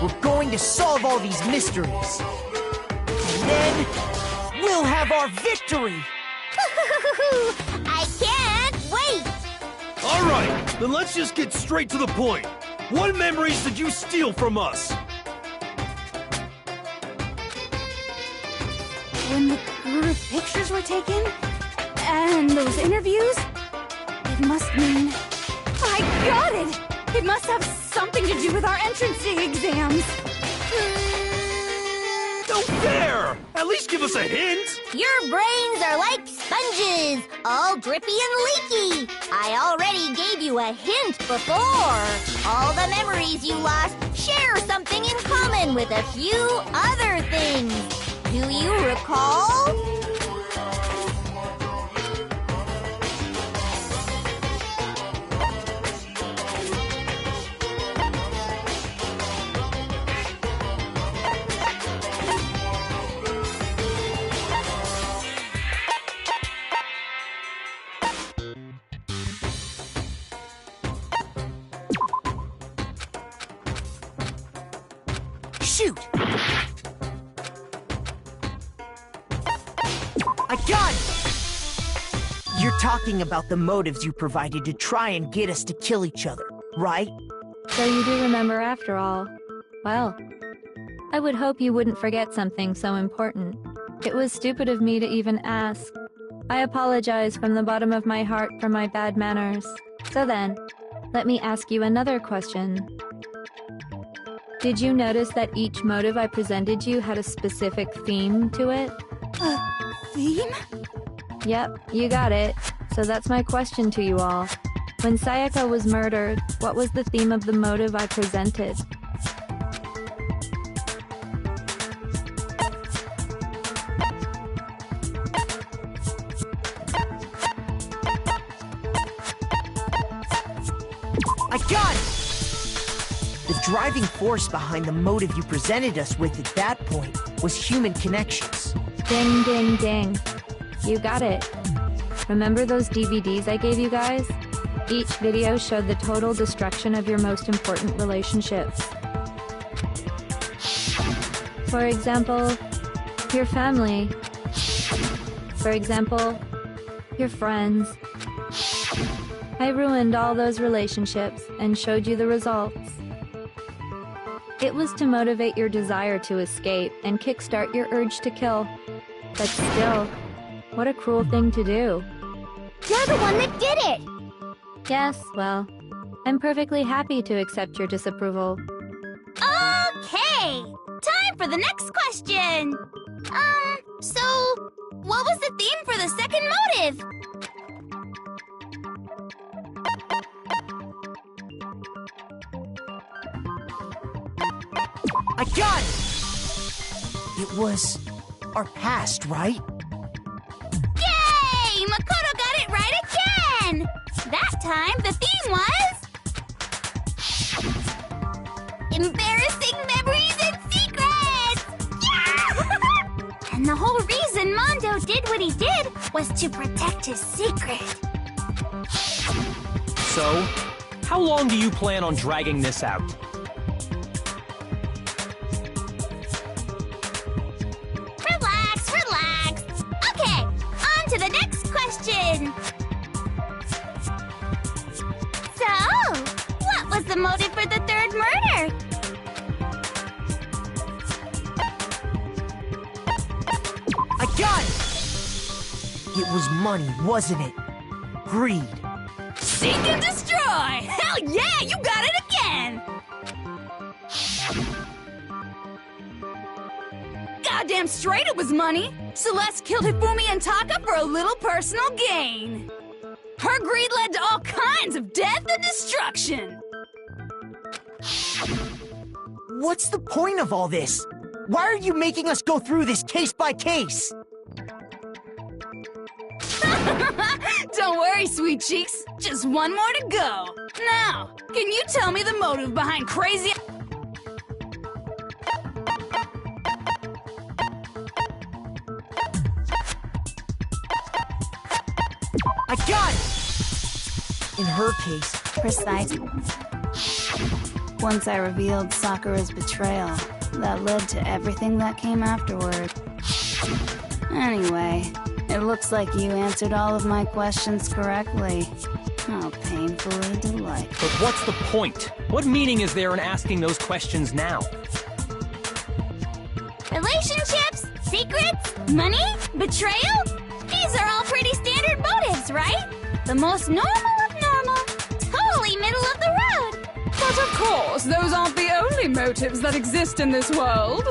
We're going to solve all these mysteries. And then we'll have our victory. I can't wait. All right, then let's just get straight to the point. What memories did you steal from us? When the group pictures were taken, and those interviews, it must mean... I got it! It must have something to do with our entrance exams. No fair! At least give us a hint! Your brains are like sponges, all drippy and leaky. I already gave you a hint before. All the memories you lost share something in common with a few other things. Do you recall? Shoot! I got it! You're talking about the motives you provided to try and get us to kill each other, right? So you do remember after all. Well, I would hope you wouldn't forget something so important. It was stupid of me to even ask. I apologize from the bottom of my heart for my bad manners. So then, let me ask you another question. Did you notice that each motive I presented you had a specific theme to it? Theme? Yep, you got it. So that's my question to you all. When Sayaka was murdered, what was the theme of the motive I presented? I got it! The driving force behind the motive you presented us with at that point was human connections. Ding, ding, ding. You got it. Remember those DVDs I gave you guys? Each video showed the total destruction of your most important relationships. For example, your family. For example, your friends. I ruined all those relationships and showed you the results. It was to motivate your desire to escape and kickstart your urge to kill. But still, what a cruel thing to do. You're the one that did it! Yes, well, I'm perfectly happy to accept your disapproval. Okay! Time for the next question! So, what was the theme for the second motive? I got it! It was our past, right? Yay! Makoto got it right again! That time, the theme was... embarrassing memories and secrets! Yeah! And the whole reason Mondo did what he did was to protect his secret. So, how long do you plan on dragging this out? Relax, relax. Okay, on to the next question. So, what was the motive for the third murder? I got it! It was money, wasn't it? Greed. Seek and destroy! Hell yeah, you got it again! Goddamn straight it was money! Celeste killed Hifumi and Taka for a little personal gain. Her greed led to all kinds of death and destruction! What's the point of all this? Why are you making us go through this case by case? Don't worry, sweet cheeks. Just one more to go. Now, can you tell me the motive behind crazy... I got it! In her case... Precise. Once I revealed Sakura's betrayal, that led to everything that came afterward. Anyway, it looks like you answered all of my questions correctly. How painfully delightful. But what's the point? What meaning is there in asking those questions now? Relationships? Secrets? Money? Betrayal? These are all pretty standard motives, right? The most normal of normal. Totally middle of the road. But of course, those aren't the only motives that exist in this world.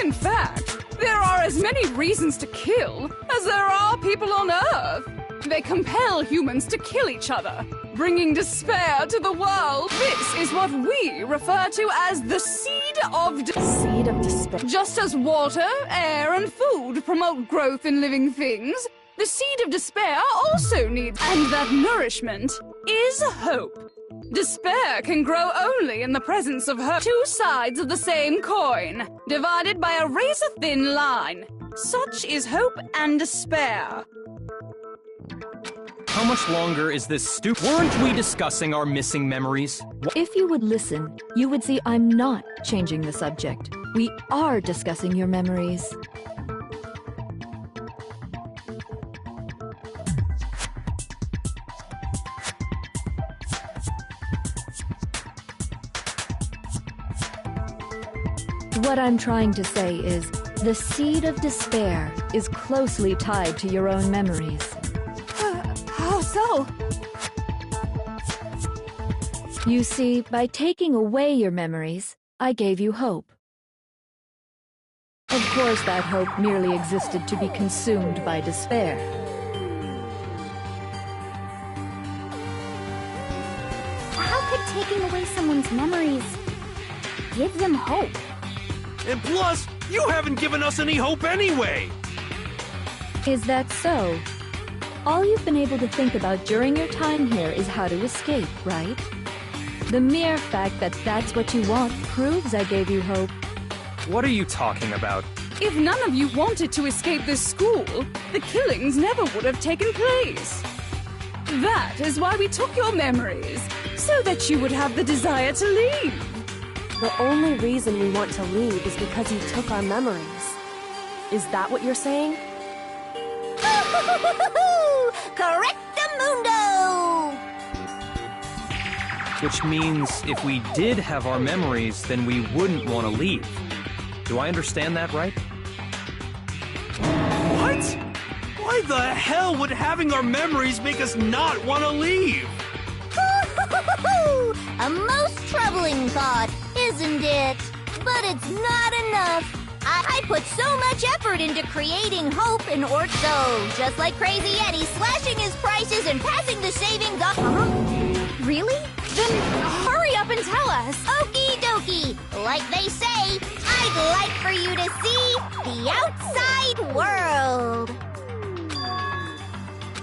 In fact, there are as many reasons to kill as there are people on Earth. They compel humans to kill each other, bringing despair to the world. This is what we refer to as the seed of despair. Just as water, air, and food promote growth in living things, the seed of despair also needs, and that nourishment is hope. Despair can grow only in the presence of hope. Two sides of the same coin, divided by a razor-thin line. Such is hope and despair. How much longer is this stupid? Weren't we discussing our missing memories? If you would listen, you would see I'm not changing the subject. We are discussing your memories. What I'm trying to say is, the seed of despair is closely tied to your own memories. How so? You see, by taking away your memories, I gave you hope. Of course, that hope merely existed to be consumed by despair. How could taking away someone's memories give them hope? And plus, you haven't given us any hope anyway! Is that so? All you've been able to think about during your time here is how to escape, right? The mere fact that that's what you want proves I gave you hope. What are you talking about? If none of you wanted to escape this school, the killings never would have taken place. That is why we took your memories, so that you would have the desire to leave. The only reason we want to leave is because you took our memories. Is that what you're saying? Correctamundo! Which means if we did have our memories, then we wouldn't want to leave. Do I understand that right? What? Why the hell would having our memories make us not want to leave? A most troubling thought, isn't it? But it's not enough. I put so much effort into creating hope in Orzo, just like Crazy Eddie slashing his prices and passing the savings on. Huh? Really? Then hurry up and tell us. Okie dokie. Like they say, I'd like for you to see the outside world.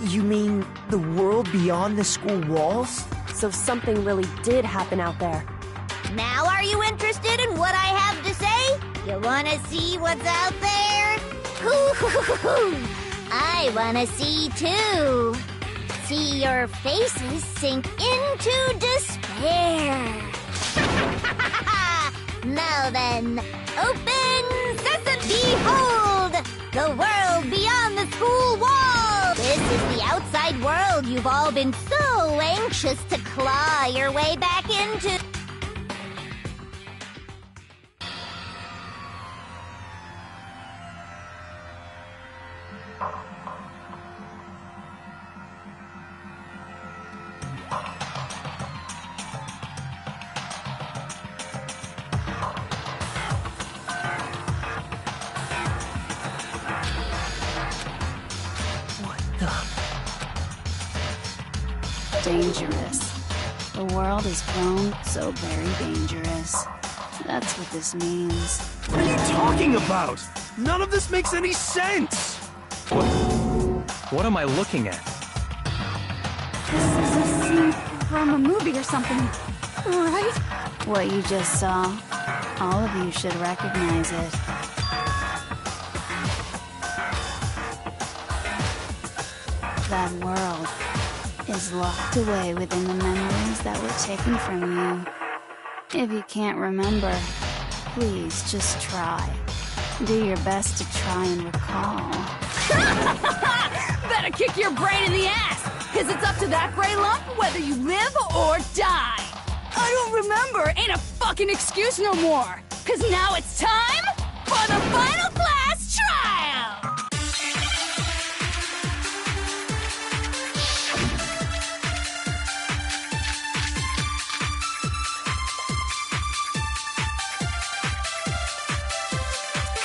You mean the world beyond the school walls? So something really did happen out there. Now are you interested in what I have to say? You wanna see what's out there? I wanna see too. See your faces sink into despair. Now then, open sesame! Behold, the world beyond the school wall! This is the outside world you've all been so anxious to claw your way back into. Dangerous. The world has grown so very dangerous. That's what this means. What are you talking about? None of this makes any sense! What am I looking at? This is a scene from a movie or something, right? What you just saw, all of you should recognize it. That world, is locked away within the memories that were taken from you. If you can't remember, please just try. Do your best to try and recall. Better kick your brain in the ass, because it's up to that gray lump whether you live or die. I don't remember ain't a fucking excuse no more, because now it's time for the final class trial!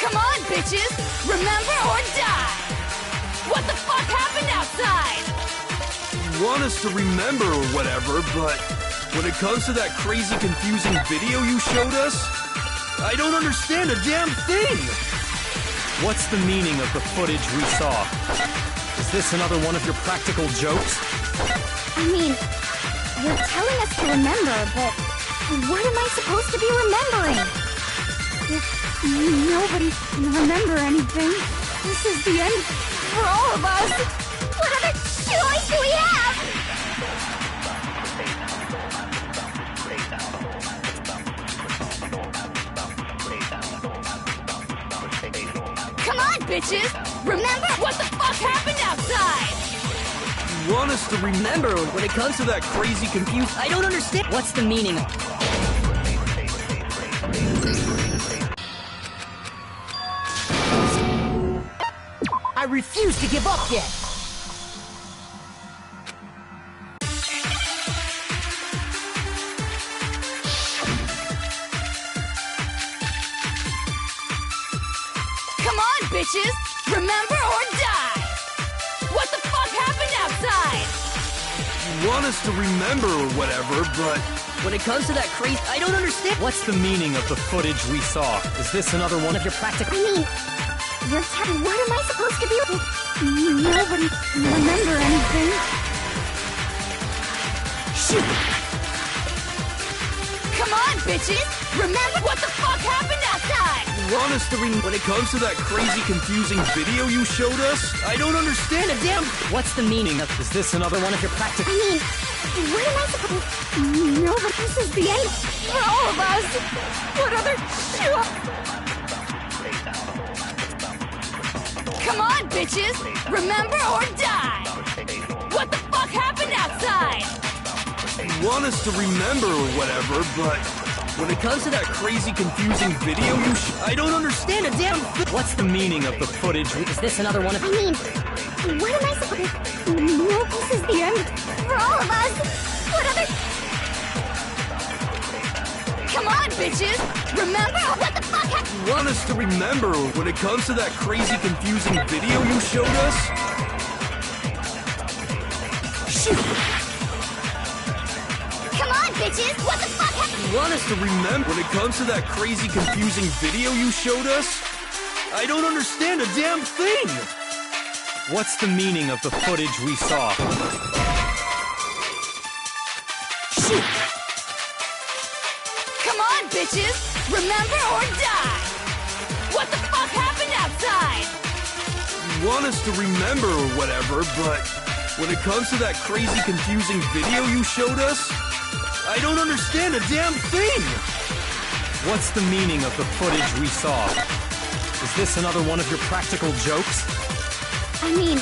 Come on, bitches! Remember or die! What the fuck happened outside? You want us to remember or whatever, but when it comes to that crazy, confusing video you showed us, I don't understand a damn thing! What's the meaning of the footage we saw? Is this another one of your practical jokes? I mean, you're telling us to remember, but what am I supposed to be remembering? If nobody can remember anything, this is the end for all of us. What other choice do we have? Come on, bitches! Remember what the fuck happened outside! You want us to remember when it comes to that crazy, confused... I don't understand. What's the meaning of... I refuse to give up yet. Come on, bitches! Remember or die! What the fuck happened outside? You want us to remember or whatever, but When it comes to that crazy... I don't understand. What's the meaning of the footage we saw? Is this another one of your practical... I mean, what am I supposed to be? Nobody can remember anything. Shoot! Come on, bitches! Remember what the fuck happened outside! you want us to when it comes to that crazy, confusing video you showed us, I don't understand a damn... What's the meaning of... Is this another one of your practical... I mean, what am I supposed to... No, but this is the end for all of us! What other Come on, bitches! Remember or die! What the fuck happened outside? You want us to remember or whatever, but when it comes to that crazy, confusing video you I don't understand a damn thing. What's the meaning of the footage? Is this another one of... I mean, what am I supposed to... No, this is the end For all of us! What other... Come on, bitches! Remember what the fuck happened? You want us to remember when it comes to that crazy, confusing video you showed us? Shoot! Come on, bitches! What the fuck happened? You want us to remember when it comes to that crazy, confusing video you showed us? I don't understand a damn thing! What's the meaning of the footage we saw? Shoot! Come on, bitches! Remember or die! What the fuck happened outside? You want us to remember or whatever, but when it comes to that crazy, confusing video you showed us, I don't understand a damn thing! What's the meaning of the footage we saw? Is this another one of your practical jokes? I mean,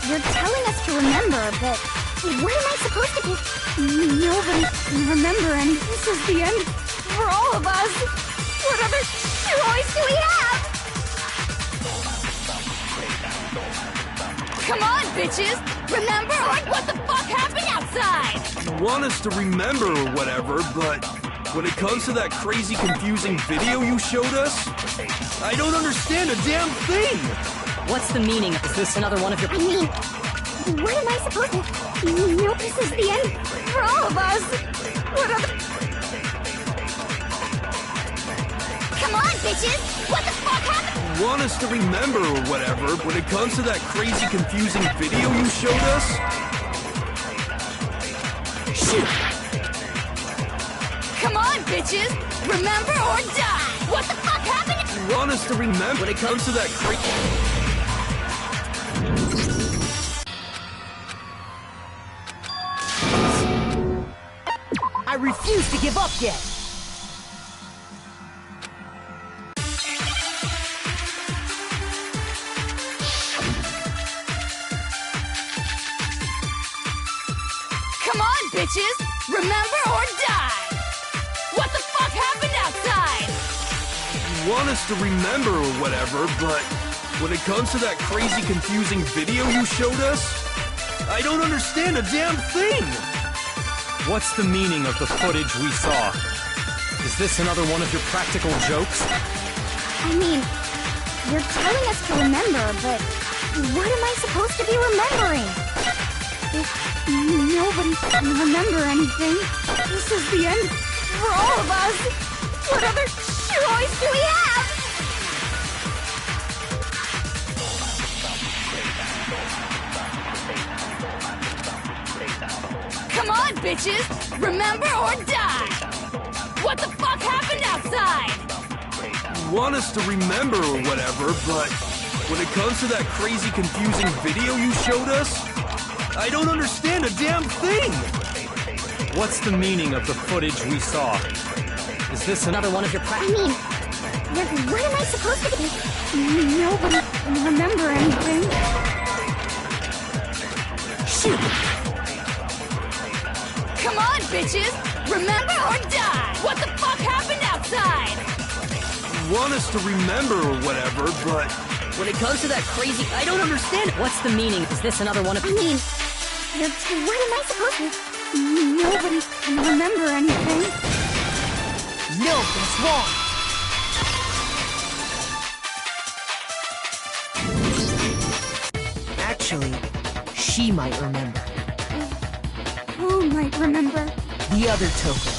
you're telling us to remember, but what am I supposed to be? Nobody can remember, and this is the end for all of us. What other choice do we have? Come on, bitches! Remember what the fuck happened outside? You want us to remember or whatever, but when it comes to that crazy, confusing video you showed us, I don't understand a damn thing! What's the meaning? Is this another one of your... I mean, what am I supposed to... No, this is the end for all of us. What other... Come on, bitches! What the fuck happened? You want us to remember or whatever, when it comes to that crazy, confusing video you showed us? Shoot! Come on, bitches! Remember or die! What the fuck happened? You want us to remember when it comes to that crazy... refuse to give up yet. Come on, bitches! Remember or die! What the fuck happened outside? You want us to remember or whatever, but when it comes to that crazy, confusing video you showed us, I don't understand a damn thing! What's the meaning of the footage we saw? Is this another one of your practical jokes? I mean, you're telling us to remember, but what am I supposed to be remembering? If nobody can remember anything, this is the end for all of us. What other choice do we have? Come on, bitches! Remember or die! What the fuck happened outside? You want us to remember or whatever, but when it comes to that crazy, confusing video you showed us, I don't understand a damn thing! What's the meaning of the footage we saw? Is this another one of your I mean, what am I supposed to be? Nobody can remember anything. Shoot! Come on, bitches! Remember or die! What the fuck happened outside? You want us to remember or whatever, but When it comes to that crazy, I don't understand. What's the meaning? Is this another one of... I mean, what am I supposed to... Nobody can remember anything. No, that's wrong. Actually, she might remember. Who might remember? The other token,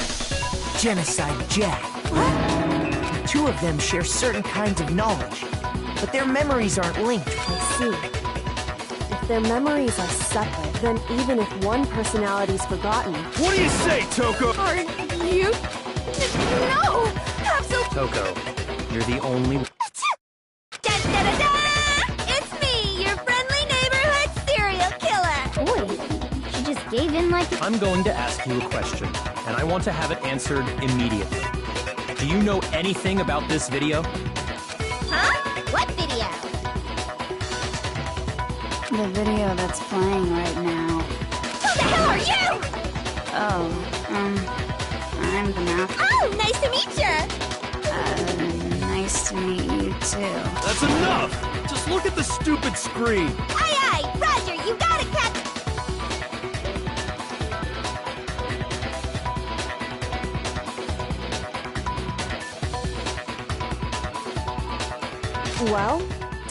Genocide Jack. What? The two of them share certain kinds of knowledge, but their memories aren't linked. I see. If their memories are separate, then even if one personality's forgotten... what do you say, Toko? Are you... No! Absolutely... Toko, you're the only... Da-da-da-da! It's me, your friendly neighborhood serial killer! Boy, she just gave in like... I'm going to ask you a question, and I want to have it answered immediately. Do you know anything about this video? Huh? What video? The video that's playing right now. Who the hell are you? I'm the mouth. Oh, nice to meet you! Nice to meet you too. That's enough! Just look at the stupid screen! Aye, aye, Roger, you gotta catch... Well?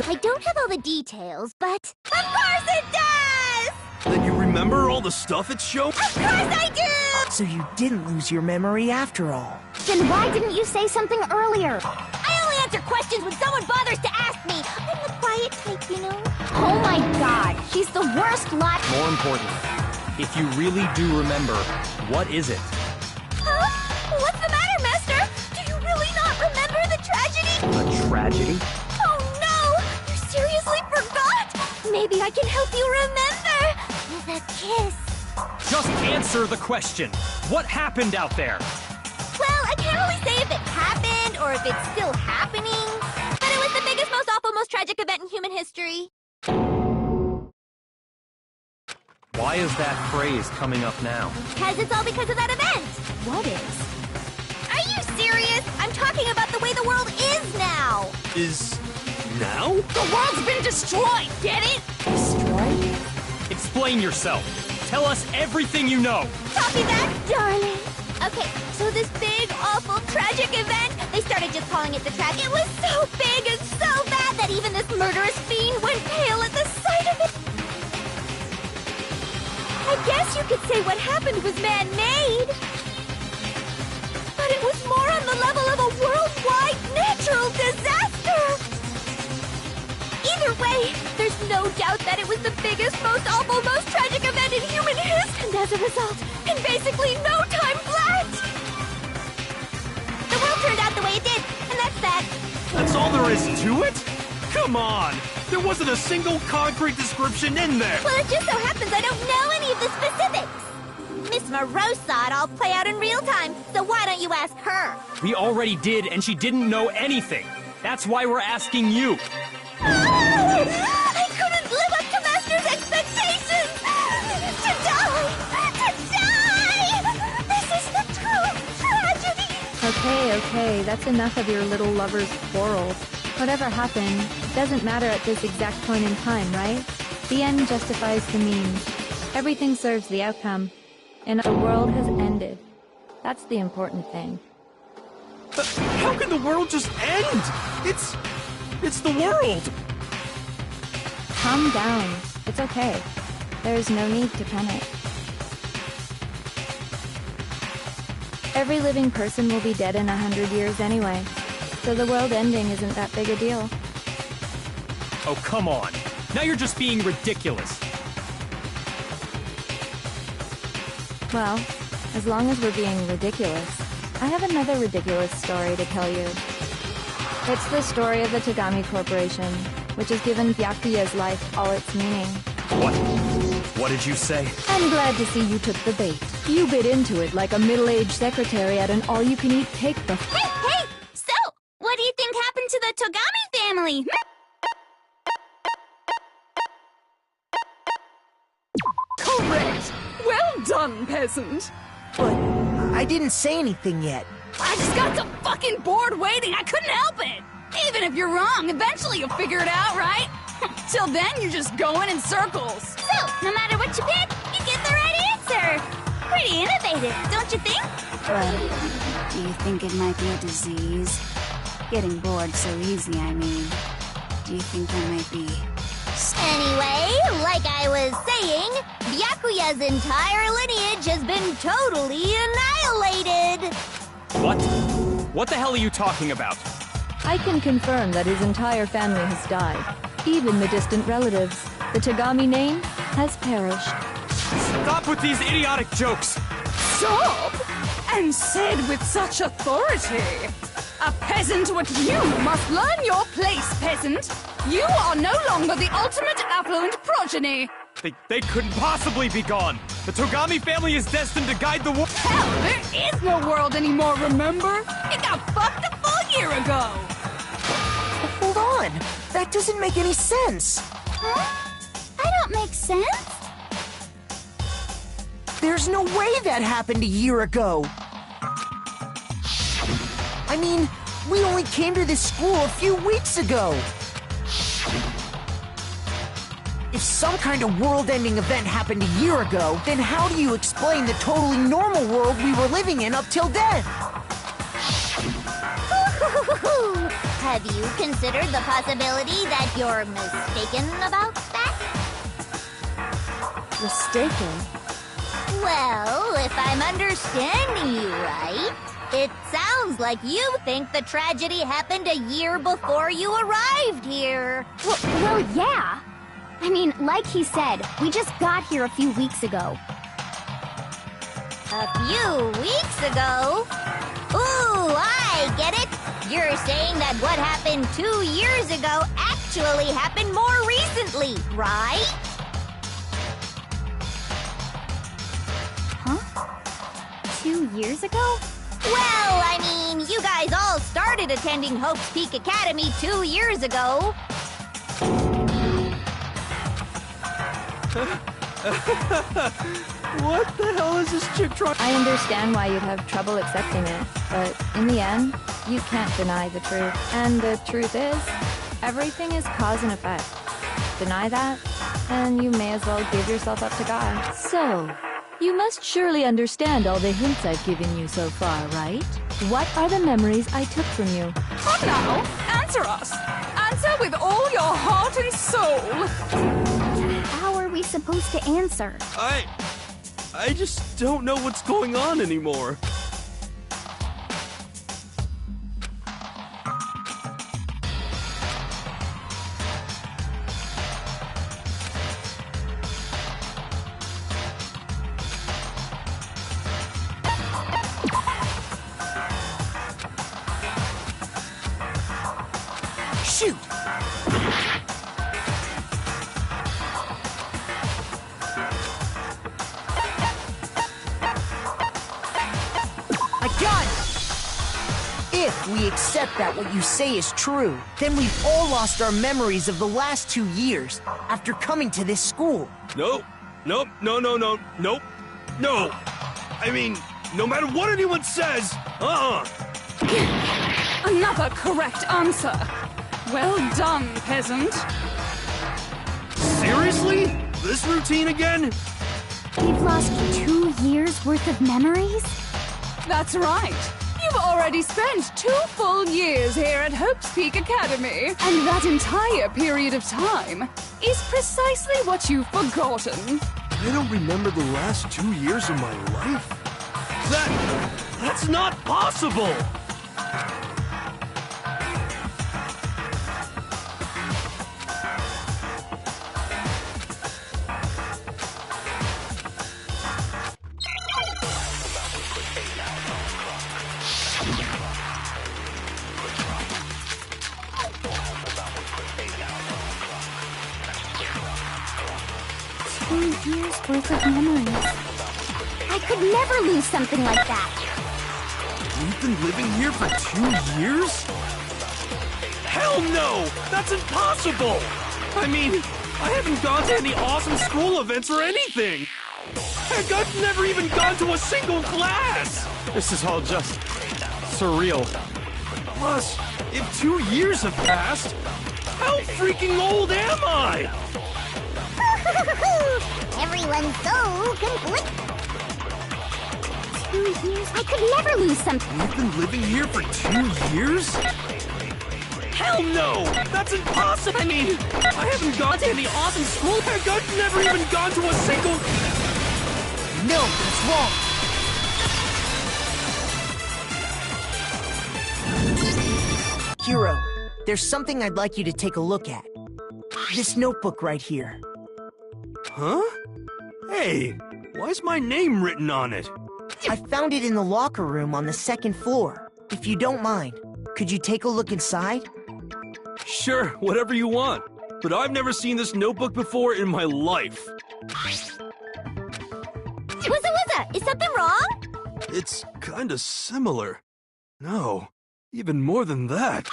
I don't have all the details, but... Of course it does! Then you remember all the stuff it showed? Of course I do! So you didn't lose your memory after all. Then why didn't you say something earlier? I only answer questions when someone bothers to ask me. I'm the quiet type, you know? Oh my god, she's the worst lot. More important, if you really do remember, what is it? Huh? What's the matter, Master? Do you really not remember the tragedy? A tragedy? Oh no! You seriously forgot? Maybe I can help you remember with a kiss. Just answer the question. What happened out there? Well, I can't really say if it happened or if it's still happening, but it was the biggest, most awful, most tragic event in human history. Why is that phrase coming up now? Because it's all because of that event. What is? Are you serious? I'm talking about the way the world is now. Is... now? The world's been destroyed, get it? Destroyed? Explain yourself. Tell us everything you know. Copy that, darling. Okay, so this big, awful, tragic event, they started just calling it the track. It was so big and so bad that even this murderous fiend went pale at the sight of it. I guess you could say what happened was man-made. But it was more on the level of a worldwide natural disaster. Either way, there's no doubt that it was the biggest, most awful, most tragic event in human history. And as a result, in basically no time flat, the world turned out the way it did, and that's that. That's all there is to it? Come on! There wasn't a single concrete description in there! Well, it just so happens I don't know any of the specifics. Miss Morose saw it all play out in real time, so why don't you ask her? We already did, and she didn't know anything. That's why we're asking you. I couldn't live up to Master's expectations! To die! This is the true tragedy! Okay, that's enough of your little lovers' quarrels. Whatever happened doesn't matter at this exact point in time, right? The end justifies the means. Everything serves the outcome. And the world has ended. That's the important thing. How can the world just end? It's the world! Calm down. It's okay. There's no need to panic. Every living person will be dead in 100 years anyway, so the world ending isn't that big a deal. Oh, come on. Now you're just being ridiculous. Well, as long as we're being ridiculous, I have another ridiculous story to tell you. It's the story of the Tagami Corporation, which has given Byakuya's life all its meaning. What? What did you say? I'm glad to see you took the bait. You bit into it like a middle-aged secretary at an all-you-can-eat cake buffet. Hey! So, what do you think happened to the Togami family? Correct! Well done, peasant! But I didn't say anything yet. I just got so fucking bored waiting, I couldn't help it! Even if you're wrong, eventually you'll figure it out, right? Till then, you're just going in circles. So, no matter what you pick, you get the right answer! Pretty innovative, don't you think? Do you think it might be a disease? Getting bored so easy, I mean. Do you think there might be... Anyway, like I was saying, Byakuya's entire lineage has been totally annihilated! What? What the hell are you talking about? I can confirm that his entire family has died. Even the distant relatives. The Tagami name has perished. Stop with these idiotic jokes! Stop! And said with such authority. A peasant, what you must learn your place, peasant. You are no longer the ultimate affluent progeny. They couldn't possibly be gone. The Togami family is destined to guide the world. Hell, there is no world anymore, remember? It got fucked a full year ago. Hold on! That doesn't make any sense! Huh? I don't make sense? There's no way that happened a year ago! I mean, we only came to this school a few weeks ago! If some kind of world-ending event happened a year ago, then how do you explain the totally normal world we were living in up till then? Have you considered the possibility that you're mistaken about that? Mistaken? Well, if I'm understanding you right, it sounds like you think the tragedy happened a year before you arrived here. Well, yeah. I mean, like he said, we just got here a few weeks ago. A few weeks ago? Ooh, I get it. You're saying that what happened 2 years ago actually happened more recently, right? Huh? 2 years ago? Well, I mean, you guys all started attending Hope's Peak Academy 2 years ago. What the hell is this chick trying? I understand why you'd have trouble accepting it, but in the end, you can't deny the truth. And the truth is, everything is cause and effect. Deny that, and you may as well give yourself up to God. So, you must surely understand all the hints I've given you so far, right? What are the memories I took from you? Come now, answer us. Answer with all your heart and soul. How are we supposed to answer? I just don't know what's going on anymore. Shoot! done! If we accept that what you say is true, then we've all lost our memories of the last 2 years after coming to this school. Nope. Nope. No. Nope. No. I mean, no matter what anyone says, Another correct answer. Well done, peasant. Seriously? This routine again? We've lost 2 years worth of memories? That's right. You've already spent 2 full years here at Hope's Peak Academy, and that entire period of time is precisely what you've forgotten. I don't remember the last 2 years of my life? That's not possible! Years worth of memories. I could never lose something like that. We've been living here for 2 years? Hell no! That's impossible! I mean, I haven't gone to any awesome school events or anything! Heck, I've never even gone to a single class! This is all just surreal. Plus, if 2 years have passed, how freaking old am I? Everyone's so complete. 2 years? I could never lose something. We've been living here for 2 years? Hell no! That's impossible! I mean, I haven't gone to any awesome school. Heck, I've never even gone to a single... No, that's wrong. Hero, there's something I'd like you to take a look at. This notebook right here. Huh? Hey, why's my name written on it? I found it in the locker room on the 2nd floor. If you don't mind, could you take a look inside? Sure, whatever you want. But I've never seen this notebook before in my life. Wuzza, is something wrong? It's kinda similar. No, even more than that.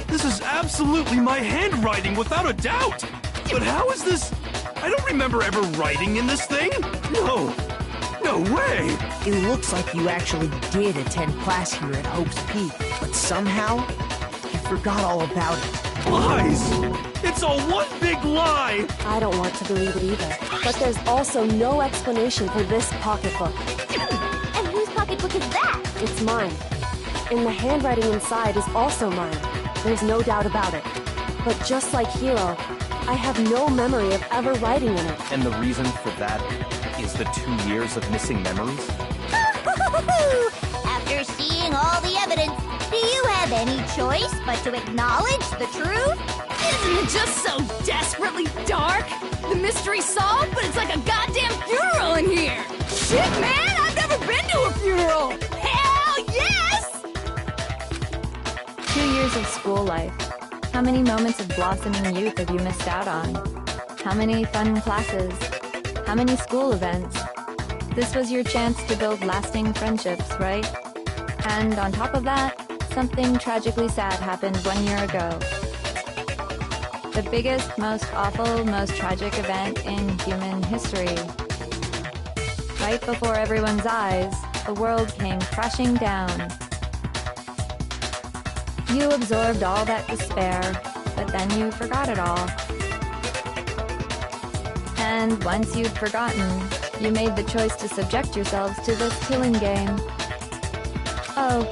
This is absolutely my handwriting, without a doubt! But how is this... I don't remember ever writing in this thing! No! No way! It looks like you actually did attend class here at Hope's Peak, but somehow, you forgot all about it. Lies! It's all one big lie! I don't want to believe it either. But there's also no explanation for this pocketbook. And whose pocketbook is that? It's mine. And the handwriting inside is also mine. There's no doubt about it. But just like Hero, I have no memory of ever writing in it. And the reason for that is the 2 years of missing memories? After seeing all the evidence, do you have any choice but to acknowledge the truth? Isn't it just so desperately dark? The mystery's solved, but it's like a goddamn funeral in here! Shit, man! I've never been to a funeral! Hell yes! 2 years of school life. How many moments of blossoming youth have you missed out on? How many fun classes? How many school events? This was your chance to build lasting friendships, right? And on top of that, something tragically sad happened 1 year ago. The biggest, most awful, most tragic event in human history. Right before everyone's eyes, the world came crashing down. You absorbed all that despair, but then you forgot it all. And once you'd forgotten, you made the choice to subject yourselves to this killing game. Oh,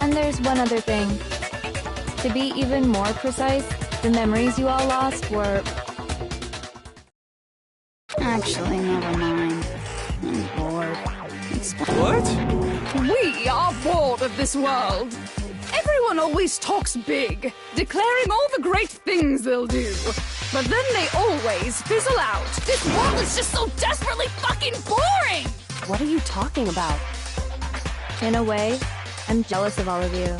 and there's one other thing. To be even more precise, the memories you all lost were... Actually, never mind. I'm bored. What? We are bored of this world. Everyone always talks big, declaring all the great things they'll do. But then they always fizzle out. This world is just so desperately fucking boring! What are you talking about? In a way, I'm jealous of all of you.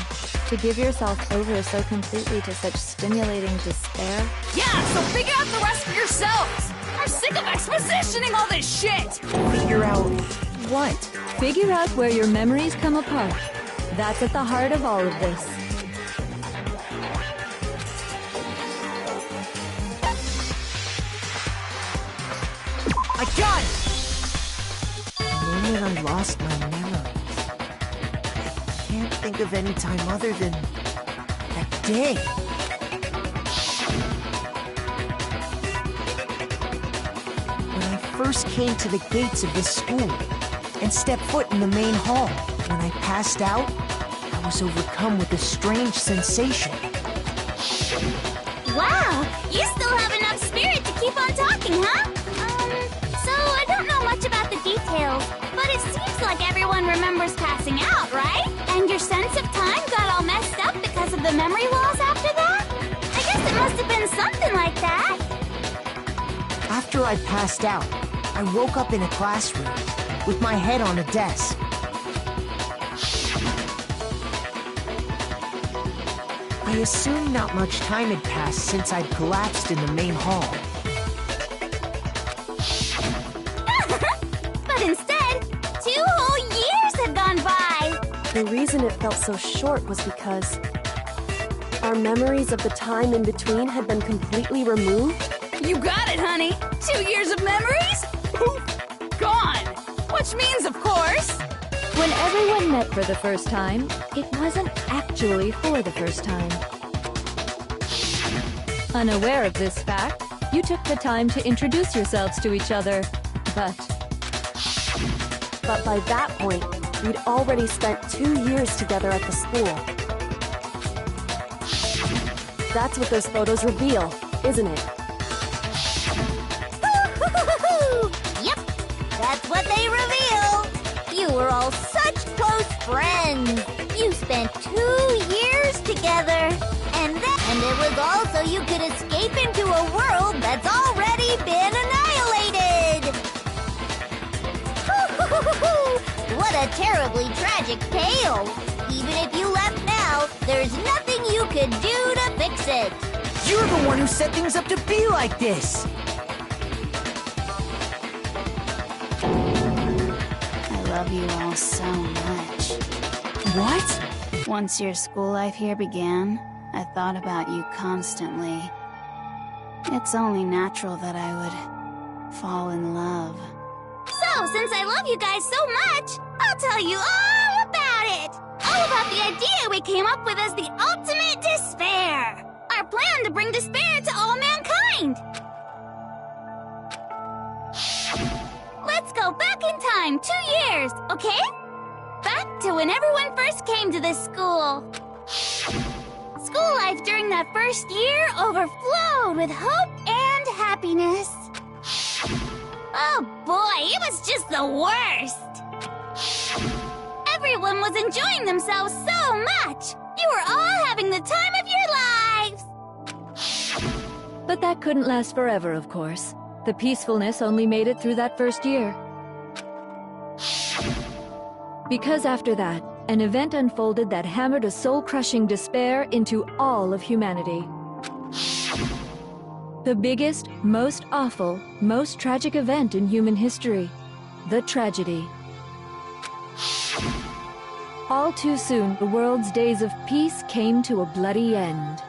To give yourself over so completely to such stimulating despair. Yeah, so figure out the rest for yourselves! I'm sick of expositioning all this shit! Figure out what? Figure out where your memories come apart. That's at the heart of all of this. I got it! The moment I lost my memories. I can't think of any time other than that day. When I first came to the gates of this school and stepped foot in the main hall, when I passed out, I was overcome with a strange sensation. Wow, you still have enough spirit to keep on talking, huh? So I don't know much about the details, but it seems like everyone remembers passing out, right? And your sense of time got all messed up because of the memory loss after that? I guess it must have been something like that. After I passed out, I woke up in a classroom with my head on a desk. I assumed not much time had passed since I'd collapsed in the main hall. But instead, 2 whole years had gone by. The reason it felt so short was because our memories of the time in between had been completely removed. You got it, honey. 2 years of memories? Poof! Gone! Which means, of course... When everyone met for the first time, it wasn't actually for the first time. Unaware of this fact, you took the time to introduce yourselves to each other, But by that point, we'd already spent 2 years together at the school. That's what those photos reveal, isn't it? Yep, that's what they reveal. You were all such close friends. You spent 2 years together. And it was all so you could escape into a world that's already been annihilated. What a terribly tragic tale. Even if you left now, there's nothing you could do to fix it. You're the one who set things up to be like this. I love you all so much. What? Once your school life here began, I thought about you constantly. It's only natural that I would fall in love. So, since I love you guys so much, I'll tell you all about it! All about the idea we came up with as the ultimate despair! Our plan to bring despair to all mankind! Let's go back in time 2 years, okay? Back to when everyone first came to this school. School life during that first year overflowed with hope and happiness. Oh boy, it was just the worst! Everyone was enjoying themselves so much! You were all having the time of your lives! But that couldn't last forever, of course. The peacefulness only made it through that first year. Because after that, an event unfolded that hammered a soul-crushing despair into all of humanity. The biggest, most awful, most tragic event in human history. The tragedy. All too soon, the world's days of peace came to a bloody end.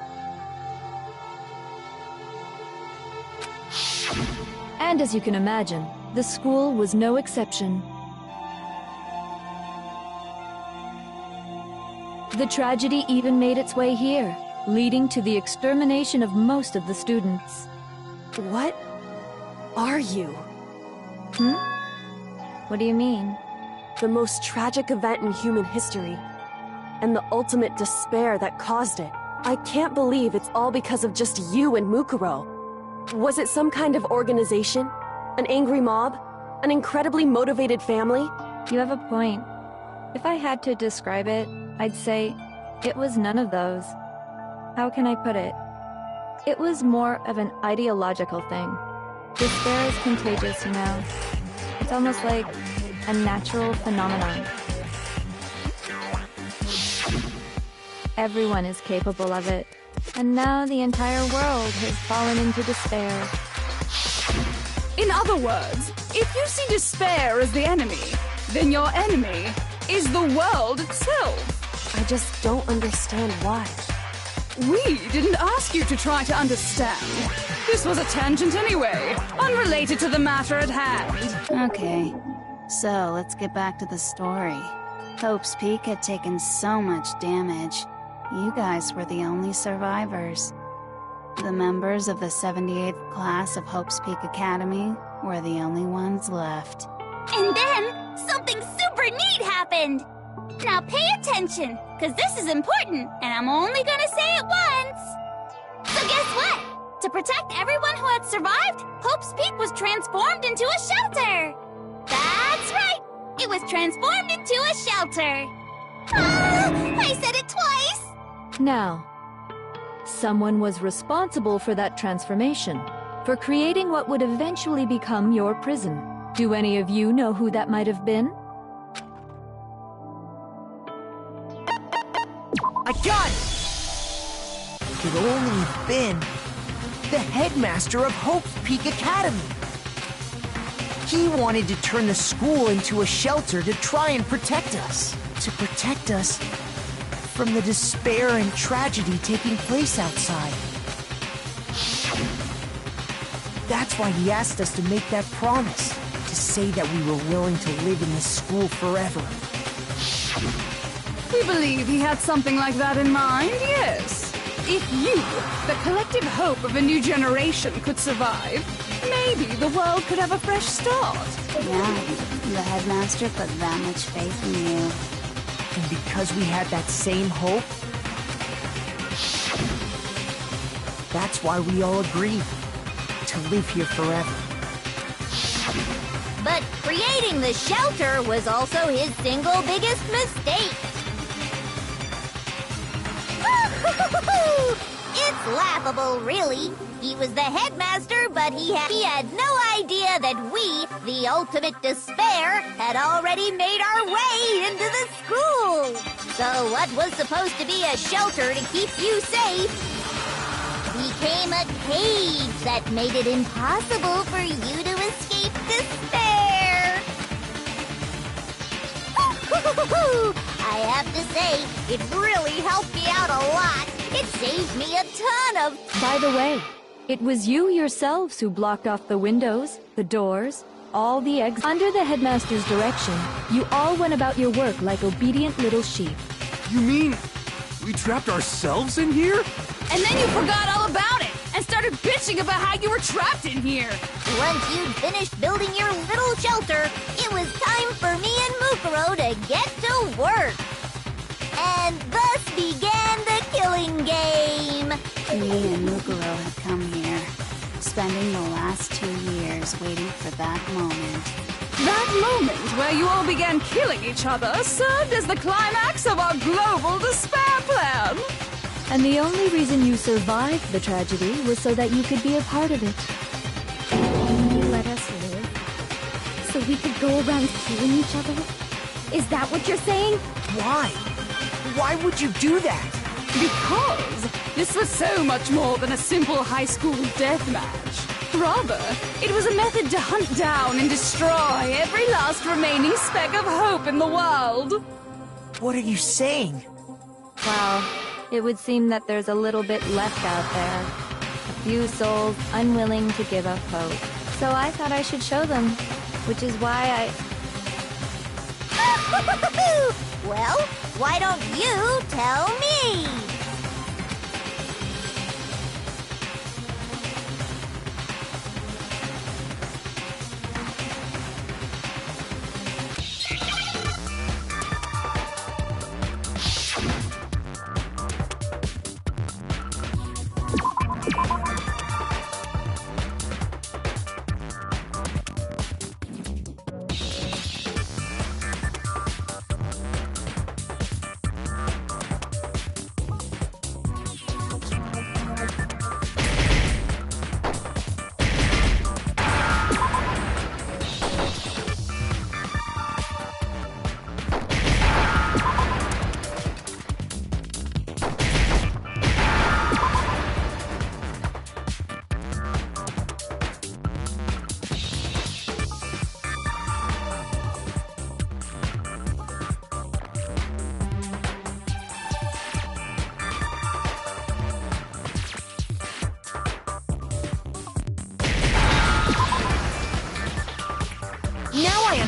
And as you can imagine, the school was no exception. The tragedy even made its way here, leading to the extermination of most of the students. What are you? What do you mean? The most tragic event in human history, and the ultimate despair that caused it. I can't believe it's all because of just you and Mukuro. Was it some kind of organization? An angry mob? An incredibly motivated family? You have a point. If I had to describe it, I'd say it was none of those. How can I put it? It was more of an ideological thing. Despair is contagious, you know. It's almost like a natural phenomenon. Everyone is capable of it. And now the entire world has fallen into despair. In other words, if you see despair as the enemy, then your enemy is the world itself. I just don't understand why. We didn't ask you to try to understand. This was a tangent anyway, unrelated to the matter at hand. Okay, so let's get back to the story. Hope's Peak had taken so much damage. You guys were the only survivors. The members of the 78th class of Hope's Peak Academy were the only ones left. And then, something super neat happened! Now pay attention, because this is important, and I'm only gonna say it once! So guess what? To protect everyone who had survived, Hope's Peak was transformed into a shelter! That's right! It was transformed into a shelter! Ah, I said it twice! Now, someone was responsible for that transformation, for creating what would eventually become your prison. Do any of you know who that might have been? I got it! It could only have been the headmaster of Hope's Peak Academy. He wanted to turn the school into a shelter to try and protect us. To protect us from the despair and tragedy taking place outside. That's why he asked us to make that promise, to say that we were willing to live in this school forever. We believe he had something like that in mind, yes. If you, the collective hope of a new generation, could survive, maybe the world could have a fresh start. Yeah, the headmaster put that much faith in you. And because we had that same hope, that's why we all agreed to live here forever. But creating the shelter was also his single biggest mistake. It's laughable, really. He was the headmaster, but he had no idea that we, the ultimate despair, had already made our way into the school. So what was supposed to be a shelter to keep you safe became a cage that made it impossible for you to escape despair. I have to say, it really helped me out a lot. It saved me a ton of... By the way, it was you yourselves who blocked off the windows, the doors, all the exits. Under the headmaster's direction, you all went about your work like obedient little sheep. You mean we trapped ourselves in here? And then you forgot all about it and started bitching about how you were trapped in here. Once you'd finished building your little shelter, it was time for me and Mukuro to get to work. And thus began the killing game. Me and Mukuro had come here, spending the last 2 years waiting for that moment. That moment where you all began killing each other served as the climax of our global despair plan. And the only reason you survived the tragedy was so that you could be a part of it. You let us live? So we could go around killing each other? Is that what you're saying? Why? Why would you do that? Because this was so much more than a simple high school death match. Rather, it was a method to hunt down and destroy every last remaining speck of hope in the world. What are you saying? Well, it would seem that there's a little bit left out there. A few souls unwilling to give up hope. So I thought I should show them, which is why Well, why don't you tell me?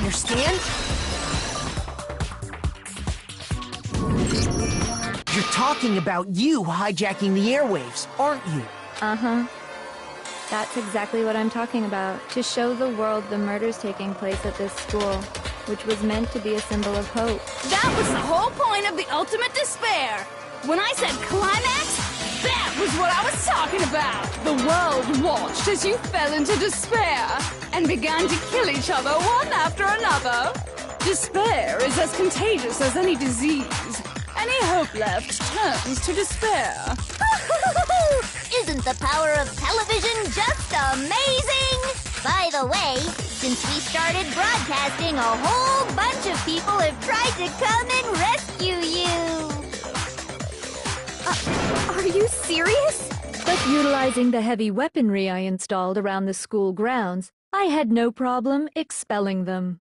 understand? You're talking about you hijacking the airwaves, aren't you? Uh-huh. That's exactly what I'm talking about. To show the world the murders taking place at this school, which was meant to be a symbol of hope. That was the whole point of the ultimate despair. When I said climax, that was what I was talking about. The world watched as you fell into despair and began to kill each other one after another. Despair is as contagious as any disease. Any hope left turns to despair. Isn't the power of television just amazing? By the way, since we started broadcasting, a whole bunch of people have tried to come and rescue you. Are you serious? But utilizing the heavy weaponry I installed around the school grounds, I had no problem expelling them.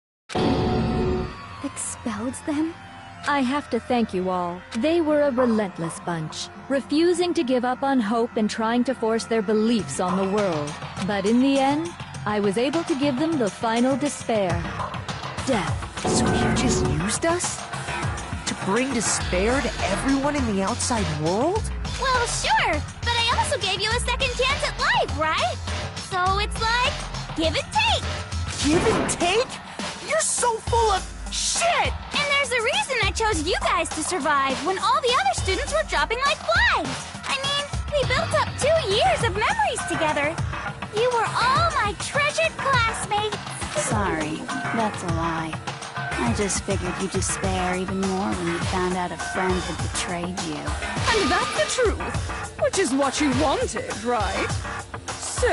Expelled them? I have to thank you all. They were a relentless bunch, refusing to give up on hope and trying to force their beliefs on the world. But in the end, I was able to give them the final despair. Death. So you just used us? To bring despair to everyone in the outside world? Well, sure, but I also gave you a second chance at life, right? So it's like, give and take. Give and take? You're so full of shit! And there's a reason I chose you guys to survive when all the other students were dropping like flies. I mean, we built up 2 years of memories together. You were all my treasured classmates. Sorry, that's a lie. I just figured you'd despair even more when you found out a friend had betrayed you. And that's the truth, which is what you wanted, right? So,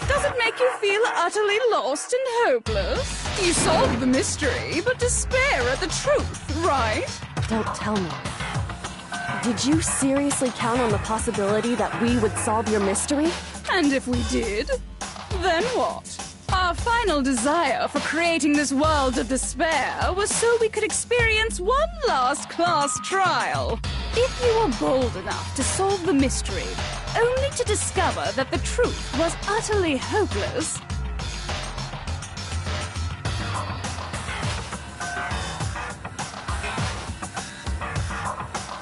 does it make you feel utterly lost and hopeless? You solved the mystery, but despair at the truth, right? Don't tell me. Did you seriously count on the possibility that we would solve your mystery? And if we did, then what? Our final desire for creating this world of despair was so we could experience one last class trial. If you were bold enough to solve the mystery, only to discover that the truth was utterly hopeless,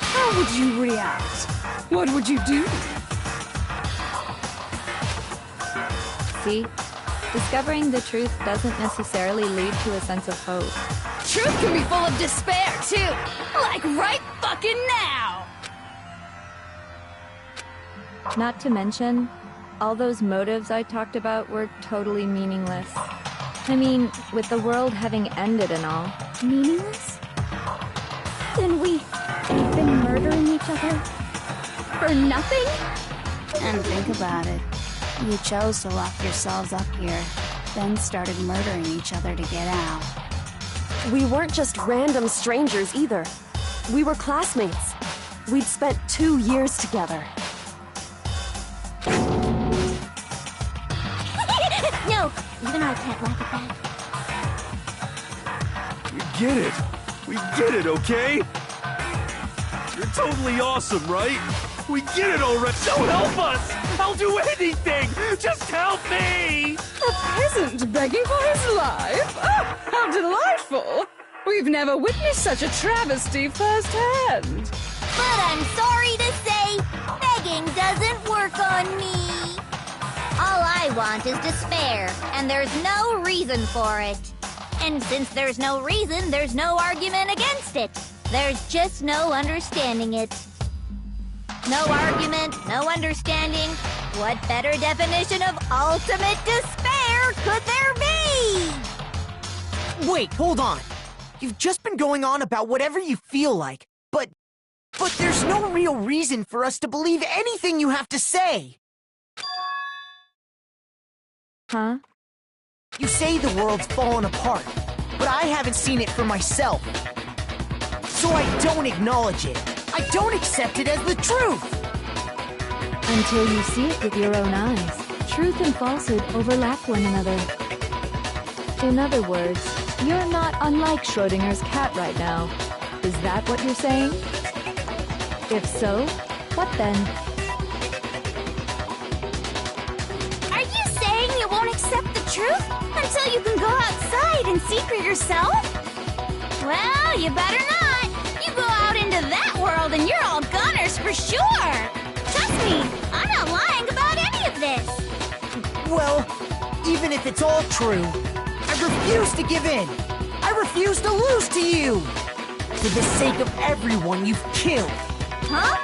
how would you react? What would you do? See? Discovering the truth doesn't necessarily lead to a sense of hope. Truth can be full of despair, too. Like right fucking now! Not to mention, all those motives I talked about were totally meaningless. I mean, with the world having ended and all. Meaningless? Then we've been murdering each other for nothing? And think about it. You chose to lock yourselves up here, then started murdering each other to get out. We weren't just random strangers either. We were classmates. We'd spent 2 years together. No, even I can't laugh at that. We get it. We get it, okay? You're totally awesome, right? We get it already. So help us! I'll do anything! Just help me! A peasant begging for his life? Oh, how delightful! We've never witnessed such a travesty firsthand. But I'm sorry to say, begging doesn't work on me. All I want is despair, and there's no reason for it. And since there's no reason, there's no argument against it. There's just no understanding it. No argument, no understanding. What better definition of ultimate despair could there be? Wait, hold on. You've just been going on about whatever you feel like, but there's no real reason for us to believe anything you have to say. Huh? You say the world's fallen apart, but I haven't seen it for myself. So I don't acknowledge it. I don't accept it as the truth! Until you see it with your own eyes. Truth and falsehood overlap one another. In other words, you're not unlike Schrodinger's cat right now. Is that what you're saying? If so, what then? Are you saying you won't accept the truth until you can go outside and see for yourself? Well, you better not. You go out into that world and you're all goners for sure. Trust me, I'm not lying about any of this. Well, even if it's all true, I refuse to give in. I refuse to lose to you. For the sake of everyone you've killed. Huh?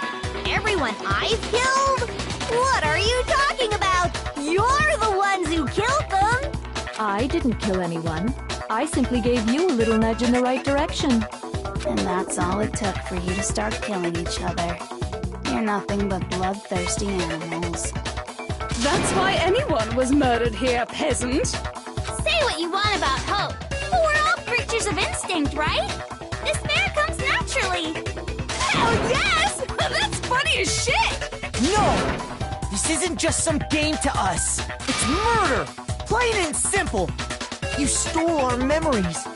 Everyone I've killed? What are you talking about? You're the ones who killed them! I didn't kill anyone. I simply gave you a little nudge in the right direction. And that's all it took for you to start killing each other. You're nothing but bloodthirsty animals. That's why anyone was murdered here, peasant. Say what you want about hope, but we're all creatures of instinct, right? Despair comes naturally. Hell yes! That's funny as shit! No! This isn't just some game to us. It's murder! Plain and simple. You stole our memories,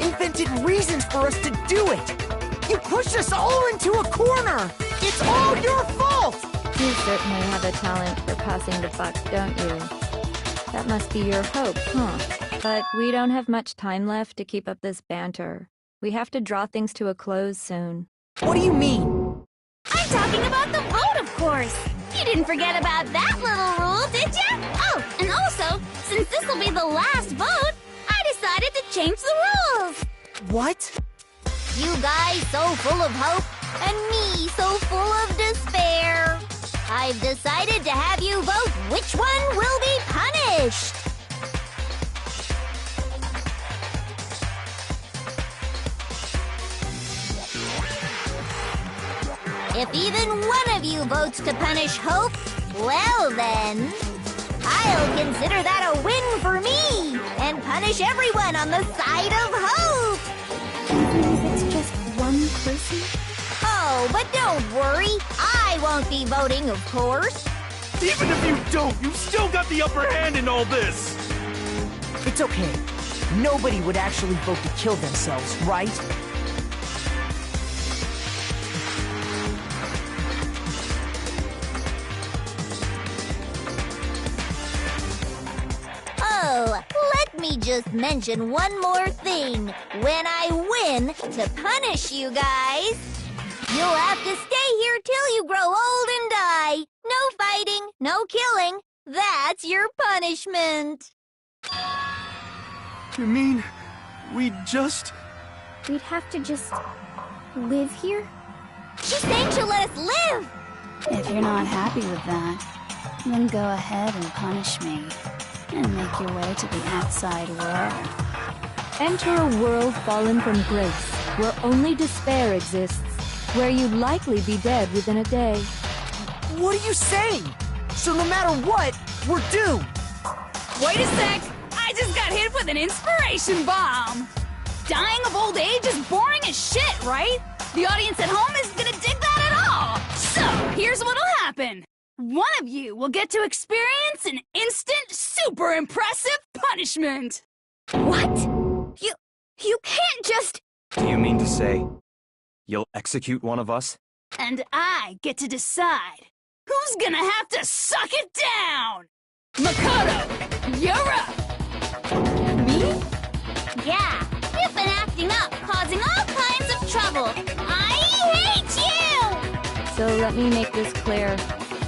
invented reasons for us to do it. You pushed us all into a corner. It's all your fault! You certainly have a talent for passing the buck, don't you? That must be your hope, huh? But we don't have much time left to keep up this banter. We have to draw things to a close soon. What do you mean? I'm talking about the vote, of course. You didn't forget about that little rule, did ya? Oh, and also, since this will be the last vote, I decided to change the rules. What? You guys so full of hope, and me so full of despair. I've decided to have you vote which one will be punished. If even one of you votes to punish Hope, well then, I'll consider that a win for me and punish everyone on the side of Hope. Even if it's just one person? Oh, but don't worry. I won't be voting, of course. Even if you don't, you still got the upper hand in all this! It's okay. Nobody would actually vote to kill themselves, right? Oh, let me just mention one more thing. When I win to punish you guys, you'll have to stay here till you grow old and die. No fighting, no killing. That's your punishment. You mean, we'd We'd have to just live here? She's saying she'll let us live. If you're not happy with that, then go ahead and punish me. And make your way to the outside world. Enter a world fallen from grace, where only despair exists, where you'd likely be dead within a day. What are you saying? So no matter what, we're doomed. Wait a sec! I just got hit with an inspiration bomb! Dying of old age is boring as shit, right? The audience at home isn't gonna dig that at all! So, here's what'll happen. One of you will get to experience an instant, super impressive punishment! What? You can't just... Do you mean to say you'll execute one of us? And I get to decide who's gonna have to suck it down! Makoto, you're up! Me? Yeah, you've been acting up, causing all kinds of trouble. I hate you! So let me make this clear.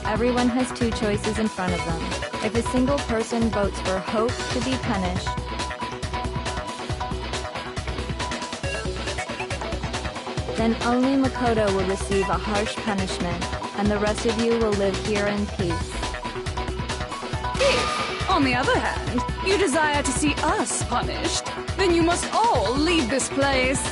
Everyone has two choices in front of them. If a single person votes for Hope to be punished, then only Makoto will receive a harsh punishment, and the rest of you will live here in peace. If, on the other hand, you desire to see us punished, then you must all leave this place.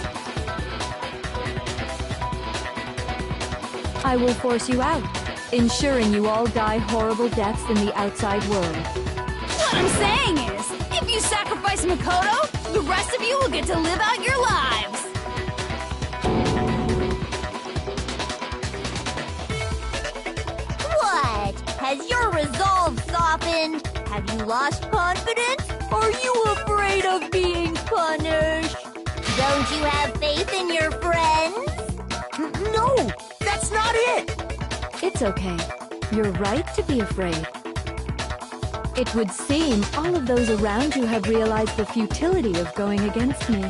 I will force you out, ensuring you all die horrible deaths in the outside world. What I'm saying is, if you sacrifice Makoto, the rest of you will get to live out your lives. What? Has your resolve softened? Have you lost confidence? Are you afraid of being punished? Don't you have faith in your friends? No, that's not it. It's okay. You're right to be afraid. It would seem all of those around you have realized the futility of going against me.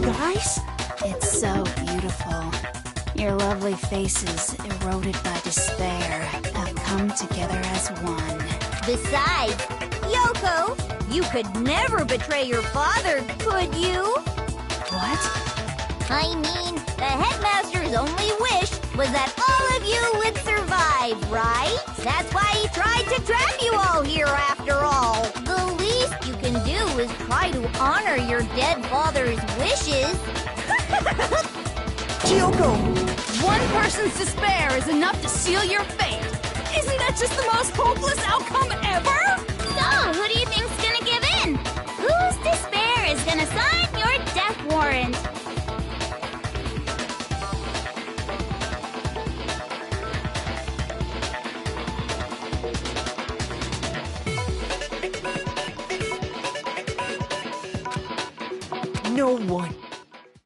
Guys? It's so beautiful. Your lovely faces, eroded by despair, have come together as one. Besides, Yoko, you could never betray your father, could you? What? I mean, the headmaster's only wish was that all of you would survive, right? That's why he tried to trap you all here after all. The least you can do is try to honor your dead father's wishes. Kyoko! One person's despair is enough to seal your fate. Isn't that just the most hopeless outcome ever? So, who do you think's gonna give in? Whose despair is gonna sign your death warrant? No one.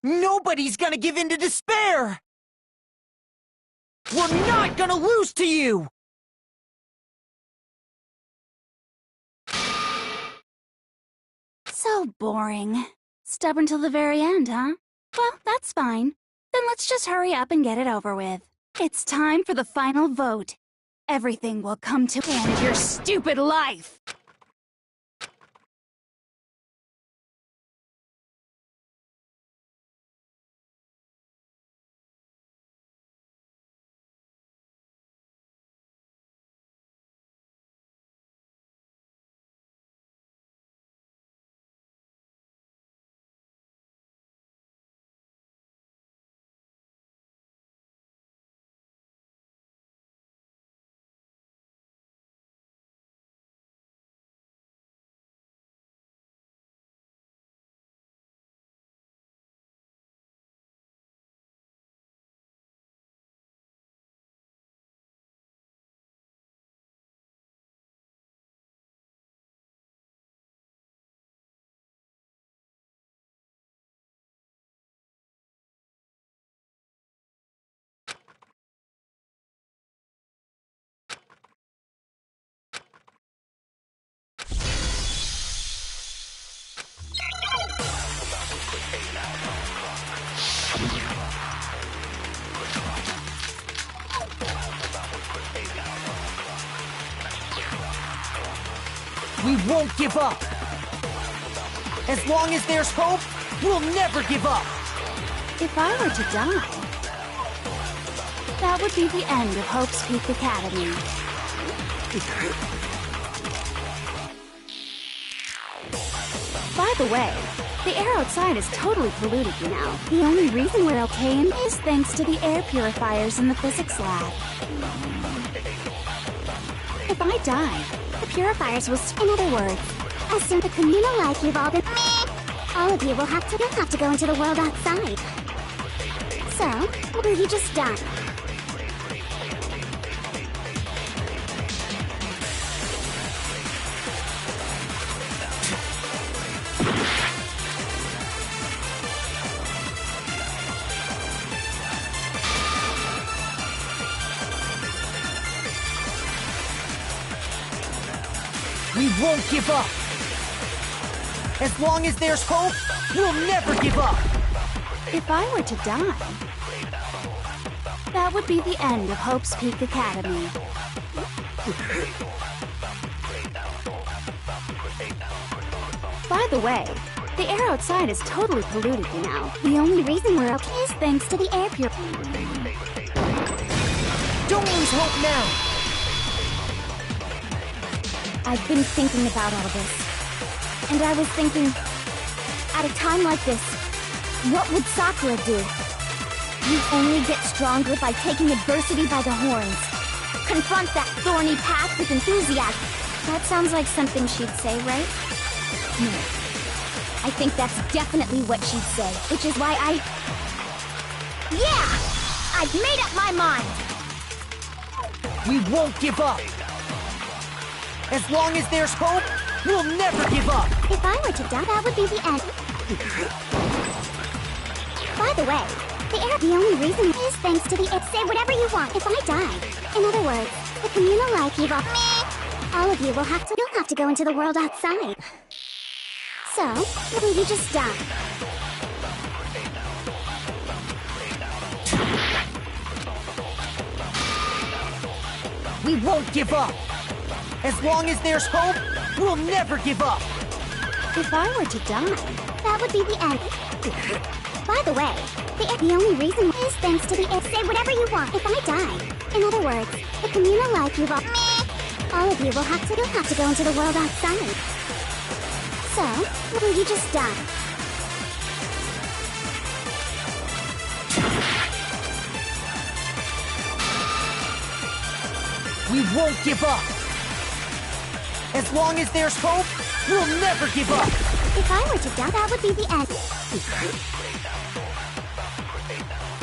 Nobody's gonna give in to despair! We're not gonna lose to you! So boring. Stubborn till the very end, huh? Well, that's fine. Then let's just hurry up and get it over with. It's time for the final vote. Everything will come to end your stupid life! We won't give up! As long as there's hope, we'll never give up! If I were to die, that would be the end of Hope's Peak Academy. By the way, the air outside is totally polluted, you know. The only reason we're okay is thanks to the air purifiers in the physics lab. If I die, the purifiers will... In other words, as soon as the communal life you've all been... all of you will have to go into the world outside. So, will you just die? We won't give up! As long as there's hope, we'll never give up! If I were to die, that would be the end of Hope's Peak Academy. By the way, the air outside is totally polluted, you know. The only reason we're okay is thanks to the air purifier. Don't lose hope now! I've been thinking about all this. And I was thinking, at a time like this, what would Sakura do? You only get stronger by taking adversity by the horns. Confront that thorny path with enthusiasm. That sounds like something she'd say, right? No. I think that's definitely what she'd say, which is why Yeah! I've made up my mind! We won't give up! As long as there's hope, we'll never give up! If I were to die, that would be the end. By the way, The only reason is thanks to the air. Say whatever you want if I die. In other words, the communal life you've all... All of you will have to... You'll have to go into the world outside. So, will you just die? We won't give up. As long as there's hope, we'll never give up. If I were to die, that would be the end. By the way, the only reason is thanks to the air. Say whatever you want if I die. In other words, the communal life you've all... All of you will have to... You'll have to go into the world outside. So, will you just die? We won't give up. As long as there's hope, we'll never give up. If I were to die, that would be the end.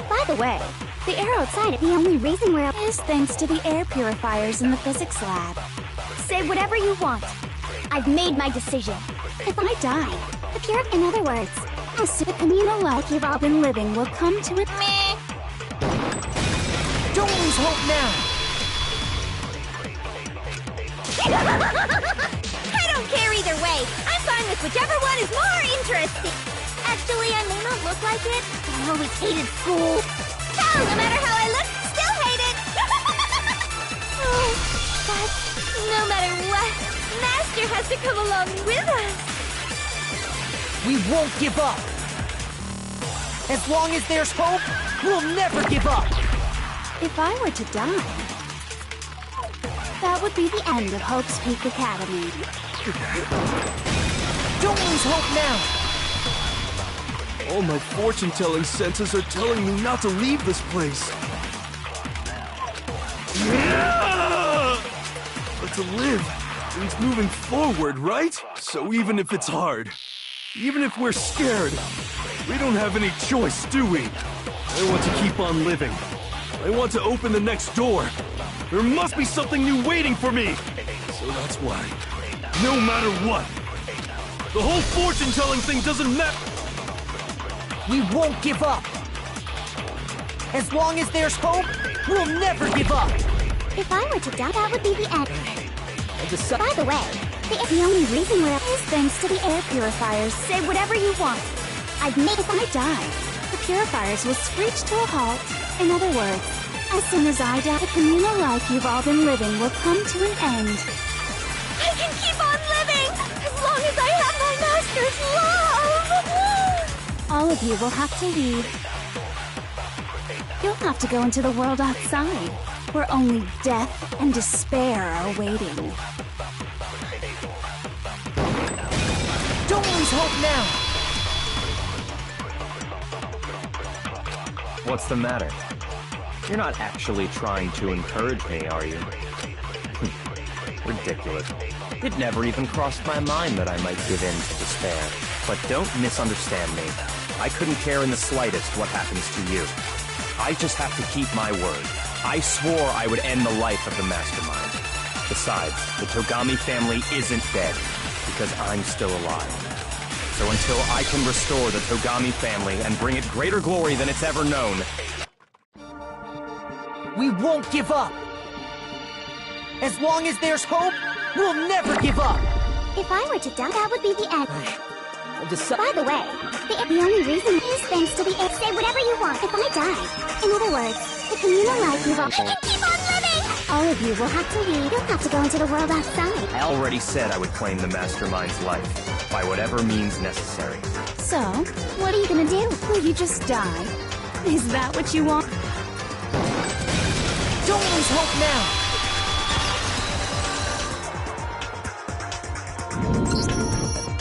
By the way, the air outside, the only reason we're out is thanks to the air purifiers in the physics lab. Say whatever you want. I've made my decision. If I die, the pure... In other words, as to the communal life you've all been living will come to an... Don't lose hope now. I don't care either way. I'm fine with whichever one is more interesting. Actually, I may not look like it, but I always hated school. Hell, no matter how I look, still hate it. Oh, but no matter what, Master has to come along with us. We won't give up. As long as there's hope, we'll never give up. If I were to die, that would be the end of Hope's Peak Academy. Don't lose hope now. All my fortune-telling senses are telling me not to leave this place. But to live means moving forward, right? So even if it's hard, even if we're scared, we don't have any choice, do we? I want to keep on living. I want to open the next door. There must be something new waiting for me! So that's why, no matter what, the whole fortune-telling thing doesn't matter! We won't give up. As long as there's hope, we'll never give up. If I were to die, that would be the end. By the way, the only reason we're is thanks to the air purifiers. Say whatever you want. I've made... If I die, the purifiers will screech to a halt. In other words, as soon as I die, the communal life you've all been living will come to an end. I can keep on living as long as I have my master's love! All of you will have to leave. You'll have to go into the world outside, where only death and despair are waiting. Don't lose hope now! What's the matter? You're not actually trying to encourage me, are you? Ridiculous. It never even crossed my mind that I might give in to despair. But don't misunderstand me. I couldn't care in the slightest what happens to you. I just have to keep my word. I swore I would end the life of the Mastermind. Besides, the Togami family isn't dead, because I'm still alive. So until I can restore the Togami family and bring it greater glory than it's ever known, we won't give up. As long as there's hope, we'll never give up. If I were to die, that would be the end. By the way, the only reason is thanks to the air. Say whatever you want if I die. In other words, the communal life you've all... I can keep on living! All of you will have to leave. You'll have to go into the world outside. I already said I would claim the Mastermind's life, by whatever means necessary. So, what are you gonna do? Will you just die? Is that what you want? Don't lose hope now!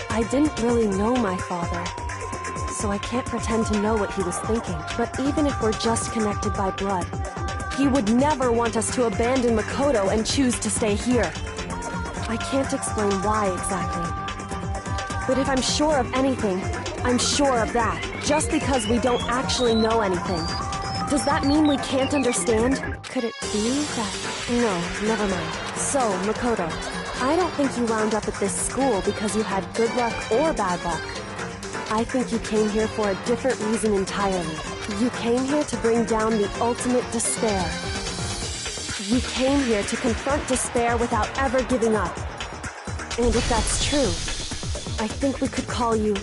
I didn't really know my father, so I can't pretend to know what he was thinking. But even if we're just connected by blood, he would never want us to abandon Makoto and choose to stay here. I can't explain why exactly. But if I'm sure of anything, I'm sure of that. Just because we don't actually know anything. Does that mean we can't understand? Could it be that... No, never mind. So, Makoto, I don't think you wound up at this school because you had good luck or bad luck. I think you came here for a different reason entirely. You came here to bring down the ultimate despair. You came here to confront despair without ever giving up. And if that's true, I think we could call you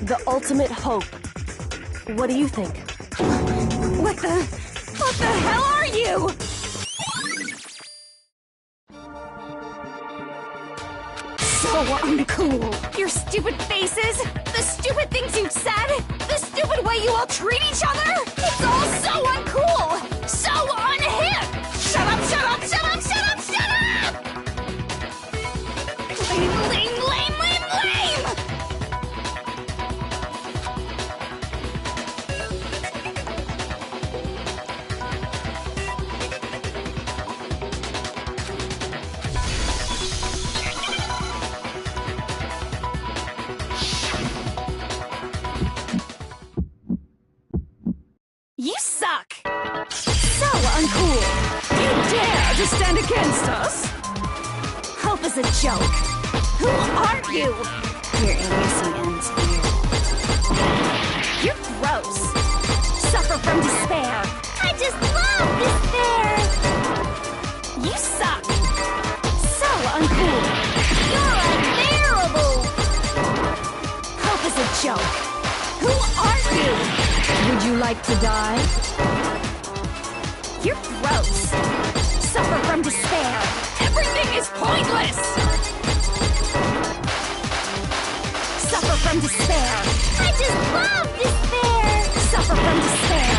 the ultimate hope. What do you think? What the hell are you? So uncool. Your stupid faces, the stupid things you've said, the stupid way you all treat each other. It's all so uncool, so unhip. Shut up, shut up, shut up, shut up, shut up! Lame, lame, lame, lame, lame! You suck! So uncool! You dare to stand against us? Hope is a joke. Who are you? Your idiocy ends here. You're gross. Suffer from despair. I just love despair! You suck. So uncool. You're unbearable! Hope is a joke. Who are you? Would you like to die? You're gross. Suffer from despair. Everything is pointless. Suffer from despair. I just love despair! Suffer from despair.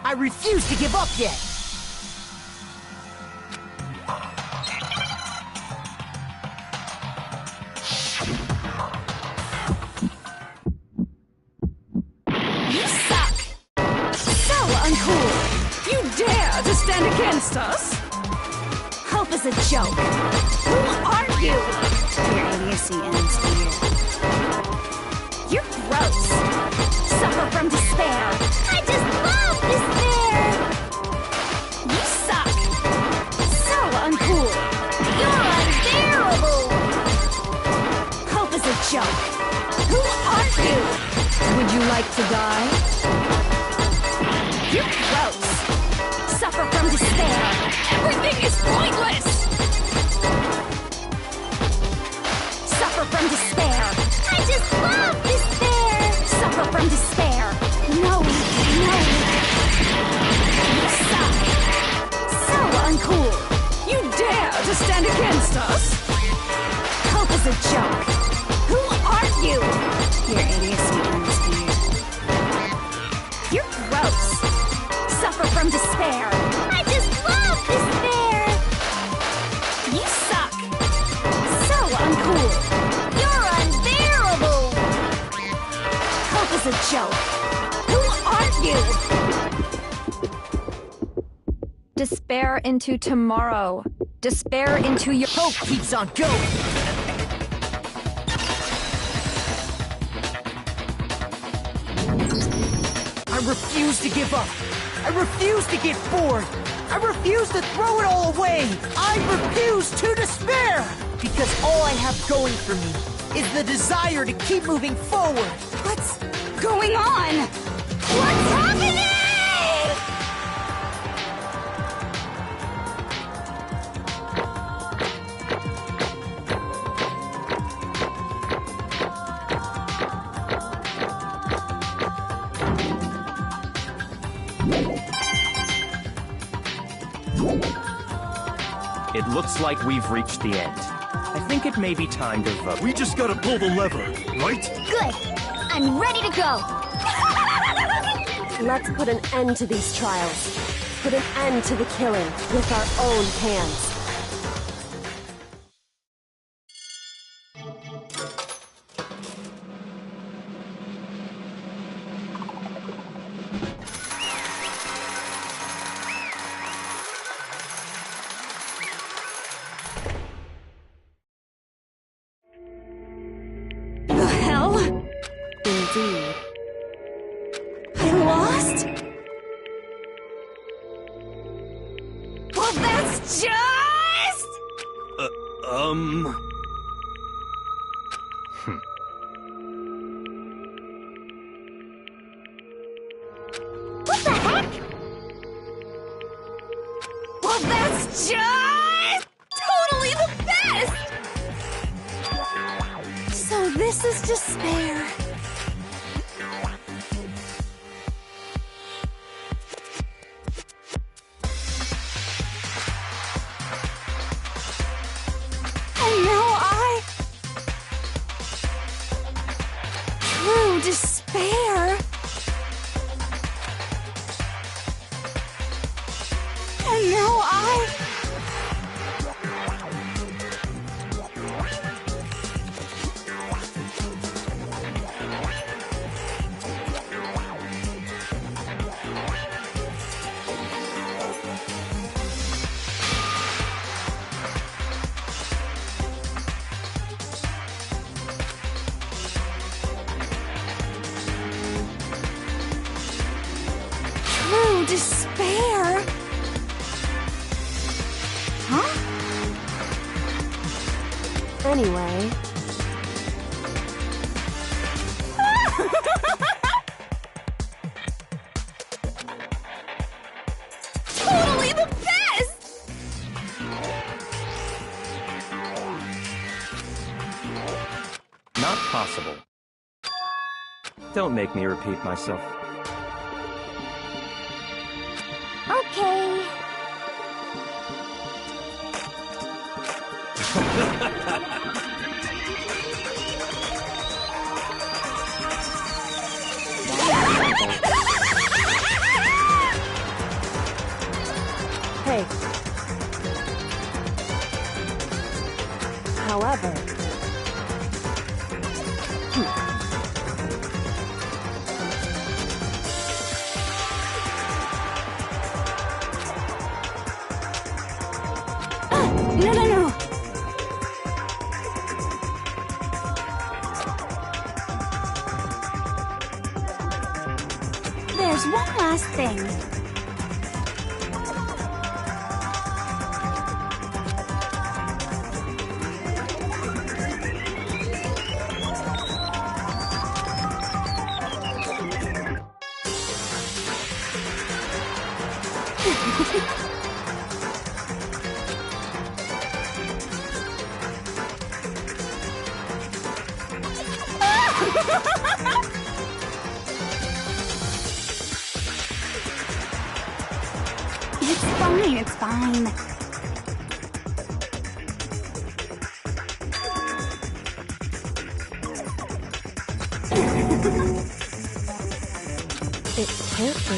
I refuse to give up yet. You suck! So uncool! You dare to stand against us? Hope is a joke. Who are you? Your idiocy ends here. You're gross. Suffer from despair. I just love despair! You suck. So uncool. You're unbearable! Hope is a joke. Who are you? Would you like to die? You're gross. Suffer from despair. Everything is pointless. Suffer from despair. I just love despair! Suffer from despair. No, no. You suck. So uncool. You dare to stand against us? Hope is a joke. Who are you? Your idiocy ends here. You're gross. Suffer from despair. I just love despair! You suck. So uncool. You're unbearable! Hope is a joke. Who are you? Despair into tomorrow. Despair into your Hope keeps on going. I refuse to give up. I refuse to get bored. I refuse to throw it all away. I refuse to despair. Because all I have going for me is the desire to keep moving forward. What's going on? What's happening? It looks like we've reached the end. I think it may be time to vote. We just gotta pull the lever, right? Good. I'm ready to go. Let's put an end to these trials. Put an end to the killing with our own hands. The hell? Indeed. I lost? just... What the heck? Well, that's just... totally the best! So this is despair. And now true despair. And now true despair. Huh? Anyway, Totally the best! Not possible. Don't make me repeat myself. Okay. hey. However... No. There's one last thing. It's fine. It can't be.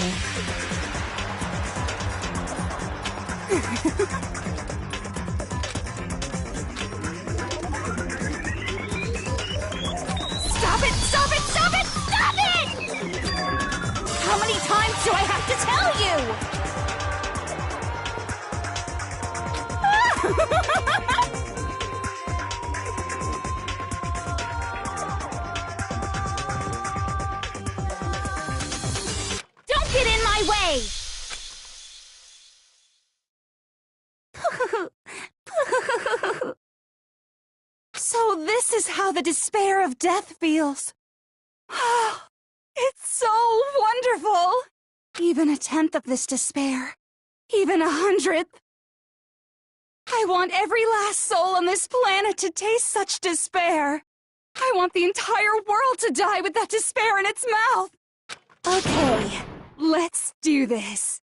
Stop it! Stop it! Stop it! Stop it! How many times do I have to tell you? Don't get in my way! So this is how the despair of death feels. It's so wonderful! Even a tenth of this despair. Even 100th. I want every last soul on this planet to taste such despair. I want the entire world to die with that despair in its mouth. Okay, let's do this.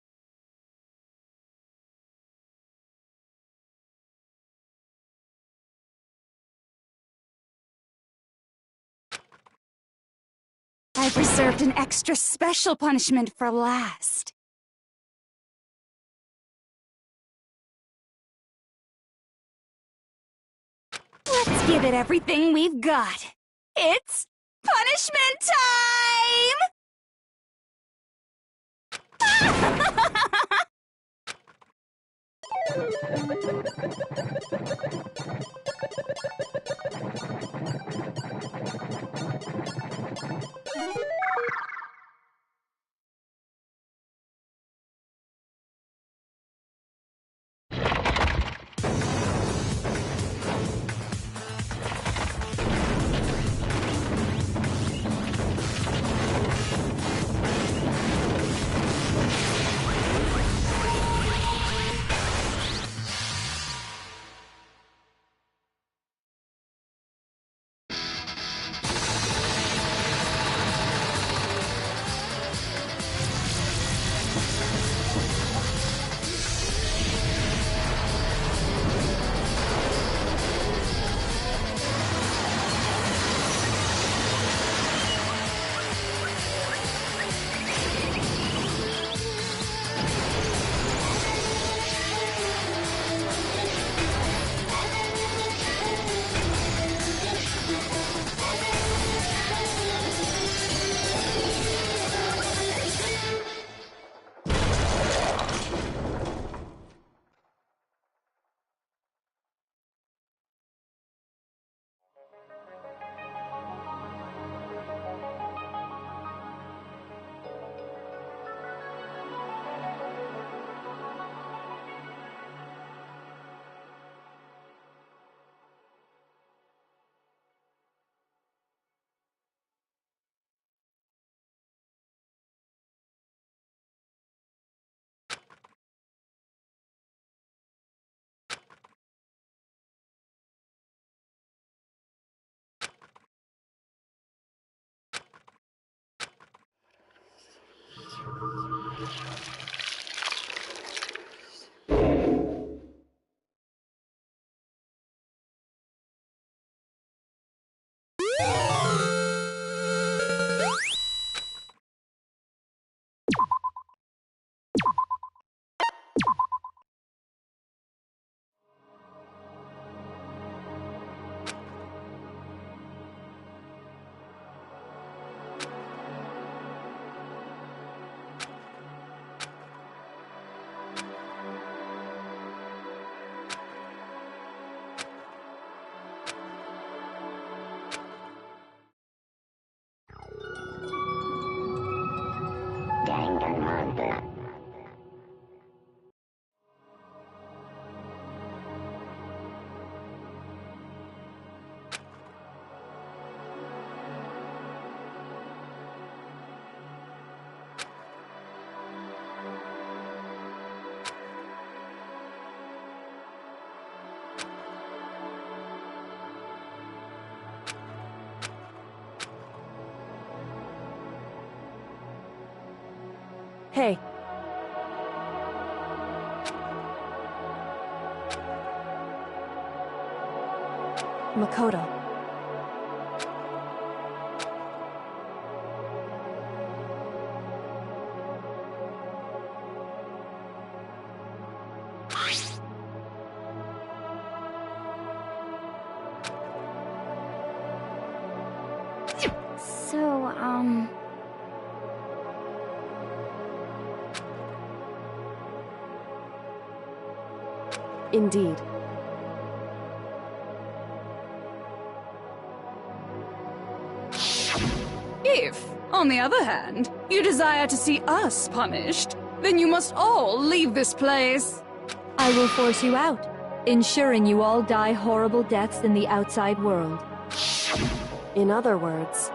I've reserved an extra special punishment for last. Let's give it everything we've got. It's punishment time! Hey. Makoto. So, Indeed. If, on the other hand, you desire to see us punished, then you must all leave this place. I will force you out, ensuring you all die horrible deaths in the outside world. In other words,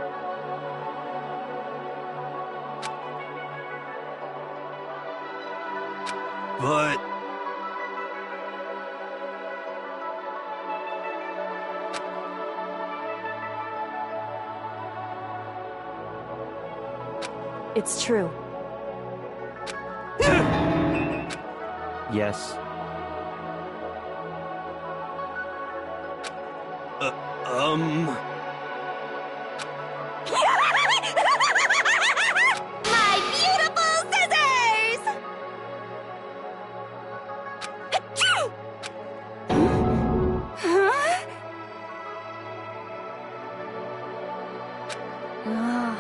But... it's true. Yes. My beautiful scissors! Achoo! Huh? Ugh.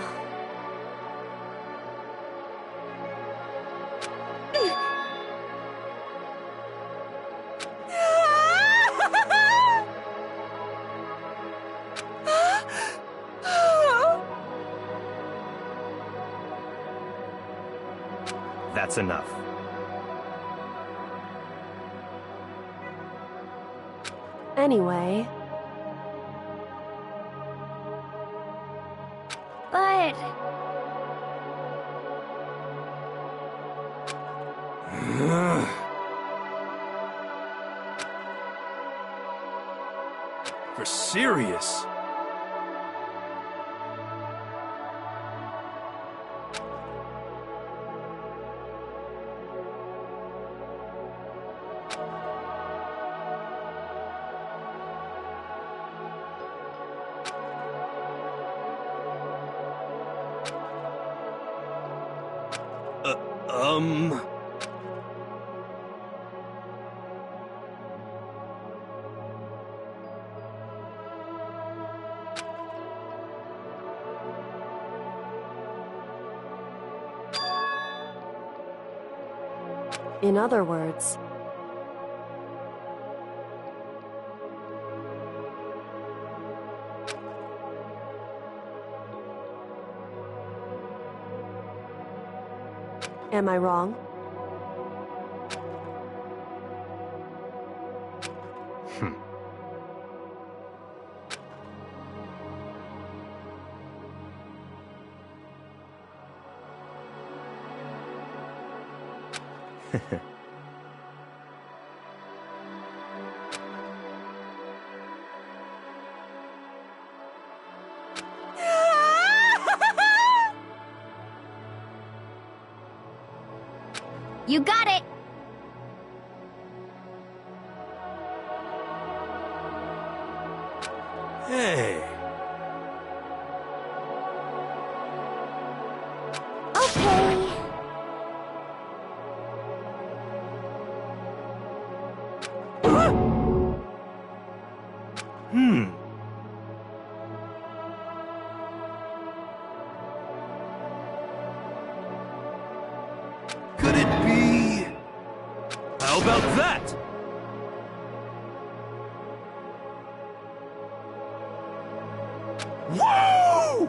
That's enough. Anyway, but For serious? in other words, am I wrong? You got it! Hey. Okay. Could it be... How about that? Woo!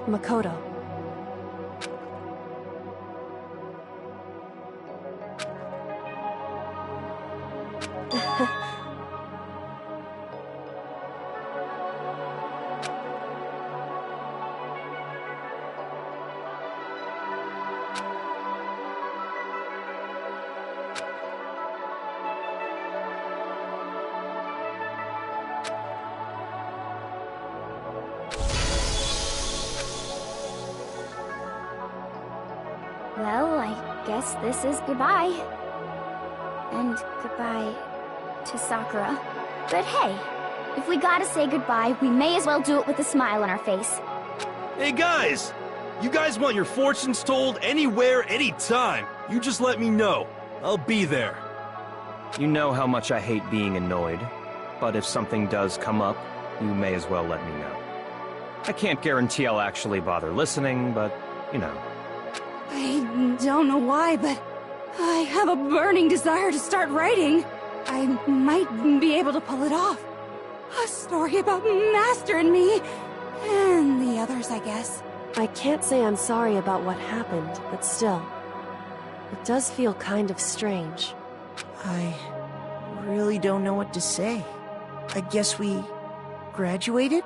Makoto. Well, I guess this is goodbye. And goodbye to Sakura. But hey, if we gotta say goodbye, we may as well do it with a smile on our face. Hey guys! You guys want your fortunes told anywhere, anytime. You just let me know. I'll be there. You know how much I hate being annoyed, but if something does come up, you may as well let me know. I can't guarantee I'll actually bother listening, but, you know. I don't know why, but I have a burning desire to start writing. I might be able to pull it off. A story about Master and me, and the others, I guess. I can't say I'm sorry about what happened, but still, it does feel kind of strange. I really don't know what to say. I guess we graduated?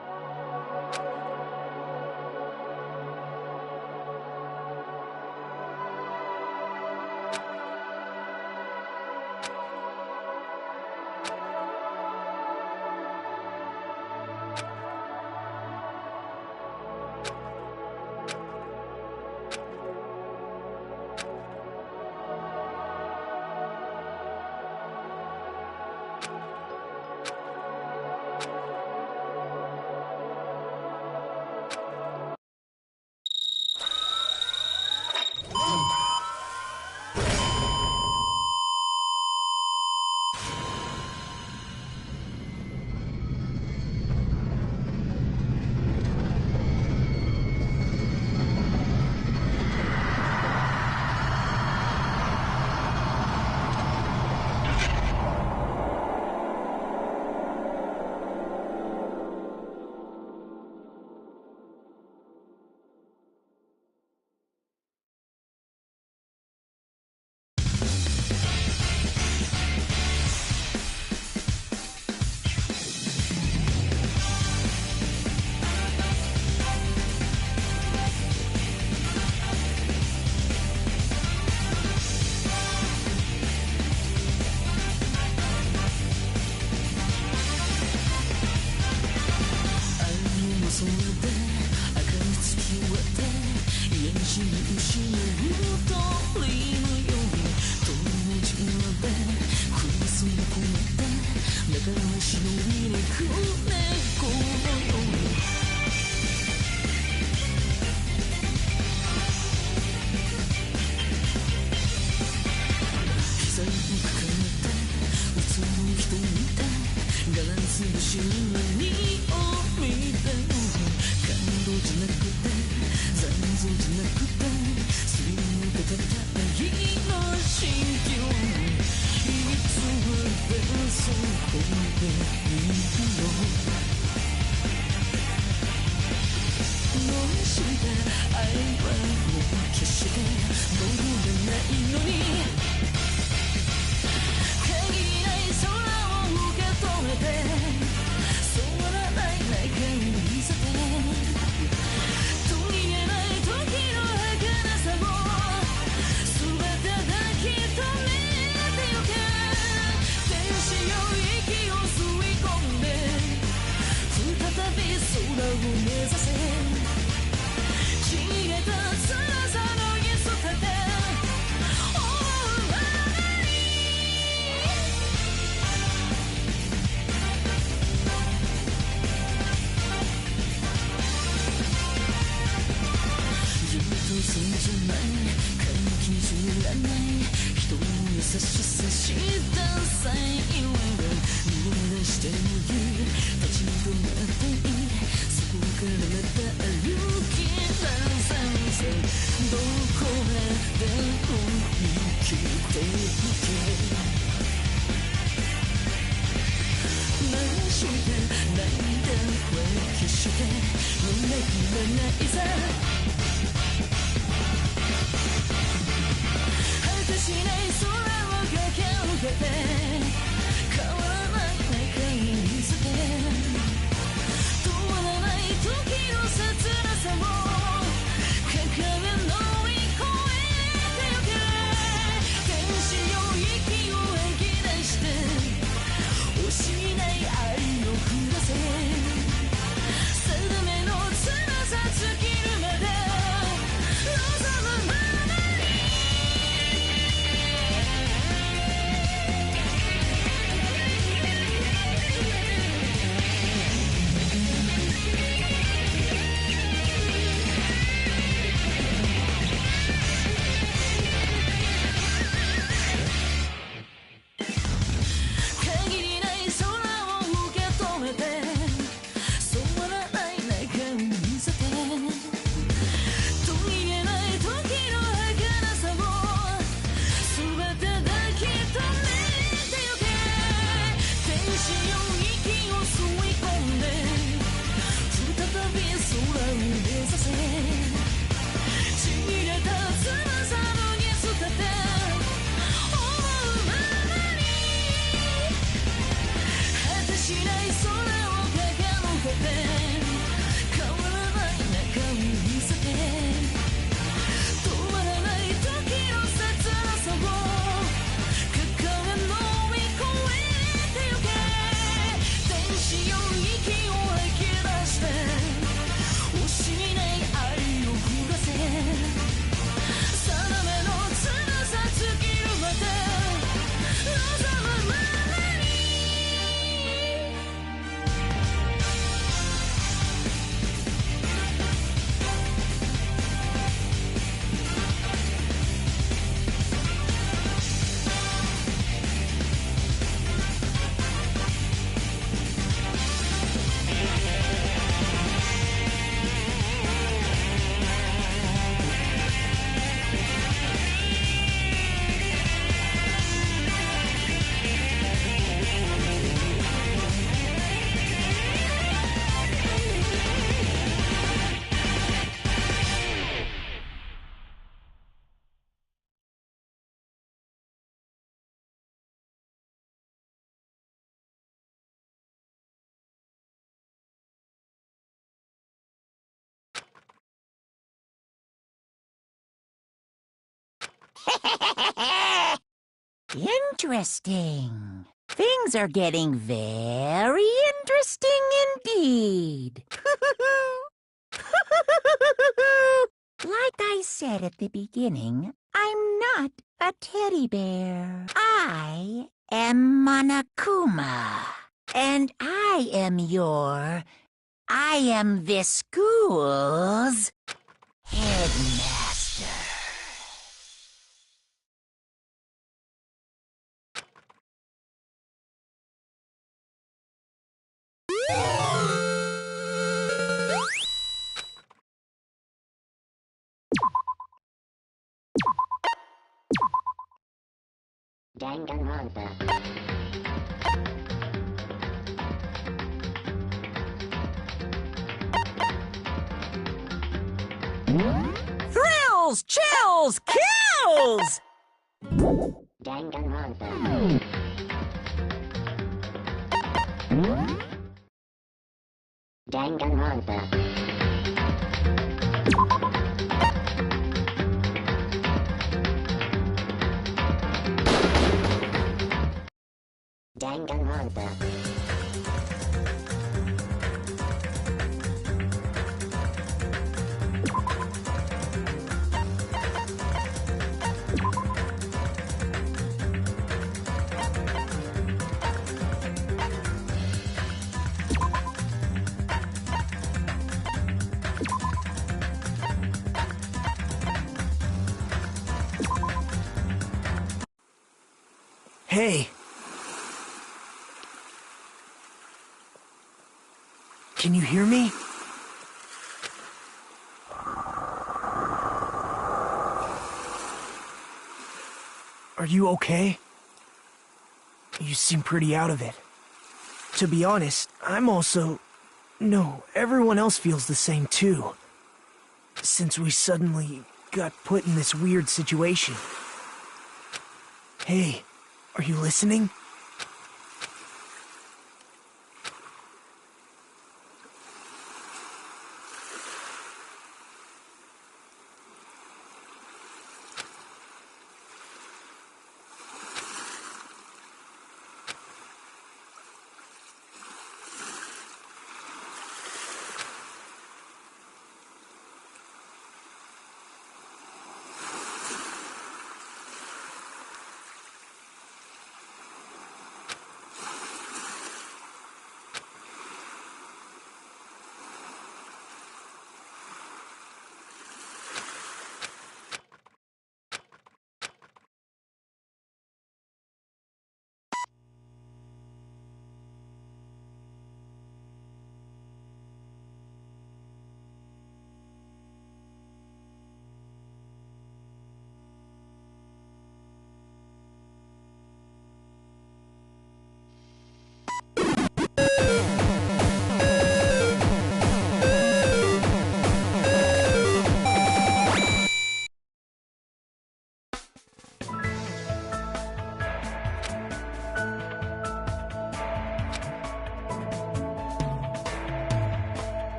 Interesting. Things are getting very interesting indeed. Like I said at the beginning, I'm not a teddy bear. I am Monokuma. And I am this school's headmaster. Danganronpa. Thrills, chills, kills! Danganronpa. Danganronpa. Danganronpa. Hey. Can you hear me? Are you okay? You seem pretty out of it. To be honest, I'm also... No, everyone else feels the same too. Since we suddenly got put in this weird situation. Hey, are you listening?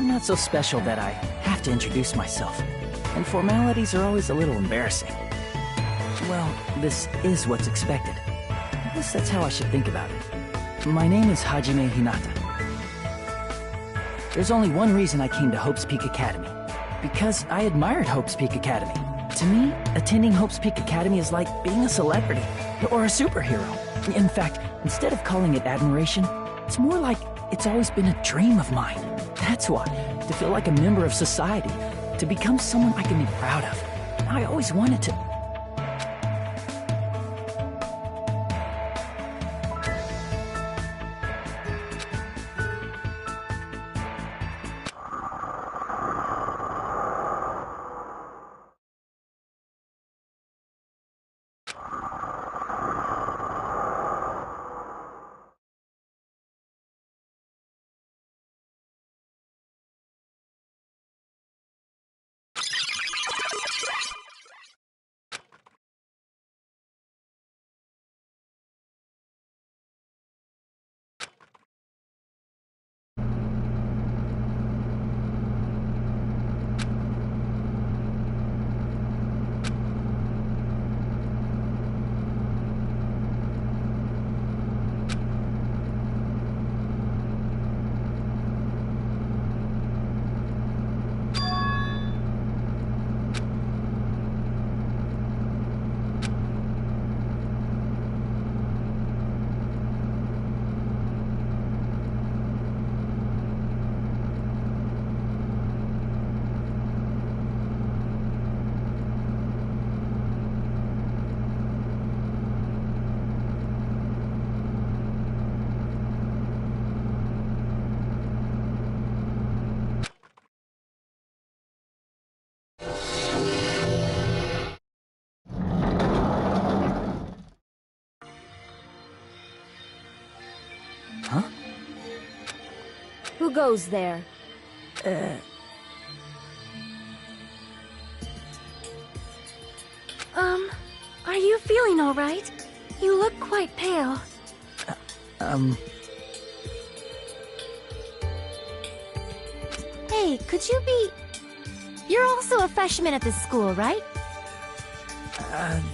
I'm not so special that I have to introduce myself, and formalities are always a little embarrassing. Well, this is what's expected. At least that's how I should think about it. My name is Hajime Hinata. There's only one reason I came to Hope's Peak Academy. Because I admired Hope's Peak Academy. To me, attending Hope's Peak Academy is like being a celebrity, or a superhero. In fact, instead of calling it admiration, it's more like it's always been a dream of mine. That's why, to feel like a member of society, to become someone I can be proud of. I always wanted to... Huh? Who goes there? Are you feeling all right? You look quite pale. Hey, could you be... You're also a freshman at this school, right?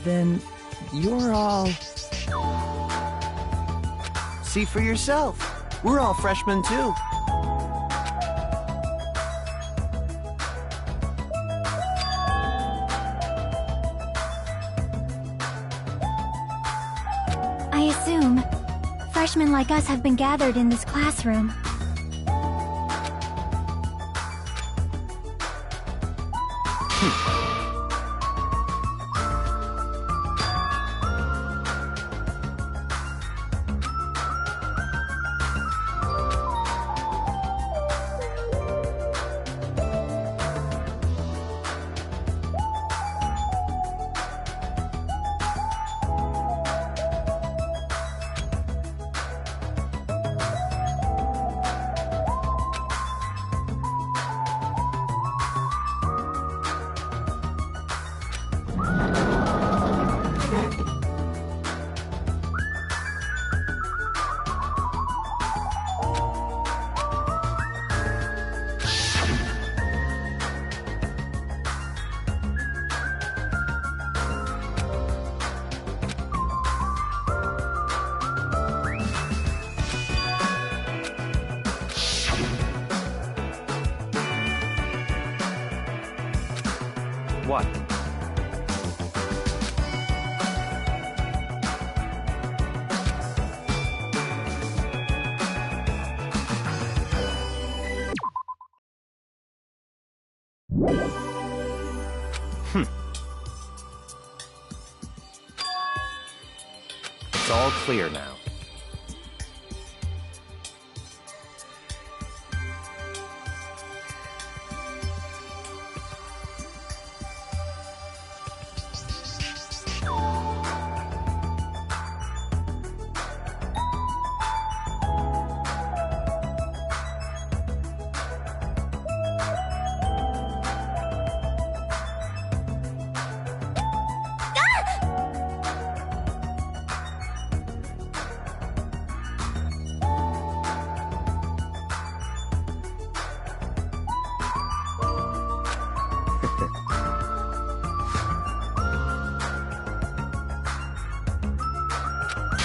Then you're all... See for yourself. We're all freshmen, too. I assume freshmen like us have been gathered in this classroom. What? It's all clear now.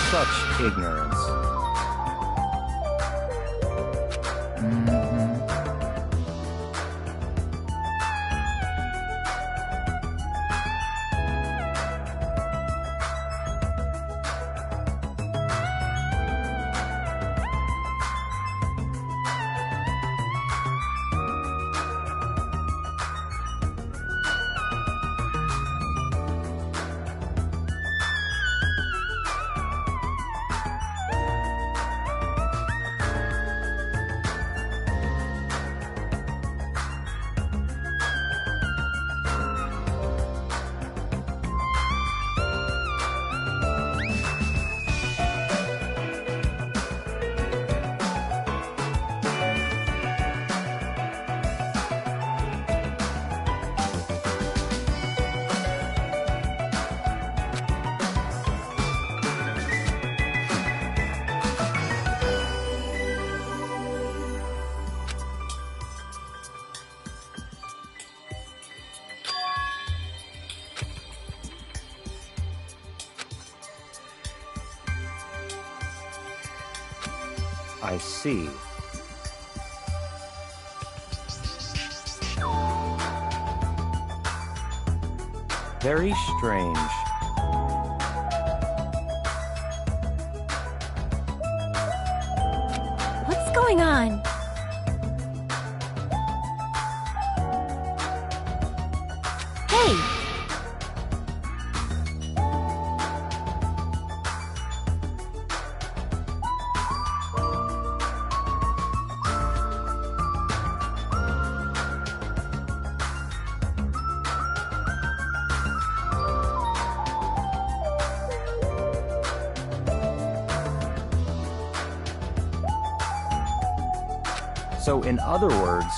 Such ignorance. I see. Very strange. What's going on? Hey! So in other words,